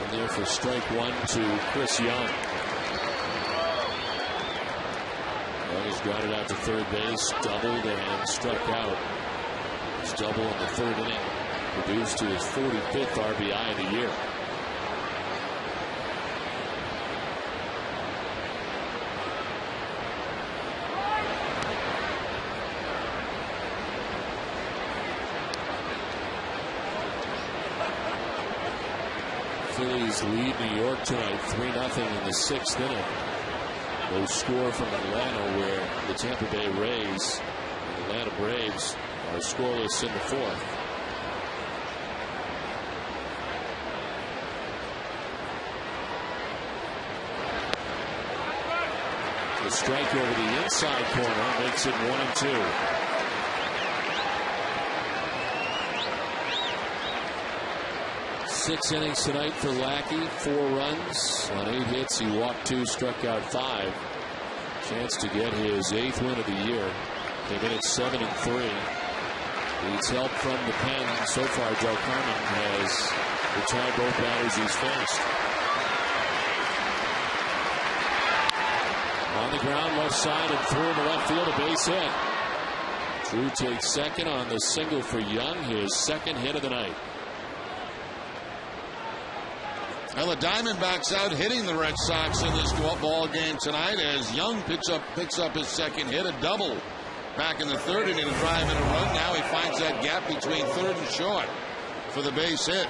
And there for strike 1 to Chris Young. Young has got it out to third base, doubled and struck out. His double in the 3rd inning produced to his 45th RBI of the year. Phillies lead New York tonight 3-0 in the 6th inning. No score from Atlanta, where the Tampa Bay Rays and Atlanta Braves are scoreless in the 4th. The strike over the inside corner makes it 1-2. 6 innings tonight for Lackey, 4 runs on 8 hits. He walked 2, struck out 5. Chance to get his 8th win of the year. Came in at 7-3. Needs help from the pen. So far, Del Carmen has retired both batters he's faced. On the ground, left side, and through to left field, a base hit. Drew takes second on the single for Young, his second hit of the night.
Well, the Diamondbacks out hitting the Red Sox in this ball game tonight as Young picks up his second hit, a double back in the third inning to drive in a run. Now he finds that gap between third and short for the base hit.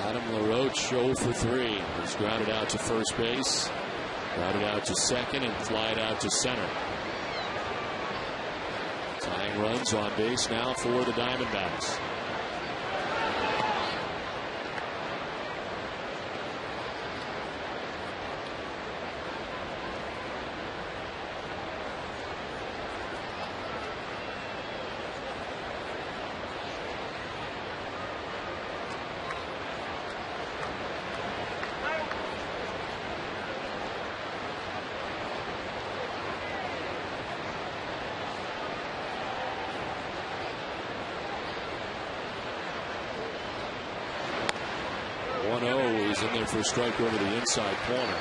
Adam LaRoche 0 for 3. He's grounded out to first base, grounded out to second, and flied out to center. Tying runs on base now for the Diamondbacks. He's in there for a strike over the inside corner.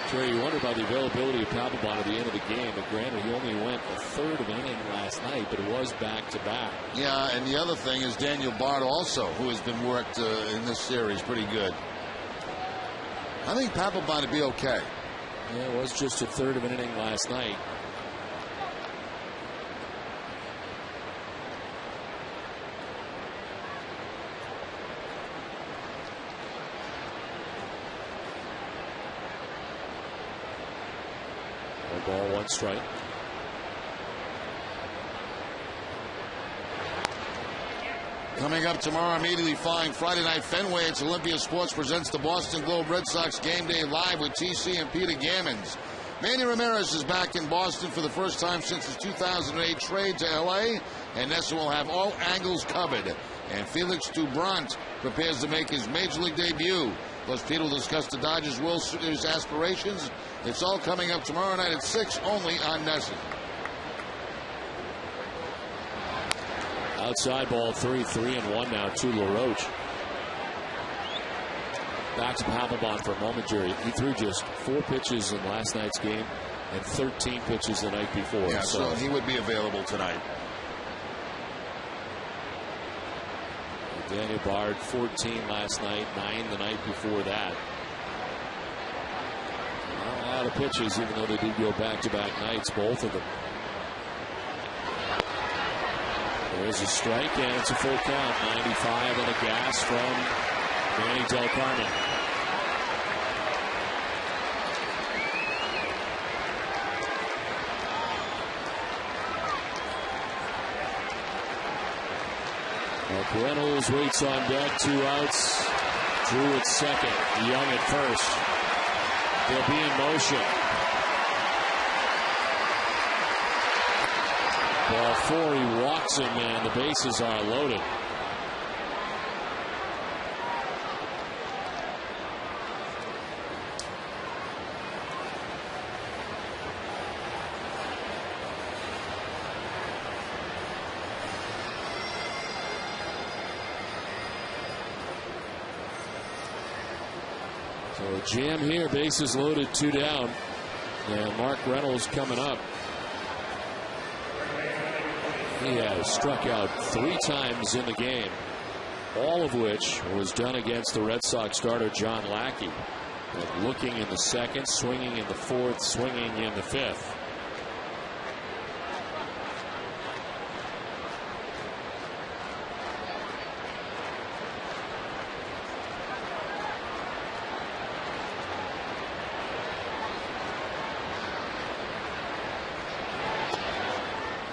Terry, you wonder about the availability of Papelbon at the end of the game. But granted, he only went a third of an inning last night, but it was back-to-back.
Yeah, and the other thing is Daniel Bard also, who has been worked in this series pretty good. I think Papelbon would be okay.
Yeah, it was just a third of an inning last night. Ball, one strike.
Coming up tomorrow, immediately following Friday Night Fenway, it's Olympia Sports presents the Boston Globe Red Sox Game Day Live with TC and Peter Gammons. Manny Ramirez is back in Boston for the first time since his 2008 trade to L.A., and Nessa will have all angles covered. And Felix Doubront prepares to make his Major League debut. Plus, Peter will discuss the Dodgers' World Series aspirations. It's all coming up tomorrow night at 6, only on NESN.
Outside ball 3-1 now to LaRoche. Back to Papelbon for a moment, Jerry. He threw just 4 pitches in last night's game and 13 pitches the night before.
Yeah, so he would be available tonight.
Daniel Bard, 14 last night, 9 the night before that. Not a lot of pitches, even though they did go back-to-back nights, both of them. There's a strike, and it's a full count. 95 on the gas from Manny Del Carmen. Reynolds waits on deck, 2 outs. Drew at second, Young at first. They'll be in motion. Ball 4, he walks him, and the bases are loaded. So jam here, bases loaded, 2 down. And Mark Reynolds coming up. He has struck out 3 times in the game, all of which was done against the Red Sox starter John Lackey. But looking in the second, swinging in the fourth, swinging in the fifth.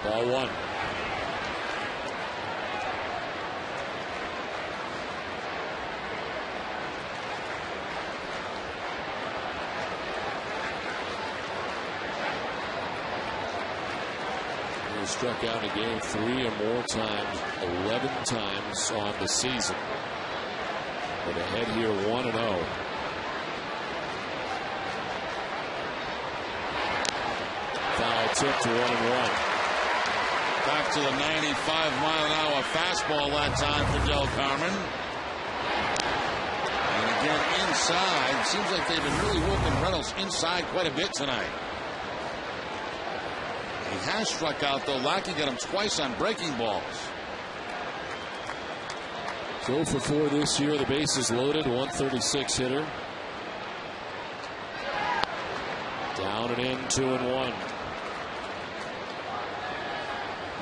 Ball 1. He struck out in a game 3 or more times, 11 times on the season. But ahead here 1-0. Foul tip to 1-1.
Back to the 95-mile-an-hour fastball that time for Del Carmen. And again, inside. Seems like they've been really working Reynolds inside quite a bit tonight. He has struck out, though. Lackey got him twice on breaking balls.
0 for 4 this year. The bases loaded. 136 hitter. Down and in, 2-1.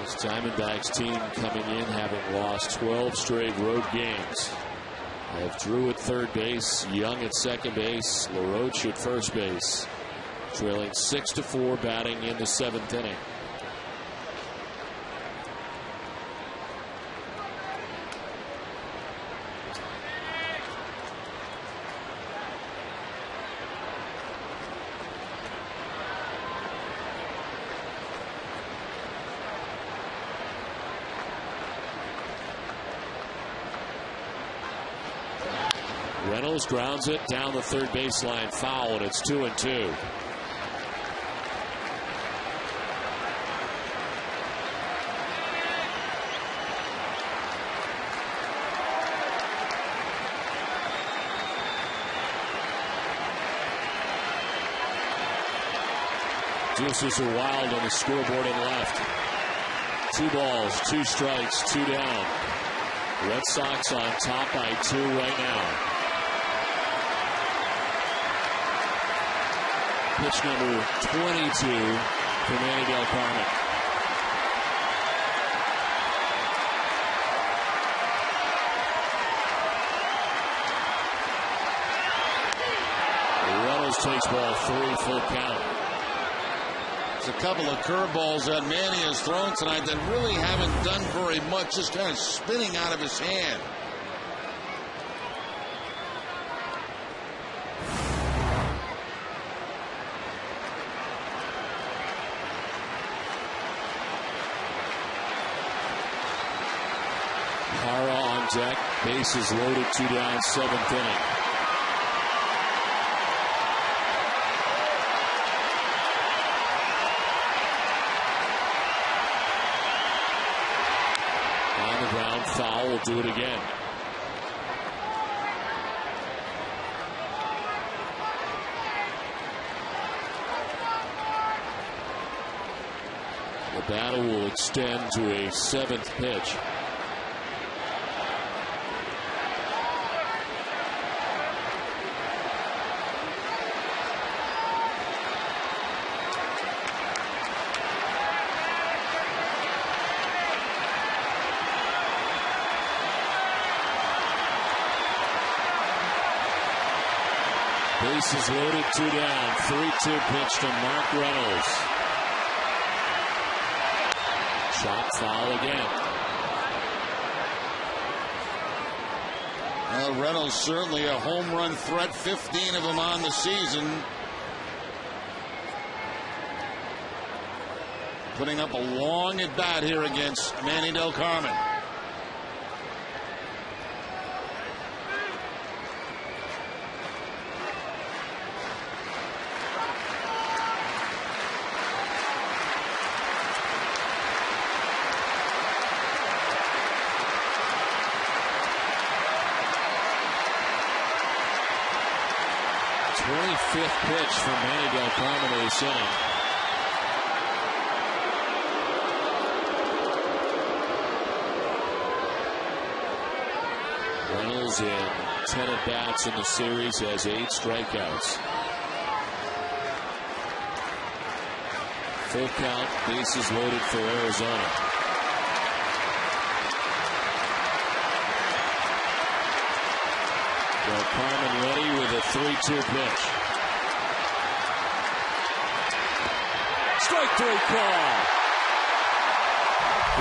This Diamondbacks team coming in having lost 12 straight road games. They have Drew at third base, Young at second base, LaRoche at first base. Trailing 6-4, batting in the 7th inning. Reynolds grounds it down the third baseline, foul, and it's 2-2. Deuces are wild on the scoreboard and left. 2 balls, 2 strikes, 2 down. Red Sox on top by 2 right now. Pitch number 22 for Manny Del Carmen. Reynolds takes ball 3, full count.
There's a couple of curveballs that Manny has thrown tonight that really haven't done very much, just kind of spinning out of his hand.
Deck, bases loaded, 2 down, 7th inning. On the ground, foul, will do it again. The battle will extend to a 7th pitch. Bases loaded, 2 down, 3-2 pitch to Mark Reynolds. Shot foul again.
Well, Reynolds certainly a home run threat, 15 of them on the season. Putting up a long at bat here against Manny Del Carmen.
Fifth pitch from Manny Del Carmen this inning. Reynolds in 10 at-bats in the series has 8 strikeouts. Full count, bases loaded for Arizona. Del Carmen ready with a 3-2 pitch. Strike 3 call.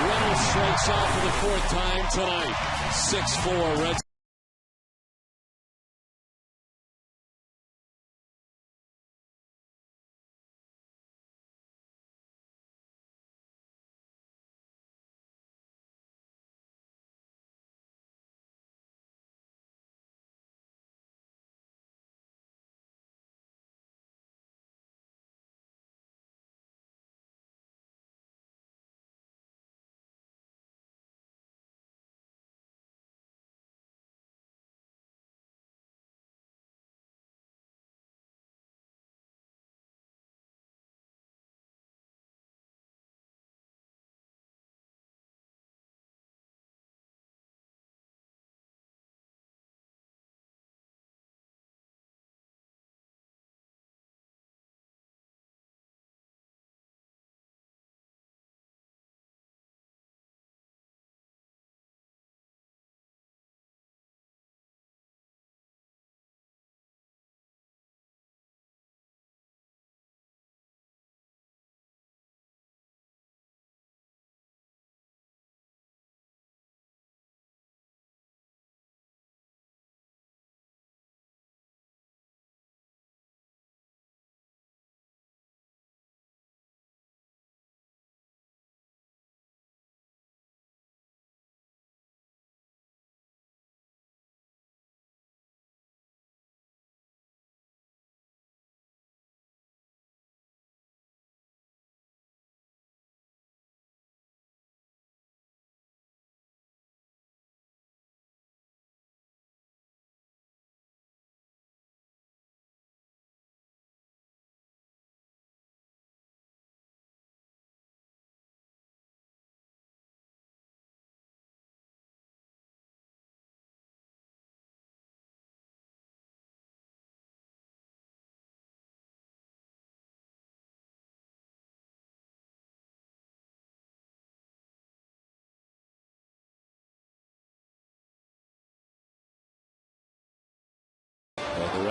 Reynolds strikes out for the 4th time tonight. 6-4 Red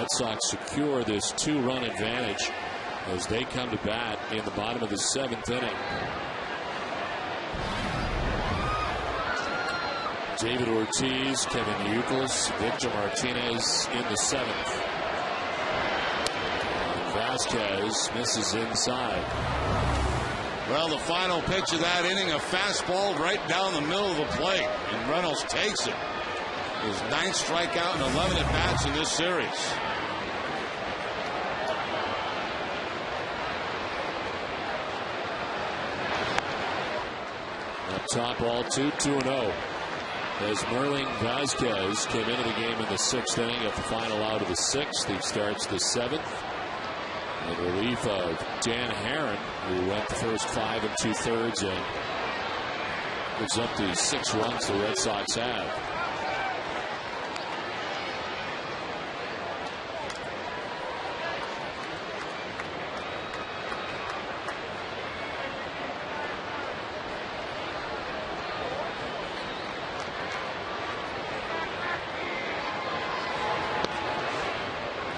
Red Sox secure this 2-run advantage as they come to bat in the bottom of the 7th inning. David Ortiz, Kevin Youkilis, Victor Martinez in the 7th. And Vasquez misses inside.
Well, the final pitch of that inning, a fastball right down the middle of the plate, and Reynolds takes it. His 9th strikeout and 11 at-bats in this series.
Up top, all 2-0. As Merling Vasquez came into the game in the 6th inning, at the final out of the 6th. He starts the 7th. In relief of Dan Herron, who went the first 5 2/3 and gives up the 6 runs the Red Sox have.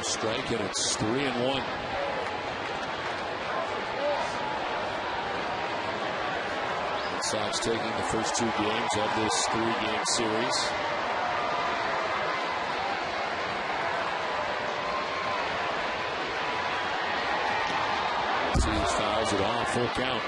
Strike, and it's 3-1. Red Sox taking the first 2 games of this 3-game series. Ortiz fouls it off, full count.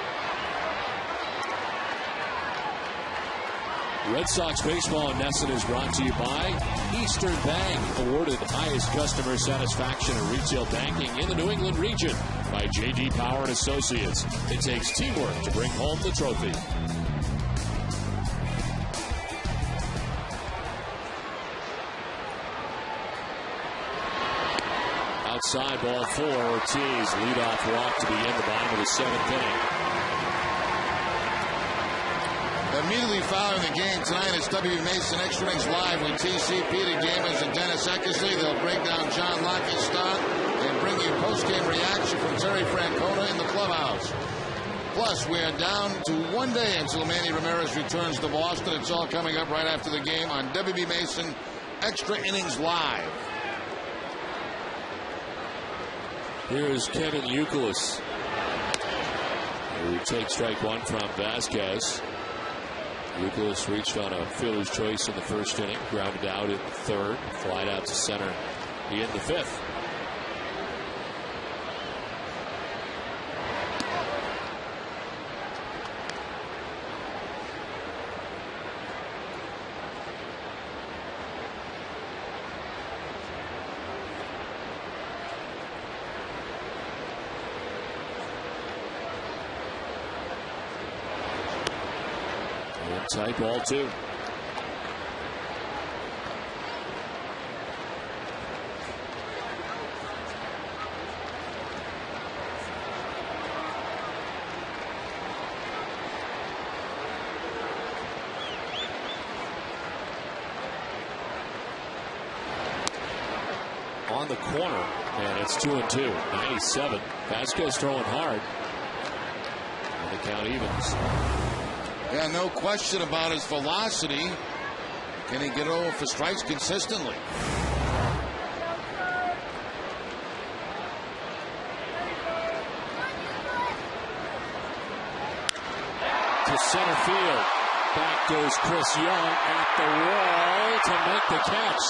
Red Sox baseball in Nesson is brought to you by Eastern Bank, awarded highest customer satisfaction in retail banking in the New England region by J.D. Power and Associates. It takes teamwork to bring home the trophy. Outside, ball 4. Ortiz, leadoff walk to begin the bottom of the 7th inning.
Immediately following the game tonight, it's W. Mason Extra Innings Live with TC, Peter Gamers, and Dennis Eckersley. They'll break down John Lockie's start and bring you post-game reaction from Terry Francona in the clubhouse. Plus, we are down to 1 day until Manny Ramirez returns to Boston. It's all coming up right after the game on WB Mason Extra Innings Live.
Here's Kevin Youkilis, who takes strike 1 from Vasquez. Youkilis reached on a fielder's choice in the 1st inning, grounded out in the 3rd, flied out to center in the 5th. Tight, ball 2. On the corner, and it's 2-2. 97. Vasquez throwing hard. And the count evens.
Yeah, no question about his velocity. Can he get over for strikes consistently?
To center field. Back goes Chris Young at the wall to make the catch.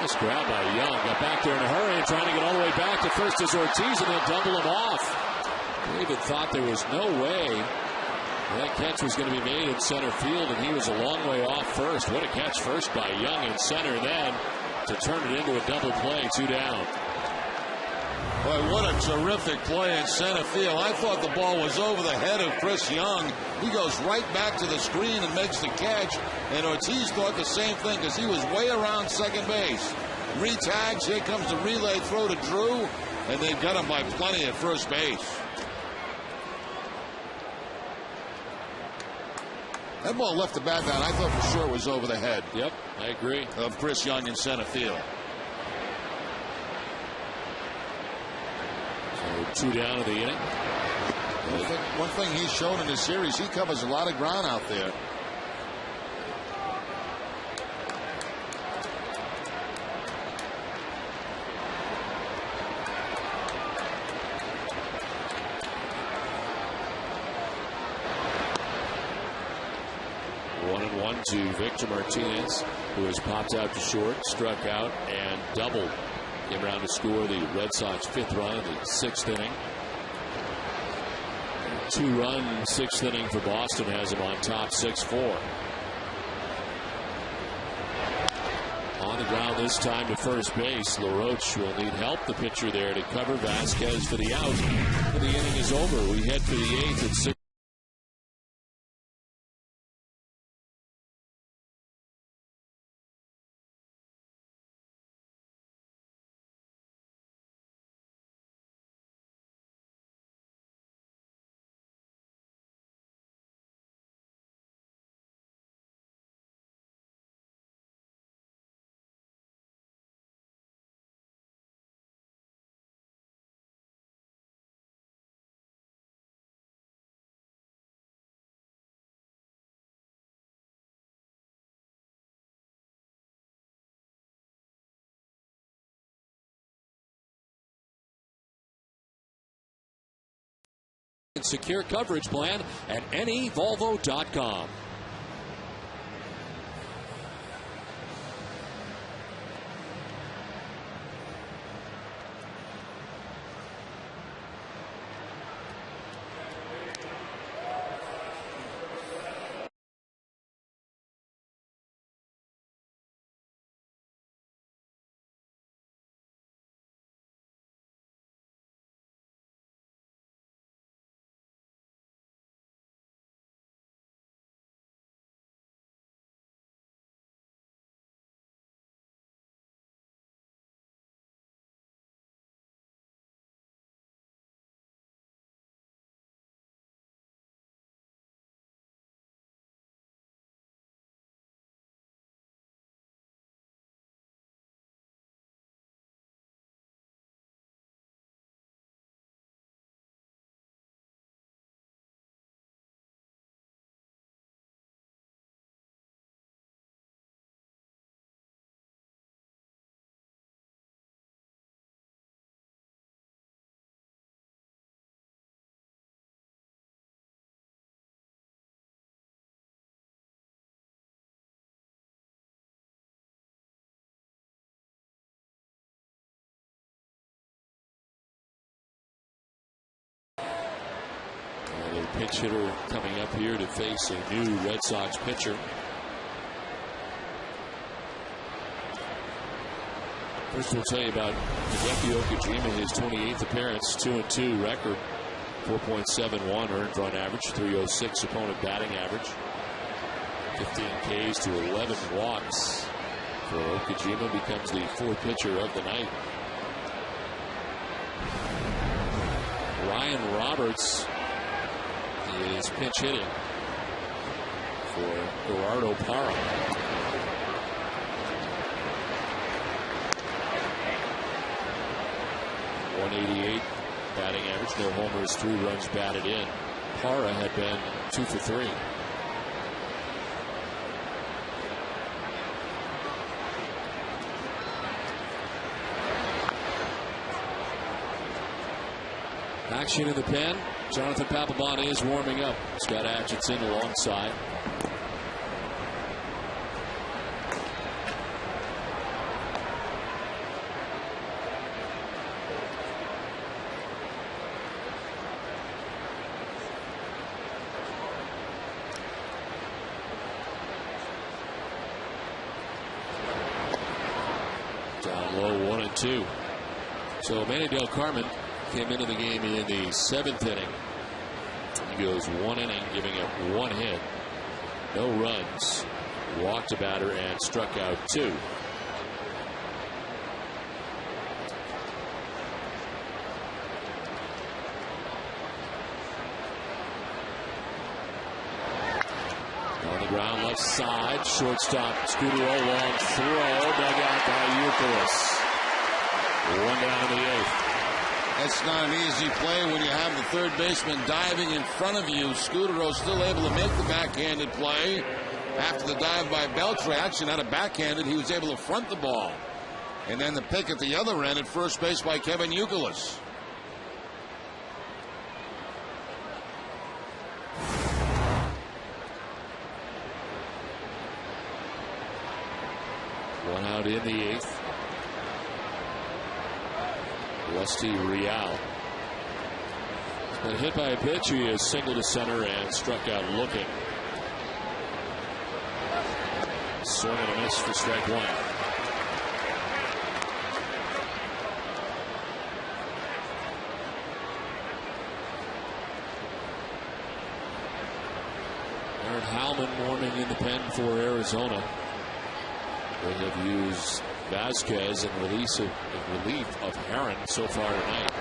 Nice grab by Young. Got back there in a hurry and trying to get all the way back to first as Ortiz and then double him off. David thought there was no way that catch was going to be made in center field, and he was a long way off first. What a catch first by Young in center, then to turn it into a double play, 2 down.
Boy, what a terrific play in center field. I thought the ball was over the head of Chris Young. He goes right back to the screen and makes the catch, and Ortiz thought the same thing because he was way around second base. Retags, here comes the relay throw to Drew, and they've got him by plenty at first base. That ball left the bat down. I thought for sure it was over the head.
Yep, I agree.
Of Chris Young in center field.
So 2 down of the inning.
One thing he's shown in this series, he covers a lot of ground out there.
1-1 to Victor Martinez, who has popped out to short, struck out, and doubled. Came around to score the Red Sox 5th run of the 6th inning. 2-run 6th inning for Boston has him on top 6-4. On the ground this time to first base. LaRoche will need help. The pitcher there to cover Vasquez for the out. And the inning is over. We head for the 8th at 6. Secure coverage plan at nevolvo.com. Pinch hitter coming up here to face a new Red Sox pitcher. First, we'll tell you about Hideki Okajima, his 28th appearance, 2-2 record, 4.71 earned run average, 306 opponent batting average, 15 Ks to 11 walks for Okajima, becomes the 4th pitcher of the night. Ryan Roberts is pinch hitting for Gerardo Parra. .188 batting average, no homers, 3 runs batted in. Parra had been 2 for 3. Action in the pen. Jonathan Papelbon is warming up. Scott Atchison alongside. Down low, 1-2. So Manny Del Carmen came into the game in the 7th inning. He goes 1 inning, giving up 1 hit, no runs, walked a batter, and struck out 2. On the ground, left side, shortstop Scooter, long throw, dug out by Youkilis. 1 down in the 8th.
That's not an easy play when you have the third baseman diving in front of you. Scudero still able to make the backhanded play after the dive by Beltre. Actually, not a backhanded. He was able to front the ball. And then the pick at the other end at first base by Kevin Youkilis.
One out in the 8th. Rusty Real. He's been hit by a pitch. He is singled to center and struck out looking. Swing and a miss for strike 1. Aaron Howman warming in the pen for Arizona. They have used Vasquez in relief of Herron so far tonight.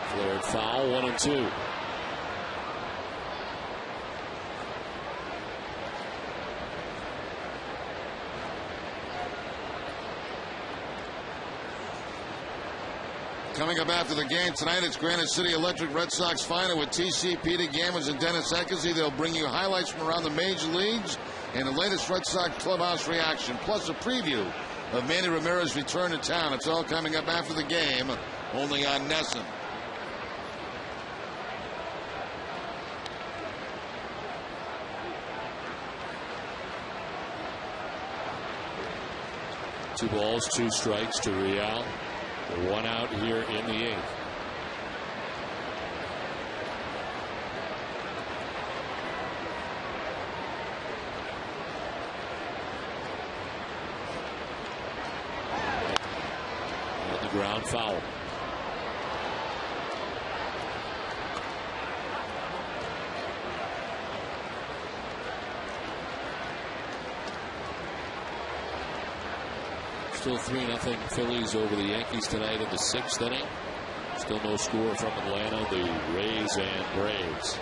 Flared foul, 1-2.
Coming up after the game tonight, it's Granite City Electric Red Sox final with TC, Peter Gammons, and Dennis Eckersley. They'll bring you highlights from around the major leagues and the latest Red Sox clubhouse reaction, plus a preview of Manny Ramirez's return to town. It's all coming up after the game, only on NESN.
Two balls, 2 strikes to Real. 1 out here in the 8th. On the ground, foul. Still 3-0 Phillies over the Yankees tonight in the 6th inning. Still no score from Atlanta, the Rays and Braves.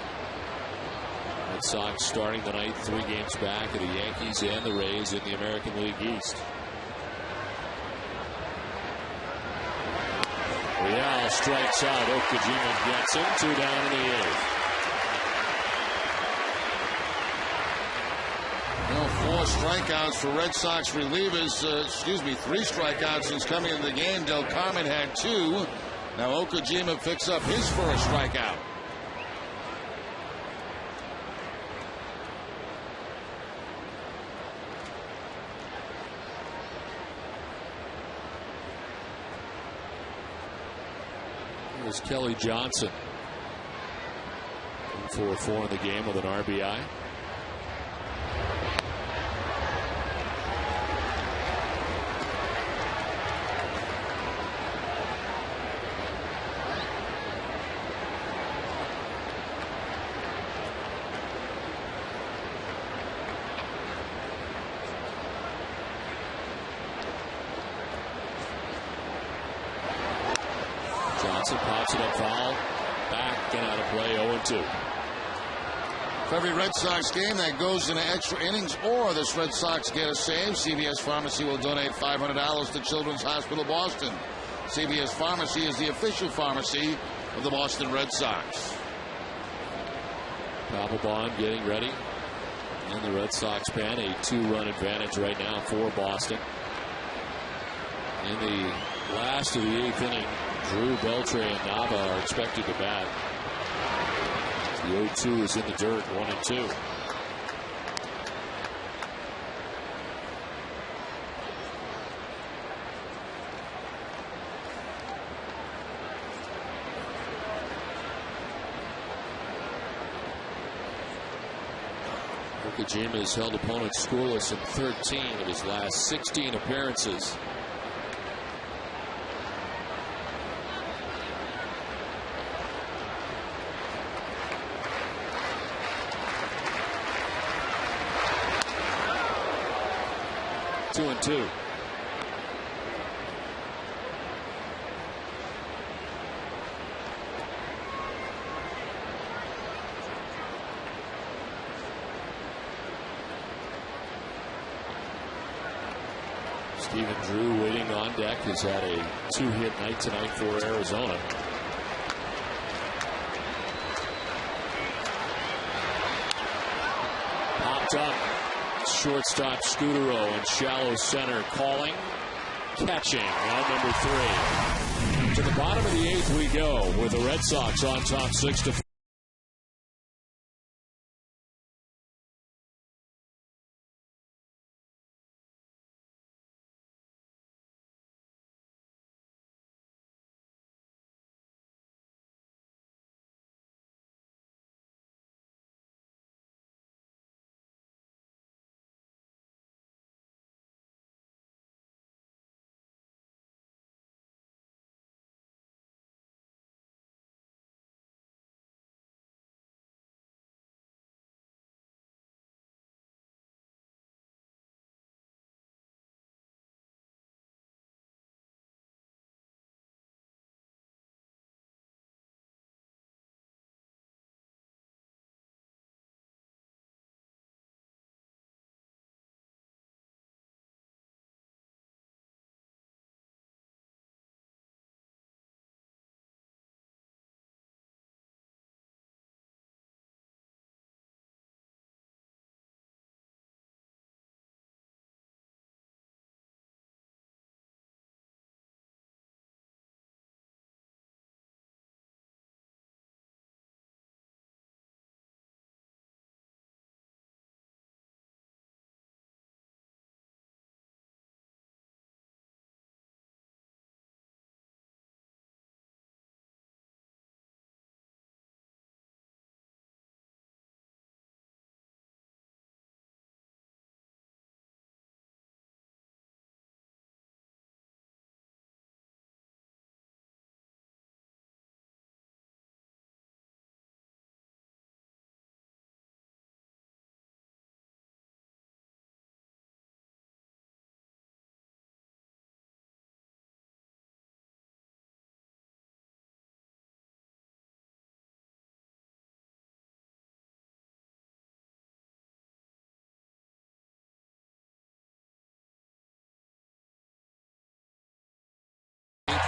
Red Sox starting the night 3 games back of the Yankees and the Rays in the American League East. Real strikes out. Okajima gets him. 2 down in the 8th.
Well, 4 strikeouts for Red Sox relievers. 3 strikeouts since coming into the game. Del Carmen had 2. Now Okajima picks up his first strikeout.
Here's Kelly Johnson. 4-4 in the game with an RBI. Johnson pops it up foul. Back and out of play, 0-2.
For every Red Sox game that goes into extra innings or this Red Sox get a save, CVS Pharmacy will donate $500 to Children's Hospital Boston. CVS Pharmacy is the official pharmacy of the Boston Red Sox.
Papelbon getting ready. And the Red Sox pen, a 2-run advantage right now for Boston. In the last of the 8th inning, Drew, Beltre, and Nava are expected to bat. The 0-2 is in the dirt, 1-2. Okajima has held opponents scoreless in 13 of his last 16 appearances. Two and two. Stephen Drew waiting on deck. Has had a 2-hit night tonight for Arizona. Locked up. Shortstop Scudero in shallow center calling. Catching out number 3. To the bottom of the 8th we go with the Red Sox on top 6-4.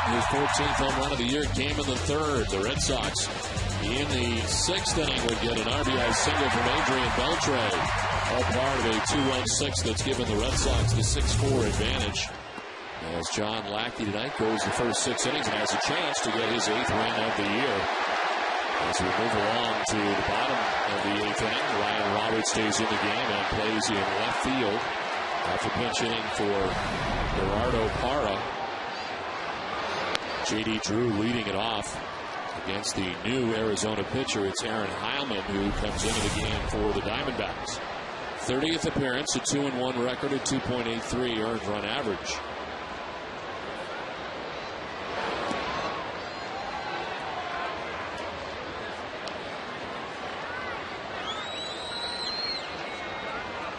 His 14th home run of the year came in the 3rd. The Red Sox in the 6th inning would get an RBI single from Adrian Beltre. All part of a 2-run 6th that's given the Red Sox the 6-4 advantage. As John Lackey tonight goes the first 6 innings and has a chance to get his 8th win of the year. As we move along to the bottom of the 8th inning, Ryan Roberts stays in the game and plays in left field after pinch hitting for Gerardo Parra. J.D. Drew leading it off against the new Arizona pitcher. It's Aaron Heilman who comes into the game for the Diamondbacks. 30th appearance, a 2-1 record, a 2.83 earned run average.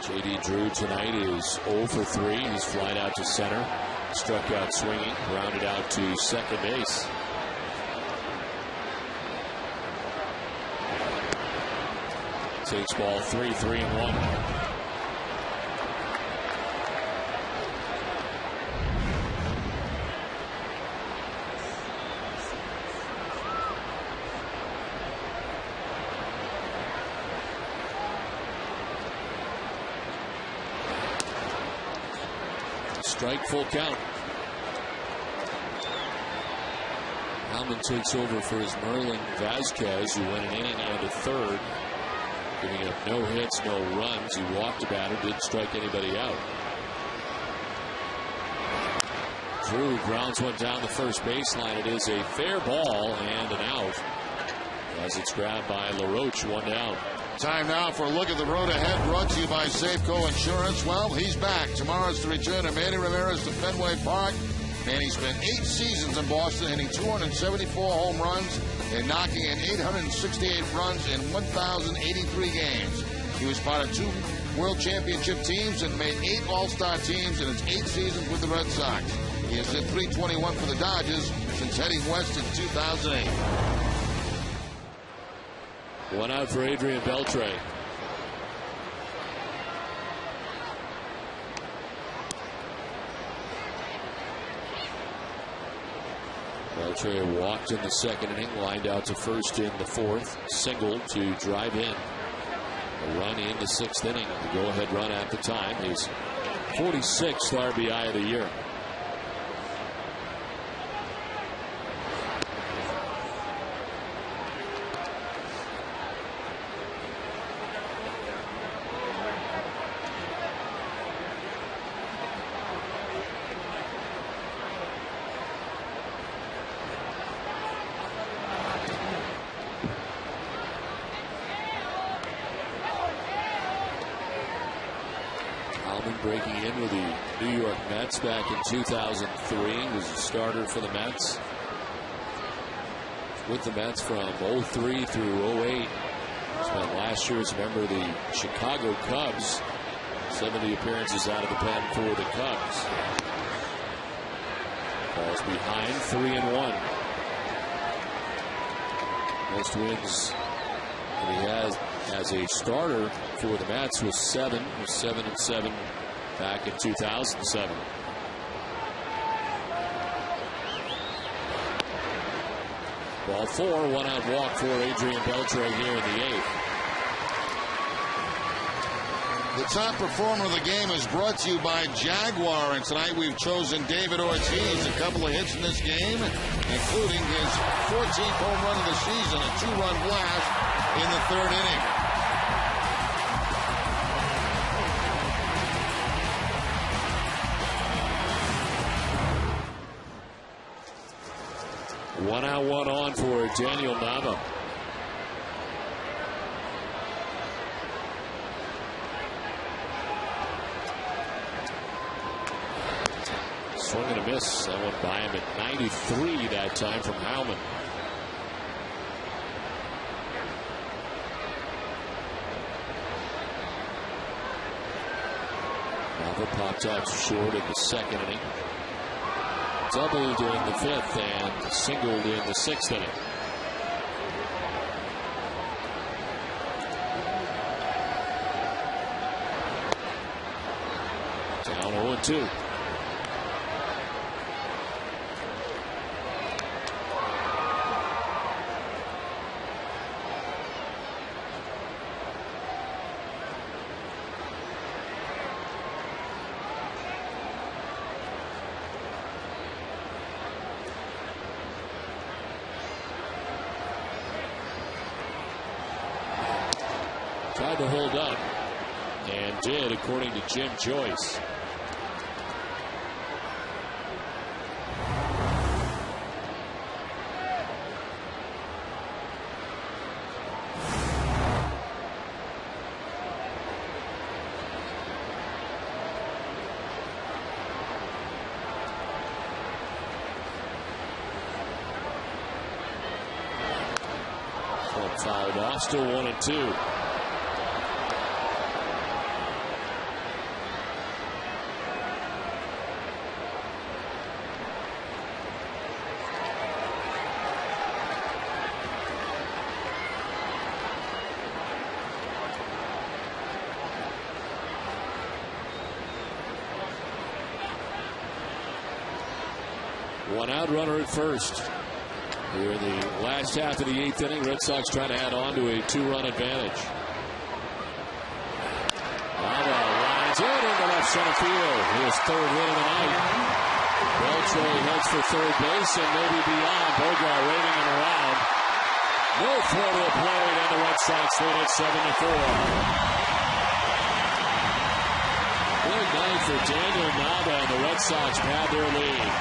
J.D. Drew tonight is 0 for 3. He's flied out to center. Struck out swinging, grounded out to second base. Takes ball 3, 3-1. Strike, full count. Heilman takes over for his Merlin Vazquez, who went an inning and a third, giving up no hits, no runs. He walked a batter, didn't strike anybody out. Drew grounds one down the first baseline. It is a fair ball and an out as it's grabbed by LaRoche, 1 down.
Time now for a look at the road ahead, brought to you by Safeco Insurance. Well, he's back. Tomorrow's the return of Manny Ramirez to Fenway Park. Manny spent 8 seasons in Boston, hitting 274 home runs and knocking in 868 runs in 1,083 games. He was part of 2 World Championship teams and made 8 All-Star teams in his 8 seasons with the Red Sox. He has hit .321 for the Dodgers since heading west in 2008.
1 out for Adrian Beltre. Beltre walked in the second inning, lined out to first in the 4th, singled to drive in. A run in the 6th inning. The go-ahead run at the time. His 46th RBI of the year. Breaking in with the New York Mets back in 2003. Was a starter for the Mets. With the Mets from 03 through 08. Spent last year as a member of the Chicago Cubs. 70 appearances out of the pen for the Cubs. Falls behind 3-1. Most wins that he has as a starter for the Mets was 7. Was 7-7 back in 2007. Ball 4, one-out walk for Adrian Beltre here in the 8th.
The top performer of the game is brought to you by Jaguar, and tonight we've chosen David Ortiz. A couple of hits in this game, including his 14th home run of the season, a 2-run blast in the 3rd inning.
One out, one on for Daniel Nava. Swing and a miss. That one by him at 93 that time from Howman. Nava popped out short in the 2nd inning. Doubled in the 5th and singled in the 6th inning. Down 0-2. Tried to hold up and did, according to Jim Joyce. Fouled off, still 1-2. One out, runner at first. Here in the last half of the 8th inning, Red Sox trying to add on to a 2-run advantage. Nava lines it into left center field. His 3rd win of the night. Beltre heads for 3rd base and maybe beyond. Bogart waving him around. No throw to the plate, and the Red Sox lead it 7-4. Big night for Daniel Nava, and the Red Sox pad their lead.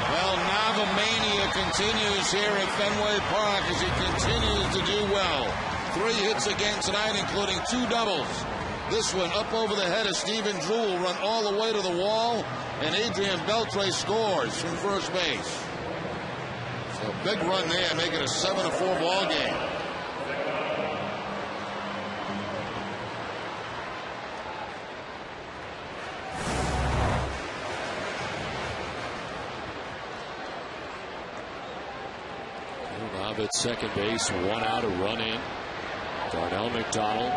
Well, Nava mania continues here at Fenway Park as he continues to do well. 3 hits again tonight, including 2 doubles. This one up over the head of Stephen Drew will run all the way to the wall, and Adrian Beltre scores from first base. So big run there, make it a 7-4 ball game.
At second base, 1 out, a run in. Darnell McDonald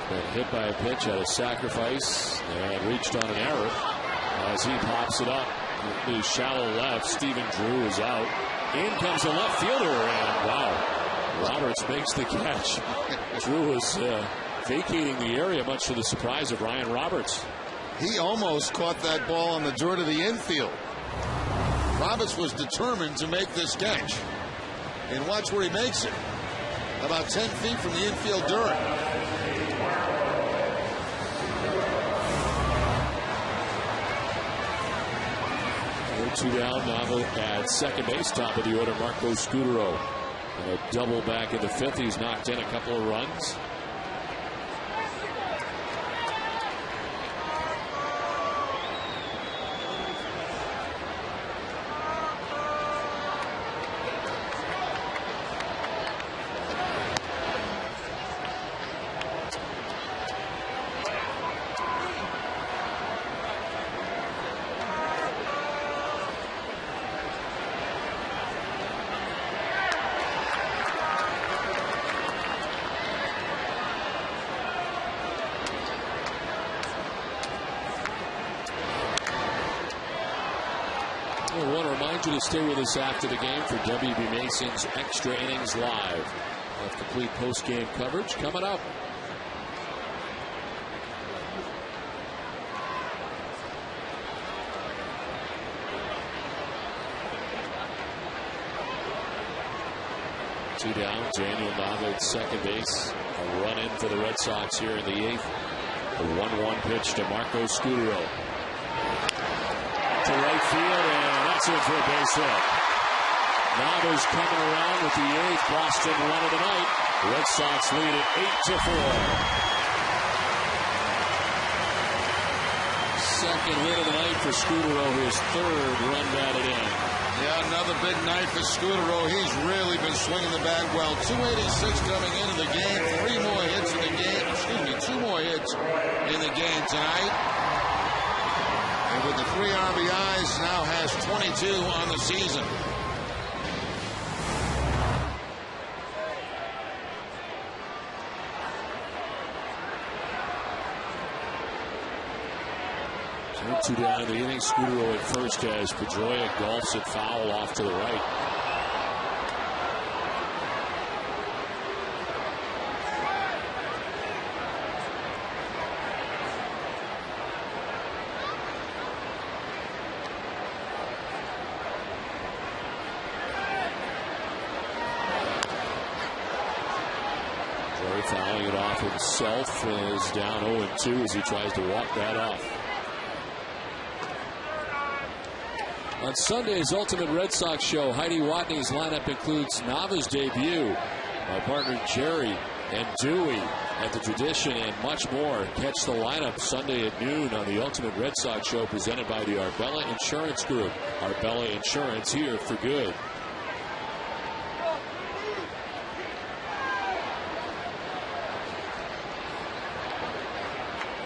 been hit by a pitch at a sacrifice and reached on an error as he pops it up to shallow left. Stephen Drew is out. In comes the left fielder, and wow, Roberts makes the catch. Drew was vacating the area, much to the surprise of Ryan Roberts.
He almost caught that ball on the dirt of the infield. Roberts was determined to make this catch. And watch where he makes it. About 10 feet from the infield dirt.
Two down, Nava at second base, top of the order, Marco Scudero. And a double back in the fifth. He's knocked in a couple of runs. I want to remind you to stay with us after the game for WB Mason's Extra Innings Live. We'll have complete post-game coverage coming up. Two down, Daniel Nava at second base. A run in for the Red Sox here in the eighth. The 1-1 pitch to Marco Scudero. To right field, and that's in for a base hit. Nava's coming around with the eighth Boston run of the night. The Red Sox lead at 8-4. Second hit of the night for Scudero, his third run batted in.
Yeah, another big night for Scudero. He's really been swinging the bat well. 286 coming into the game. 3 more hits in the game. Excuse me, 2 more hits in the game tonight. And with the 3 RBIs, now has 22 on the season.
Two down in the inning. Scudero at first as Pedroia golfs it foul off to the right. Pedroia fouling it off himself is down 0-2 as he tries to walk that off. On Sunday's Ultimate Red Sox show, Heidi Watney's lineup includes Nava's debut, my partner Jerry and Dewey at the Tradition, and much more. Catch the lineup Sunday at noon on the Ultimate Red Sox show presented by the Arbella Insurance Group. Arbella Insurance, here for good.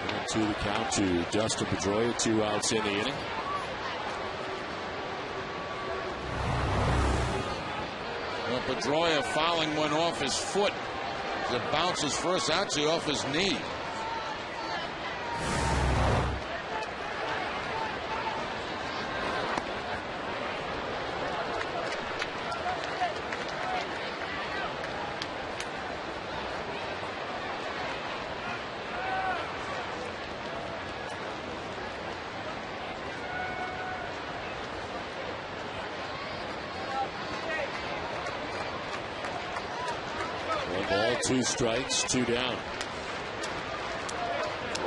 And to the count to Dustin Pedroia, 2 outs in the inning.
Pedroia fouling one off his foot. It bounces first, actually off his knee.
Ball, 2 strikes, 2 down.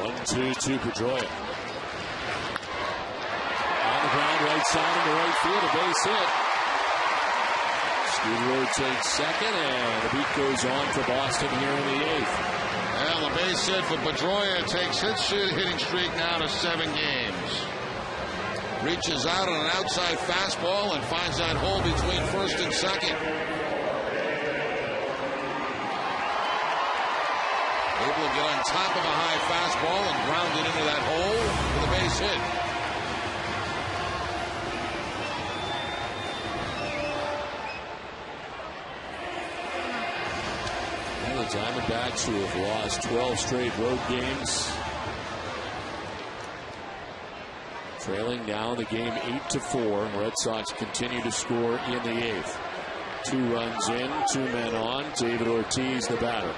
1-2 to Pedroia. On the ground, right side into right field, a base hit. Scudero takes second, and the beat goes on for Boston here in the eighth.
Well, the base hit for Pedroia takes his hitting streak now to 7 games. Reaches out on an outside fastball and finds that hole between first and second. Able to get on top of a high fastball and ground it into that hole for the base hit.
And the Diamondbacks, who have lost 12 straight road games, trailing now in the game 8-4. Red Sox continue to score in the eighth. 2 runs in, 2 men on. David Ortiz, the batter.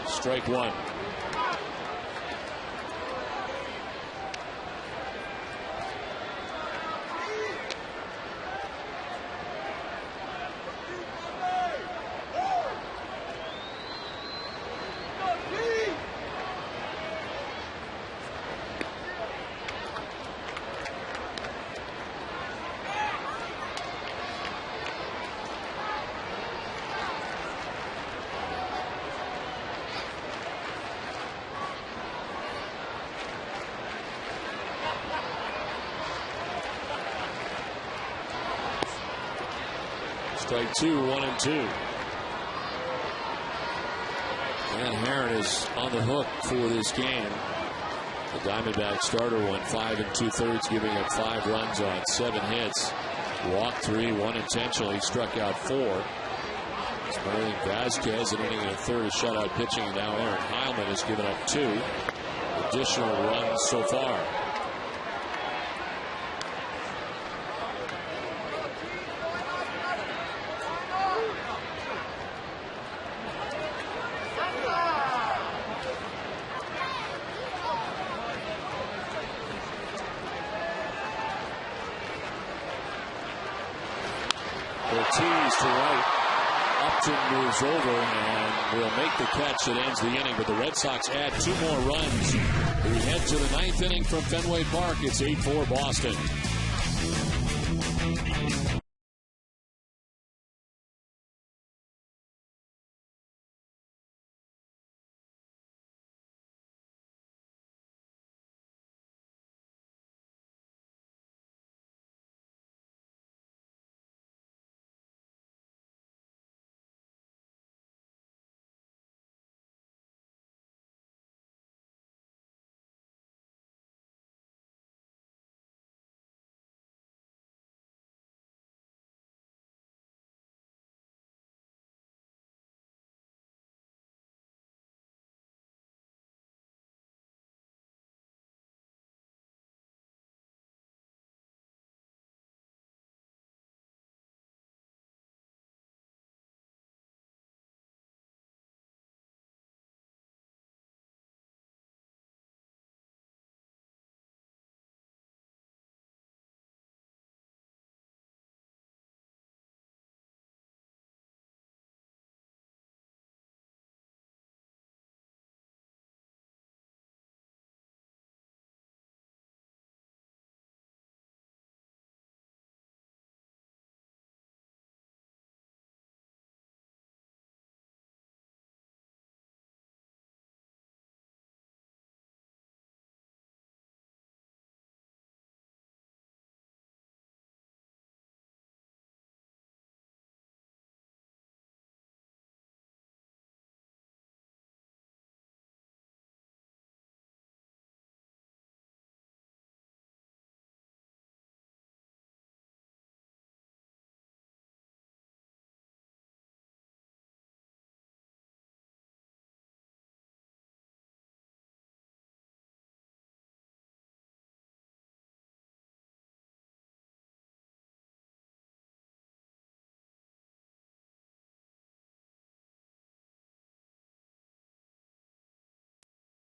Strike 1. Strike 2, 1-2. And Herron is on the hook for this game. The Diamondback starter went 5 2/3, giving up 5 runs on 7 hits. Walked 3, 1 intentionally, struck out 4. Smiling Vasquez, an inning and a third of shutout pitching. And now Aaron Heilman has given up 2 additional runs so far. Ortiz to right. Upton moves over and will make the catch that ends the inning, but the Red Sox add 2 more runs. We head to the 9th inning from Fenway Park. It's 8-4 Boston.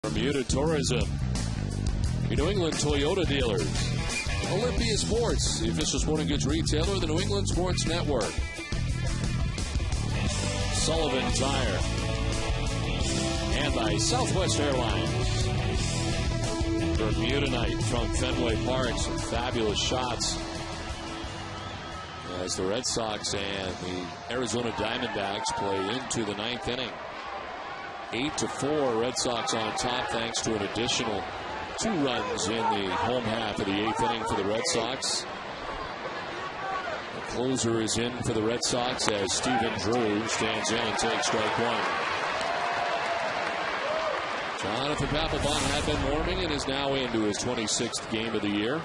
Bermuda Tourism, your New England Toyota dealers, Olympia Sports, the official sporting goods retailer of the New England Sports Network, Sullivan Tire, and by Southwest Airlines. Bermuda night from Fenway Park, some fabulous shots as the Red Sox and the Arizona Diamondbacks play into the 9th inning. 8-4, Red Sox on top thanks to an additional 2 runs in the home half of the 8th inning for the Red Sox. The closer is in for the Red Sox as Stephen Drew stands in and takes strike 1. Jonathan Papelbon had been warming and is now into his 26th game of the year.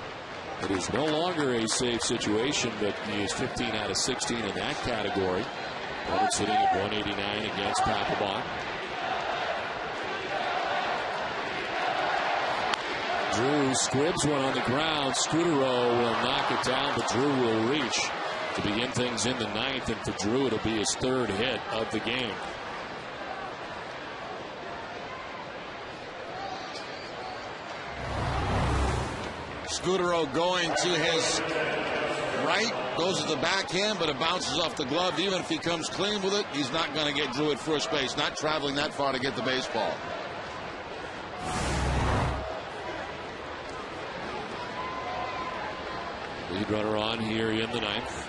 It is no longer a safe situation, but he is 15 out of 16 in that category. Opponent sitting at 189 against Papelbon. Drew squibs one on the ground. Scudero will knock it down, but Drew will reach to begin things in the ninth, and for Drew it'll be his third hit of the game.
Scudero going to his right, goes to the backhand, but it bounces off the glove. Even if he comes clean with it, he's not going to get Drew at first base, not traveling that far to get the baseball.
Lead runner on here in the ninth.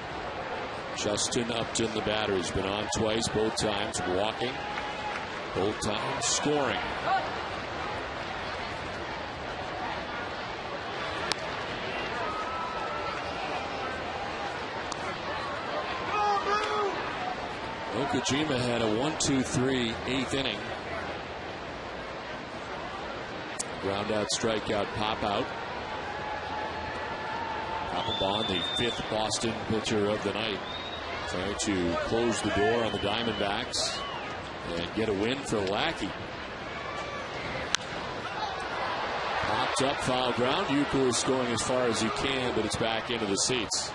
Justin Upton, the batter, has been on twice, both times walking, both times scoring. Okajima had a 1-2-3 eighth inning. Ground out, strikeout, pop out. Papelbon, the fifth Boston pitcher of the night, trying to close the door on the Diamondbacks and get a win for Lackey. Popped up, foul ground. Euchre is scoring as far as he can, but it's back into the seats.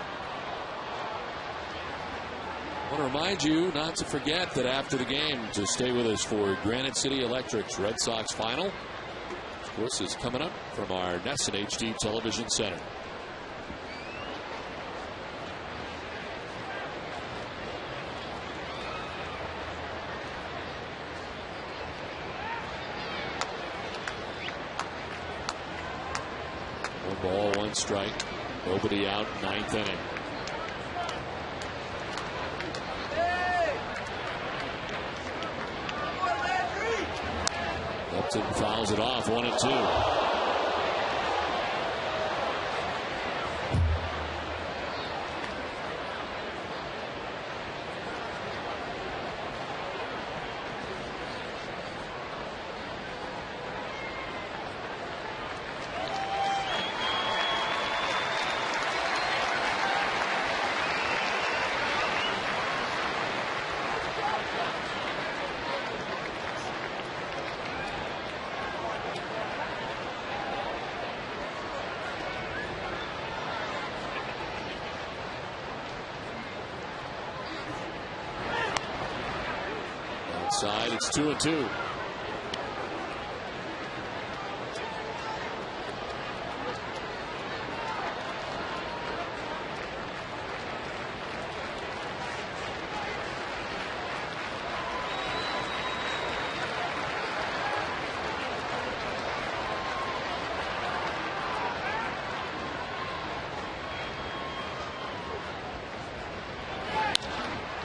I want to remind you not to forget that after the game to stay with us for Granite City Electric's Red Sox final. Of course, is coming up from our NESN HD television center. One ball, one strike. Nobody out, ninth inning. Upton fouls it off, 1-2. Outside, it's 2-2.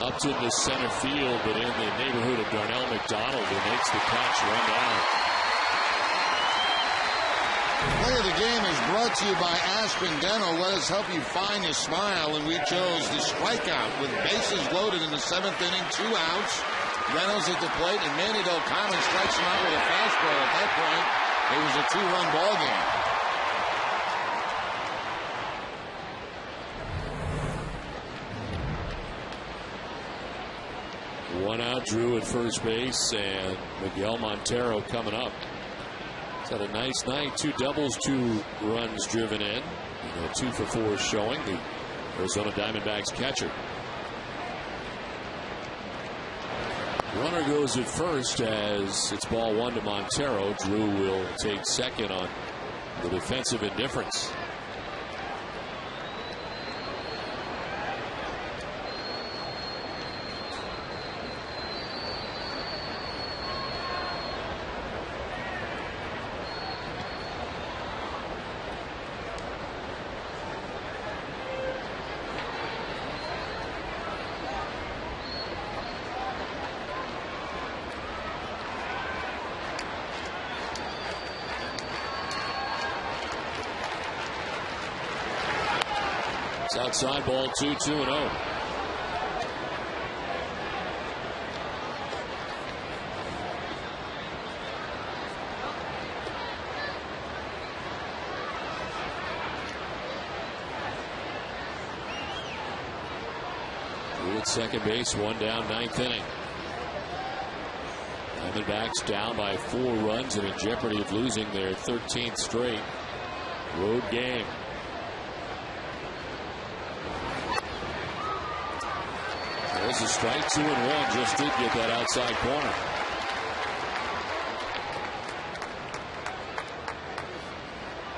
Upton to center field, but in the neighborhood of Darnell McDonald, who makes the catch, run down.
Play of the game is brought to you by Aspen Dental. Let us help you find your smile, and we chose the strikeout with bases loaded in the seventh inning, 2 outs. Reynolds at the plate, and Manny Del Carmen strikes him out with a fastball. At that point, it was a 2-run ball game.
One out, Drew at first base, and Miguel Montero coming up. He's had a nice night. 2 doubles, 2 runs driven in. 2 for 4 showing the Arizona Diamondbacks catcher. Runner goes at first as it's ball 1 to Montero. Drew will take second on the defensive indifference. It's outside, ball 2, 2-0. Drew at second base, 1 down, 9th inning. Diamondbacks down by 4 runs and in jeopardy of losing their 13th straight. road game. There's a strike, 2-1. Just did get that outside corner.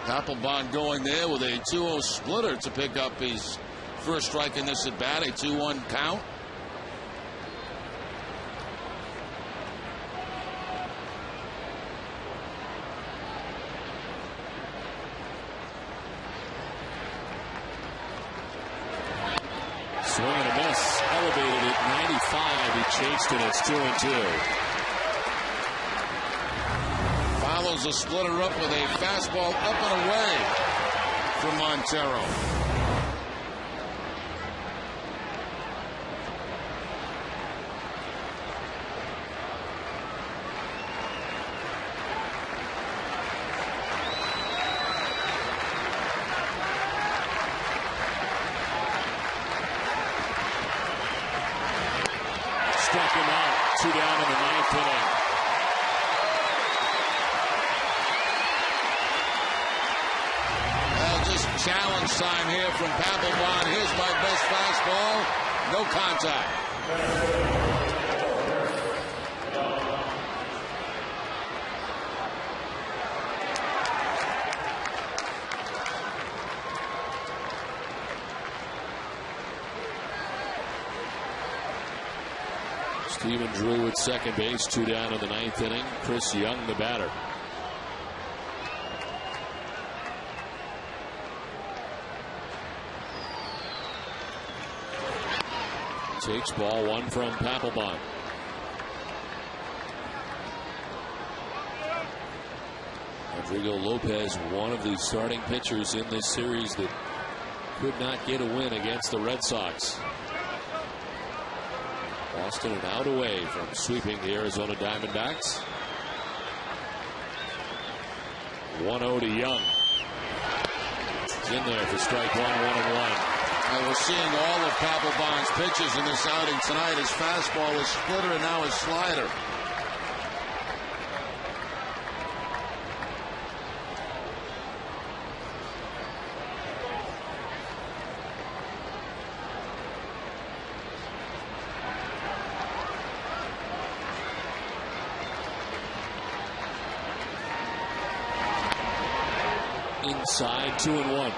Papelbon going there with a 2-0 splitter to pick up his first strike in this at bat, a 2-1 count.
Swing and a miss. Elevated at 95. He chased it. It's 2-2.
Follows a splitter up with a fastball up and away from Montero.
Struck him out. 2 down in the 9th inning.
Just challenge time here from Papelbon. Here's my best fastball. No contact.
Stephen Drew at second base, 2 down in the 9th inning. Chris Young, the batter. Takes ball 1 from Papelbon. Rodrigo Lopez, one of the starting pitchers in this series that could not get a win against the Red Sox. Boston an out away from sweeping the Arizona Diamondbacks. 1-0 to Young. It's in there for strike 1, 1-1.
And we're seeing all of Papelbon's pitches in this outing tonight. His fastball, his splitter, and now his slider.
Inside, 2-1.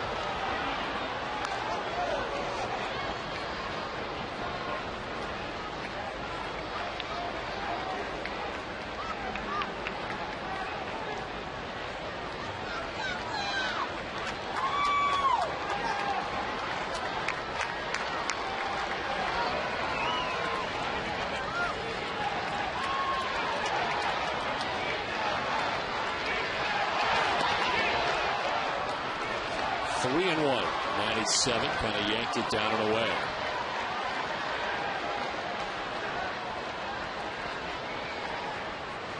Kind of yanked it down and away.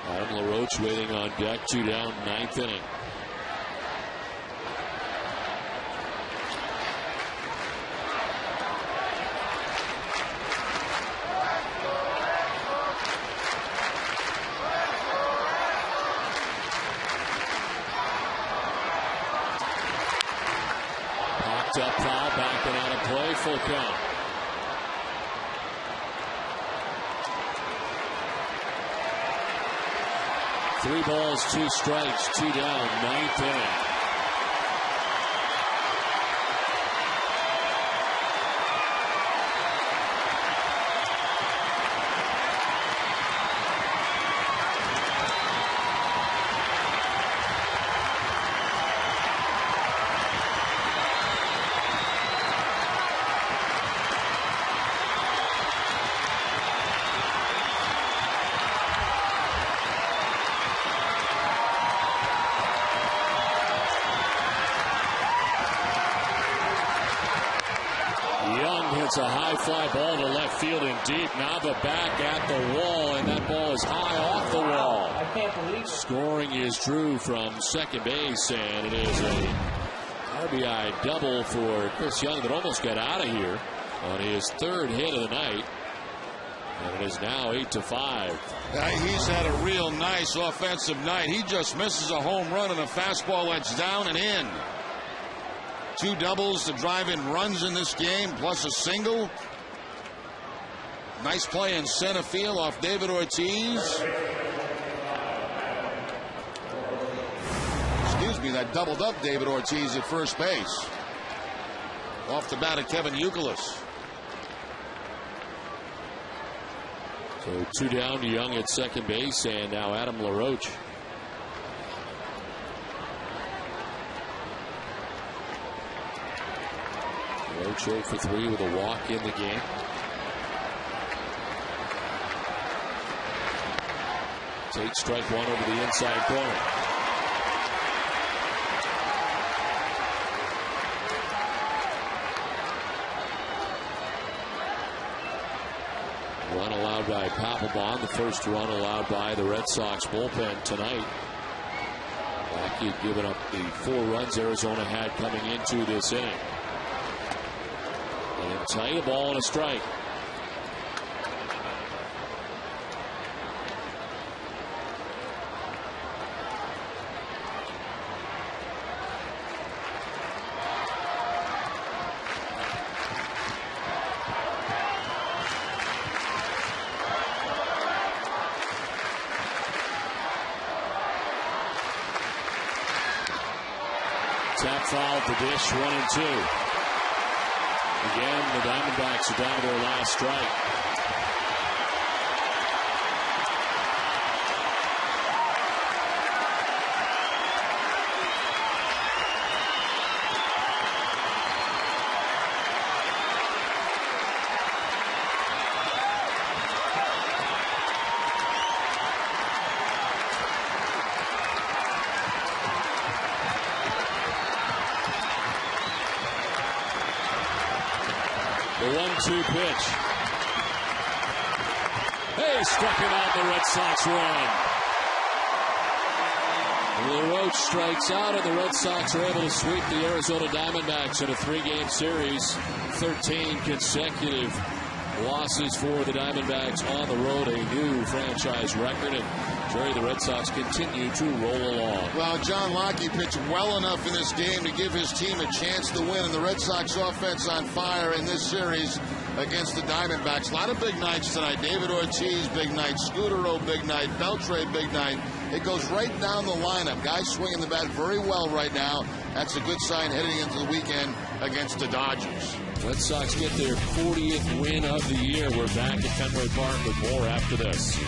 Adam LaRoche waiting on deck, 2 down, 9th inning. Up foul, backing out of play, full count. Three balls, 2 strikes, 2 down, 9th inning. It's a high fly ball to left field and deep. Nava back at the wall, and that ball is high off the wall.
I can't believe it.
Scoring is Drew from second base, and it is a RBI double for Chris Young that almost got out of here on his 3rd hit of the night. And it is now 8-5.
He's had a real nice offensive night. He just misses a home run and a fastball that's down and in. 2 doubles to drive in runs in this game, plus a single. Nice play in center field off David Ortiz. Excuse me, that doubled up David Ortiz at first base. Off the bat of Kevin Youkilis.
So 2 down to Young at second base, and now Adam LaRoche. LaRoche 0 for 3 with a walk in the game. Takes strike 1 over the inside corner. Run allowed by Papelbon, the first run allowed by the Red Sox bullpen tonight. Lackey had given up the 4 runs Arizona had coming into this inning. And tight, a ball and a strike. Tap foul at the dish, 1 and 2. Again, the Diamondbacks are down to their last strike. The 1-2 pitch. Hey, struck him out. The Red Sox run. LaRoche strikes out, and the Red Sox are able to sweep the Arizona Diamondbacks in a 3-game series. 13 consecutive losses for the Diamondbacks on the road, a new franchise record. And Jerry, the Red Sox continue to roll along.
Well, John Lackey pitched well enough in this game to give his team a chance to win, and the Red Sox offense on fire in this series against the Diamondbacks. A lot of big nights tonight. David Ortiz, big night. Scudero, big night. Beltre, big night. It goes right down the lineup. Guys swinging the bat very well right now. That's a good sign heading into the weekend against the Dodgers.
Red Sox get their 40th win of the year. We're back at Fenway Park with more after this.